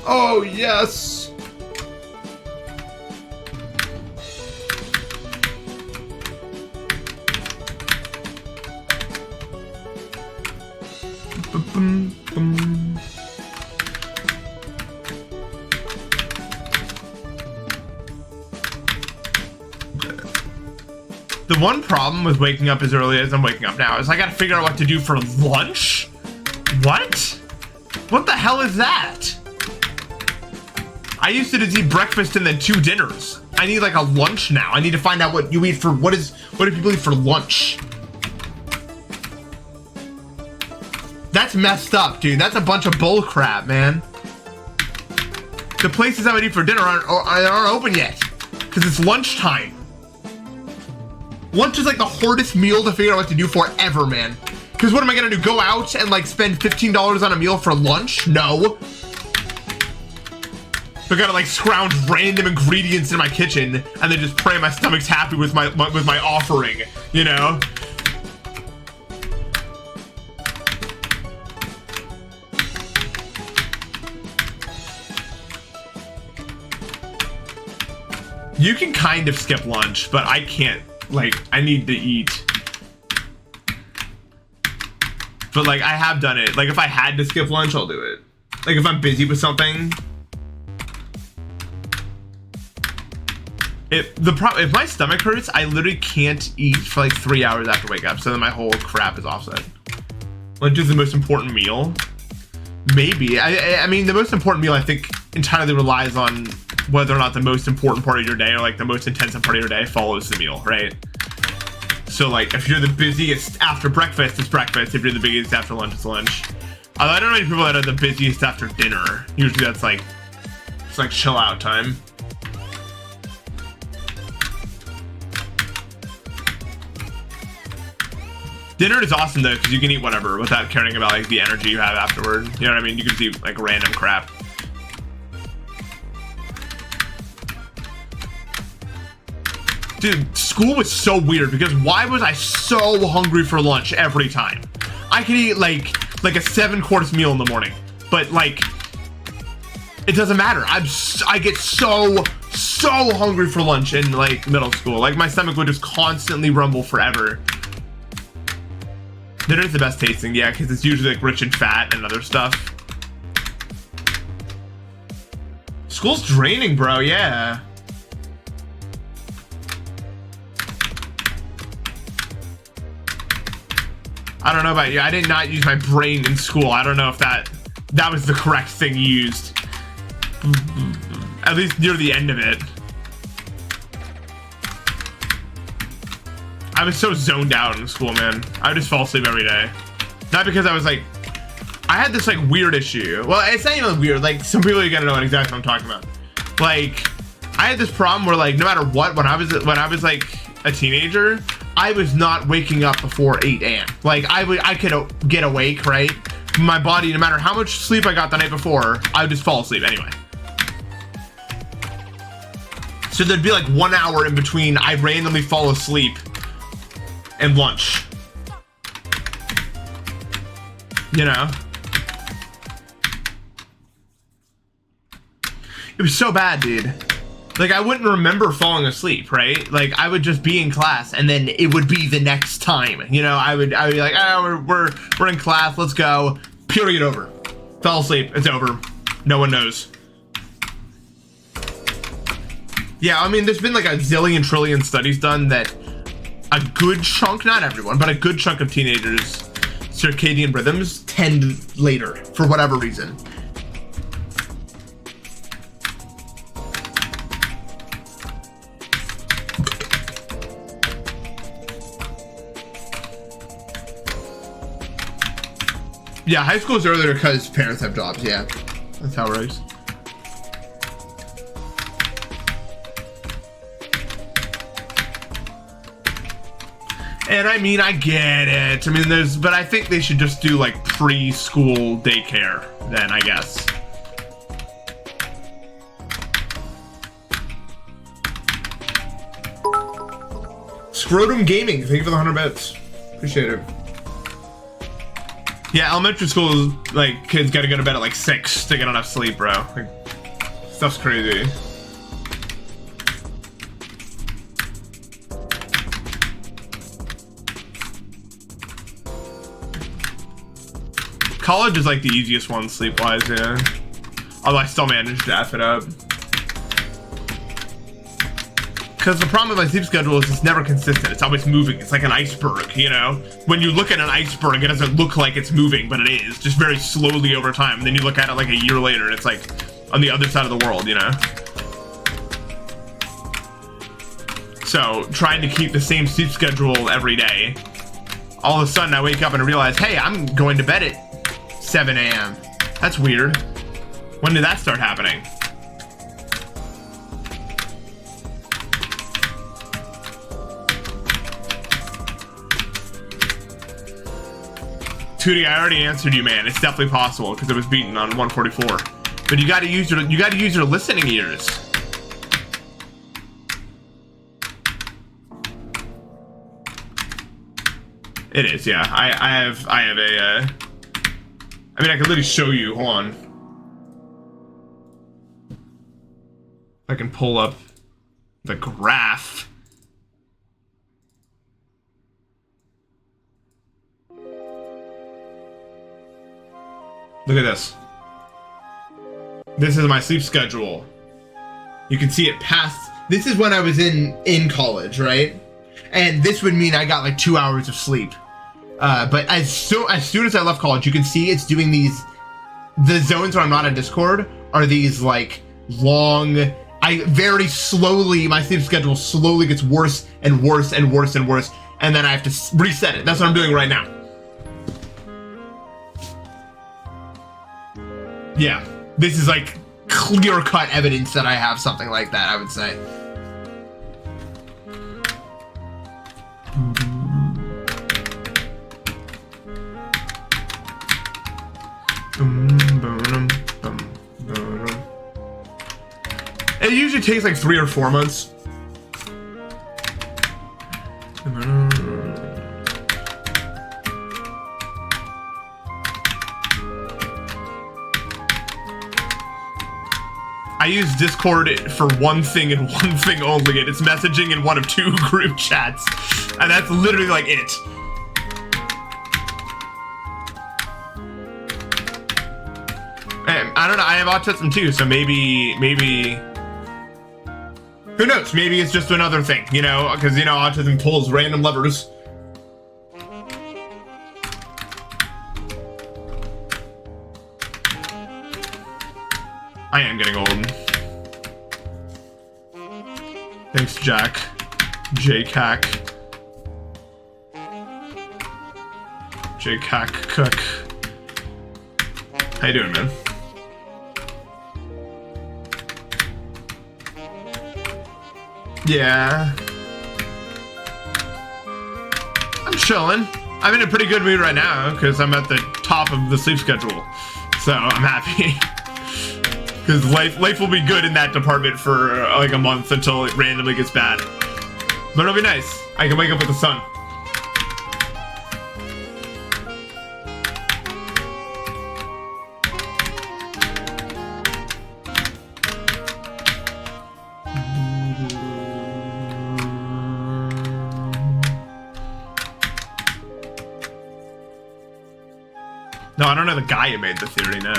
Oh, yes! The one problem with waking up as early as I'm waking up now is I gotta figure out what to do for lunch? What? What the hell is that? I used to just eat breakfast and then 2 dinners. I need like a lunch now. I need to find out what you eat for, what do people eat for lunch? That's messed up, dude. That's a bunch of bull crap, man. The places I would eat for dinner aren't open yet because it's lunchtime. Lunch is like the hardest meal to figure out what to do for ever, man. Because what am I gonna do? Go out and like spend $15 on a meal for lunch? No. I gotta like scrounge random ingredients in my kitchen and then just pray my stomach's happy with my offering, you know? You can kind of skip lunch, but I can't. Like, I need to eat. But like, I have done it. Like, if I had to skip lunch, I'll do it. Like, if I'm busy with something. If my stomach hurts, I literally can't eat for like 3 hours after wake up. So then my whole crap is offset. Lunch is the most important meal. Maybe. I mean, the most important meal I think entirely relies on whether or not the most important part of your day or like the most intensive part of your day follows the meal, right? So like if you're the busiest after breakfast, it's breakfast. If you're the busiest after lunch, it's lunch. Although I don't know any people that are the busiest after dinner. Usually that's like, it's like chill out time. Dinner is awesome though, because you can eat whatever without caring about like the energy you have afterward. You know what I mean? You can just eat like random crap. Dude, school was so weird because why was I so hungry for lunch every time? I could eat like a 7-course meal in the morning, but like it doesn't matter. I get so hungry for lunch in like middle school. Like my stomach would just constantly rumble forever. Dinner is the best tasting, yeah, because it's usually like rich in fat and other stuff. School's draining, bro, yeah. I don't know about you. I did not use my brain in school. I don't know if that was the correct thing used. At least near the end of it. I was so zoned out in school, man. I would just fall asleep every day. Not because I was like, I had this like weird issue. Well, it's not even weird. Like some people are gonna know exactly what I'm talking about. Like I had this problem where like no matter what, when I was like a teenager, I was not waking up before 8 a.m. Like I could get awake, right? My body, no matter how much sleep I got the night before, I would just fall asleep anyway. So there'd be like 1 hour in between I randomly fall asleep and lunch. You know? It was so bad, dude. Like I wouldn't remember falling asleep, right? Like I would just be in class and then it would be the next time. You know, I would be like, oh, we're in class, let's go. Period, over. Fell asleep, it's over. No one knows. Yeah, I mean, there's been like a zillion trillion studies done that a good chunk, not everyone, but a good chunk of teenagers' circadian rhythms tend later for whatever reason. Yeah, high school is earlier because parents have jobs, yeah. That's how it works. And I mean, I get it. I mean, but I think they should just do like preschool daycare then, I guess. Scrotum Gaming, thank you for the 100 bits. Appreciate it. Yeah, elementary school is like kids gotta go to bed at like 6 to get enough sleep, bro. Like, stuff's crazy. College is like the easiest one sleep-wise, yeah. Although I still managed to F it up. because the problem with my sleep schedule is it's never consistent. It's always moving. It's like an iceberg, you know? When you look at an iceberg, it doesn't look like it's moving, but it is, just very slowly over time. And then you look at it like a year later, and it's like on the other side of the world, you know? So, trying to keep the same sleep schedule every day, all of a sudden I wake up and I realize, hey, I'm going to bed at 7 a.m. That's weird. When did that start happening? Tootie, I already answered you, man. It's definitely possible because it was beaten on 144. But you got to use your listening ears. It is, yeah. I have a. I mean, I could literally show you. Hold on. I can pull up the graph. Look at this. This is my sleep schedule. You can see it past. This is when I was in college, right? And this would mean I got like 2 hours of sleep. But as soon as I left college, you can see it's doing these. The zones where I'm not on Discord are these like long. Very slowly, my sleep schedule slowly gets worse and worse and worse and worse, and then I have to reset it. That's what I'm doing right now. Yeah, this is like clear-cut evidence that I have something like that, I would say. It usually takes like 3 or 4 months. I use Discord for one thing and one thing only, and it's messaging in one of 2 group chats. And that's literally like it. And I don't know, I have autism too, so maybe, who knows? Maybe it's just another thing, you know, because, you know, autism pulls random levers. I am getting old. Thanks, Jack. JCack. JCack Cook. How you doing, man? Yeah. I'm chilling. I'm in a pretty good mood right now because I'm at the top of the sleep schedule. So I'm happy. Because life will be good in that department for like a month until it randomly gets bad. But it'll be nice. I can wake up with the sun. No, I don't know the guy who made the theory, no.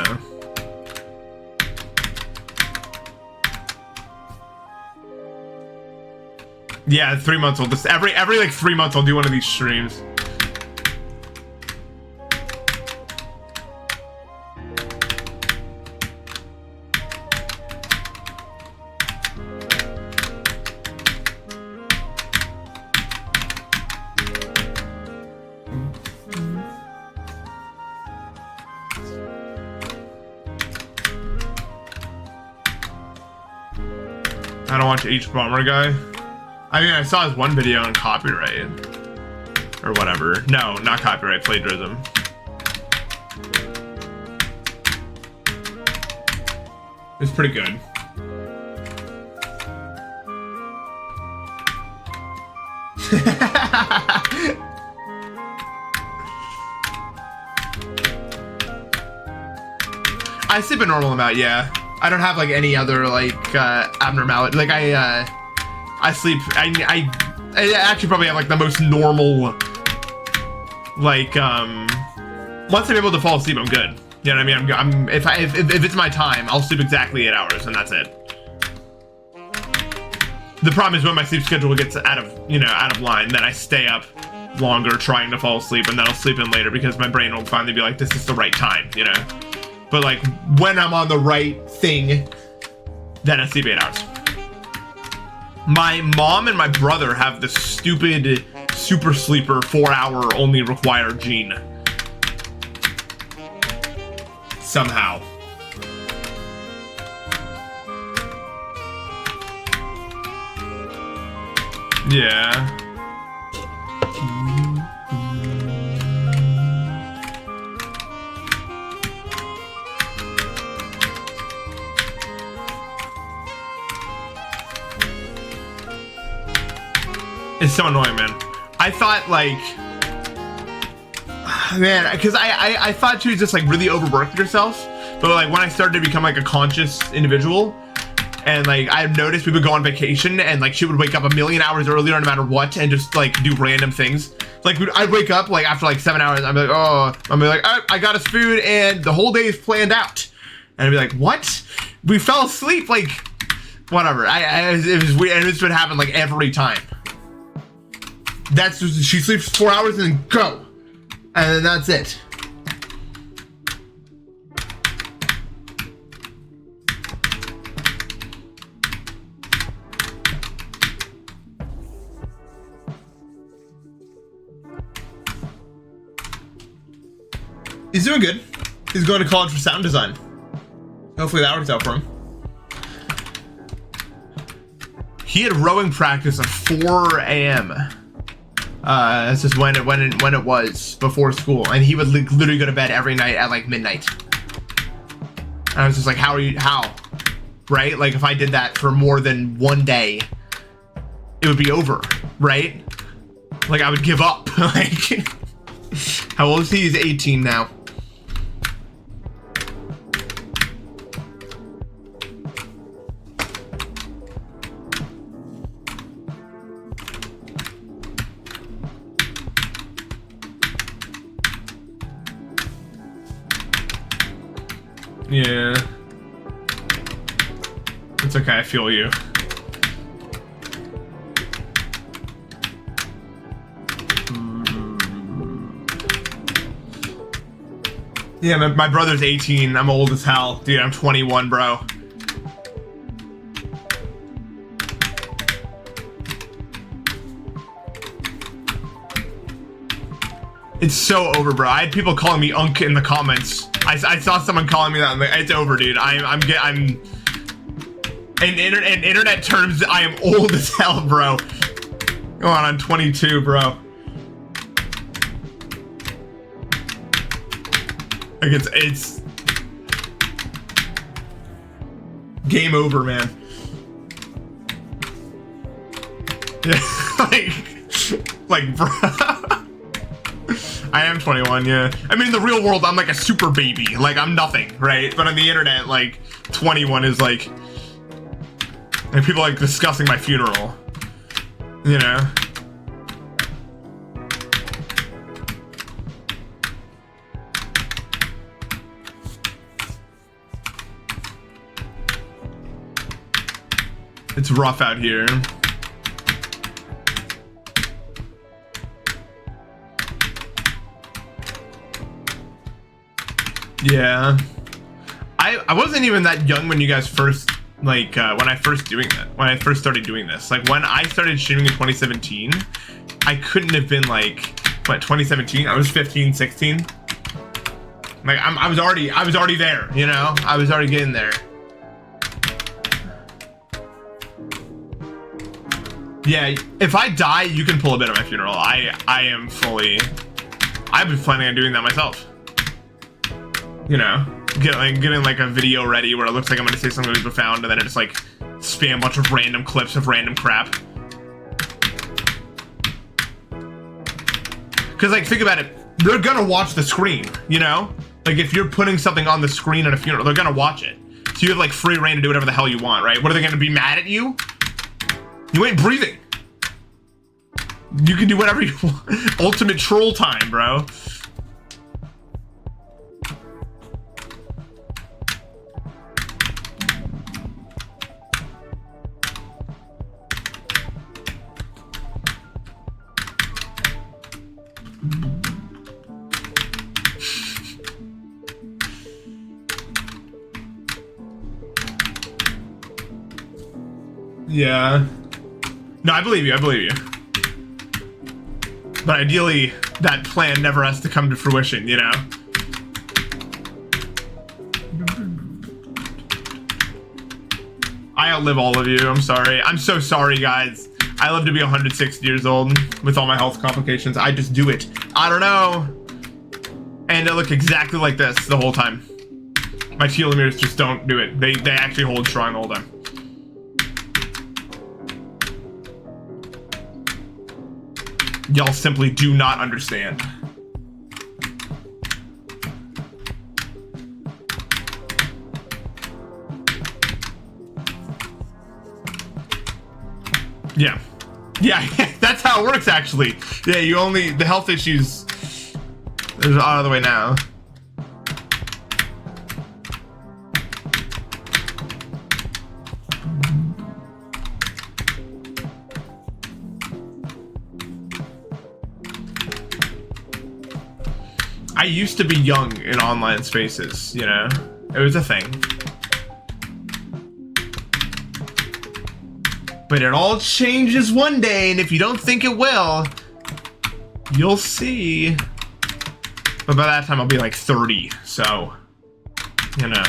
Yeah, 3 months. I'll just every like 3 months I'll do one of these streams. I don't watch H Bomber guy. I mean, I saw his one video on copyright. Or whatever. No, not copyright, plagiarism. It's pretty good. I sleep a normal amount, yeah. I don't have like any other like abnormality. Like I sleep. I actually probably have like the most normal. Like once I'm able to fall asleep, I'm good. You know what I mean? I'm if it's my time, I'll sleep exactly 8 hours, and that's it. The problem is when my sleep schedule gets out of line, then I stay up longer trying to fall asleep, and then I'll sleep in later because my brain will finally be like, this is the right time, you know? But like when I'm on the right thing, then I sleep 8 hours. My mom and my brother have the stupid super sleeper 4-hour only required gene. Somehow. Yeah. It's so annoying, man. I thought like, man, because I thought she was just like really overworked herself, but like when I started to become like a conscious individual, and like I've noticed we would go on vacation and like she would wake up a million hours earlier no matter what and just like do random things. Like I'd wake up like after like 7 hours, I'd be like, oh, I got us food and the whole day is planned out, and I'd be like, what? We fell asleep, like whatever. It was weird, and this would happen like every time. That's just, she sleeps 4 hours and then go, and then that's it. He's doing good. He's going to college for sound design. Hopefully that works out for him. He had rowing practice at 4 a.m. That's just when it was before school, and he would literally go to bed every night at like midnight. And I was just like, how? Right? Like if I did that for more than one day, it would be over, right? Like I would give up. Like, how old is he? He's 18 now. Yeah. It's okay, I feel you. Yeah, my brother's 18. I'm old as hell. Dude, I'm 21, bro. It's so over, bro. I had people calling me Unk in the comments. I saw someone calling me that. I'm like, it's over, dude. I'm in internet terms, I am old as hell, bro. Come on, I'm 22, bro. Like it's game over, man. Yeah, like, bro. I am 21, yeah. I mean, in the real world, I'm like a super baby. Like, I'm nothing, right? But on the internet, like, 21 is like... And people like discussing my funeral. You know? It's rough out here. Yeah, I wasn't even that young when you guys first, like, when I first started doing this. Like, when I started streaming in 2017, I couldn't have been like, what, 2017? I was 15, 16. Like, I was already there, you know? I was already getting there. Yeah, if I die, you can pull a bit of my funeral. I've been planning on doing that myself. You know, getting like a video ready where it looks like I'm gonna say something was found, and then I just like spam a bunch of random clips of random crap. Cause like, think about it, they're gonna watch the screen, you know? Like if you're putting something on the screen at a funeral, they're gonna watch it. So you have like free reign to do whatever the hell you want, right? What, are they gonna be mad at you? You ain't breathing. You can do whatever you want. Ultimate troll time, bro. Yeah. No, I believe you. I believe you. But ideally, that plan never has to come to fruition, you know? I outlive all of you. I'm sorry. I'm so sorry, guys. I live to be 160 years old with all my health complications. I just do it. I don't know. And I look exactly like this the whole time. My telomeres just don't do it. They actually hold strong the whole time. Y'all simply do not understand. Yeah. Yeah, that's how it works, actually. Yeah, you only... The health issues... They're out of the way now. I used to be young in online spaces, you know? It was a thing. But it all changes one day, and if you don't think it will, you'll see. But by that time, I'll be like 30, so, you know.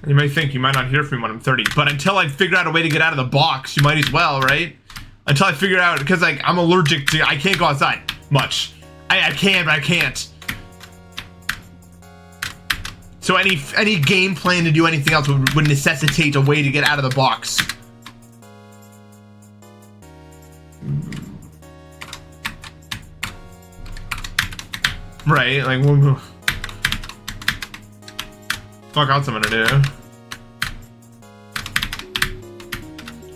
You may think you might not hear from me when I'm 30, but until I figure out a way to get out of the box, you might as well, right? Until I figure out, because like I'm allergic to, I can't go outside much. I can, but I can't. So any game plan to do anything else would necessitate a way to get out of the box. Right, like fuck else I'm gonna do.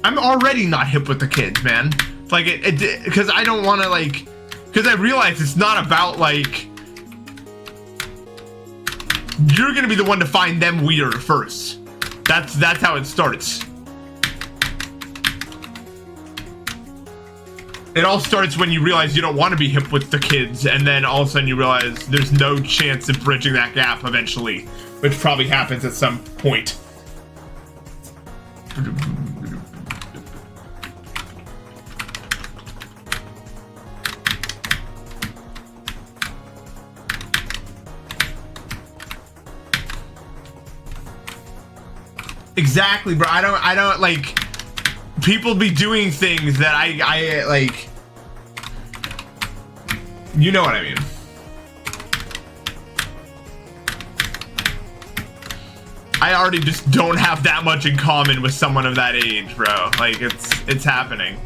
I'm already not hip with the kids, man. Like because I don't want to like, because I realize it's not about like, you're gonna be the one to find them weird first. That's how it starts. It all starts when you realize you don't want to be hip with the kids, and then all of a sudden you realize there's no chance of bridging that gap eventually, which probably happens at some point. Exactly, bro. I don't like, people be doing things that I like, you know what I mean. I already just don't have that much in common with someone of that age, bro. Like it's happening.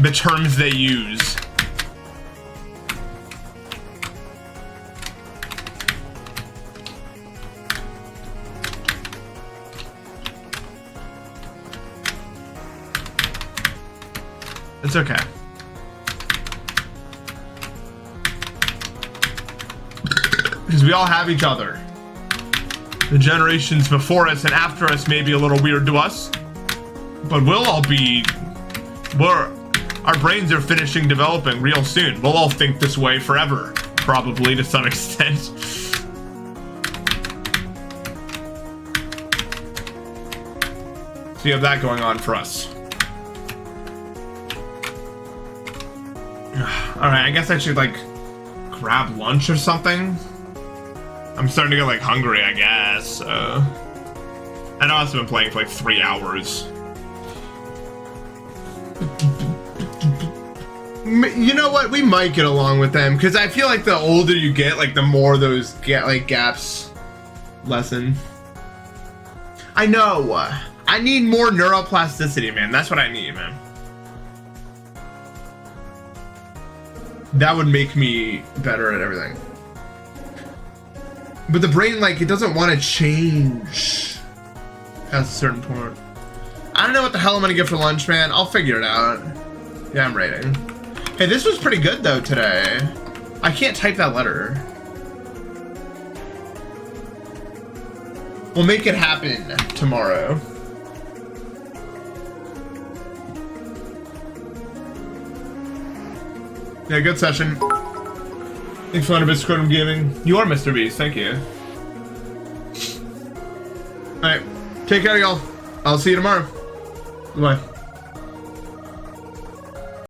The terms they use. It's okay. Because we all have each other. The generations before us and after us may be a little weird to us, but we'll all be... our brains are finishing developing real soon. We'll all think this way forever, probably to some extent. So you have that going on for us. Alright, I guess I should, like, grab lunch or something. I'm starting to get, like, hungry, I guess. I know I've been playing for, like, 3 hours. You know what? We might get along with them, because I feel like the older you get, like, the more those gaps lessen. I know. I need more neuroplasticity, man. That's what I need, man. That would make me better at everything. But the brain, like, it doesn't want to change past a certain point. I don't know what the hell I'm gonna get for lunch, man. I'll figure it out. Yeah, I'm rating. Hey, this was pretty good, though, today. I can't type that letter. We'll make it happen tomorrow. Yeah, good session. Thanks for 100 bits, Scrotum Gaming. You are Mr. Beast, thank you. Alright, take care, y'all. I'll see you tomorrow. Bye.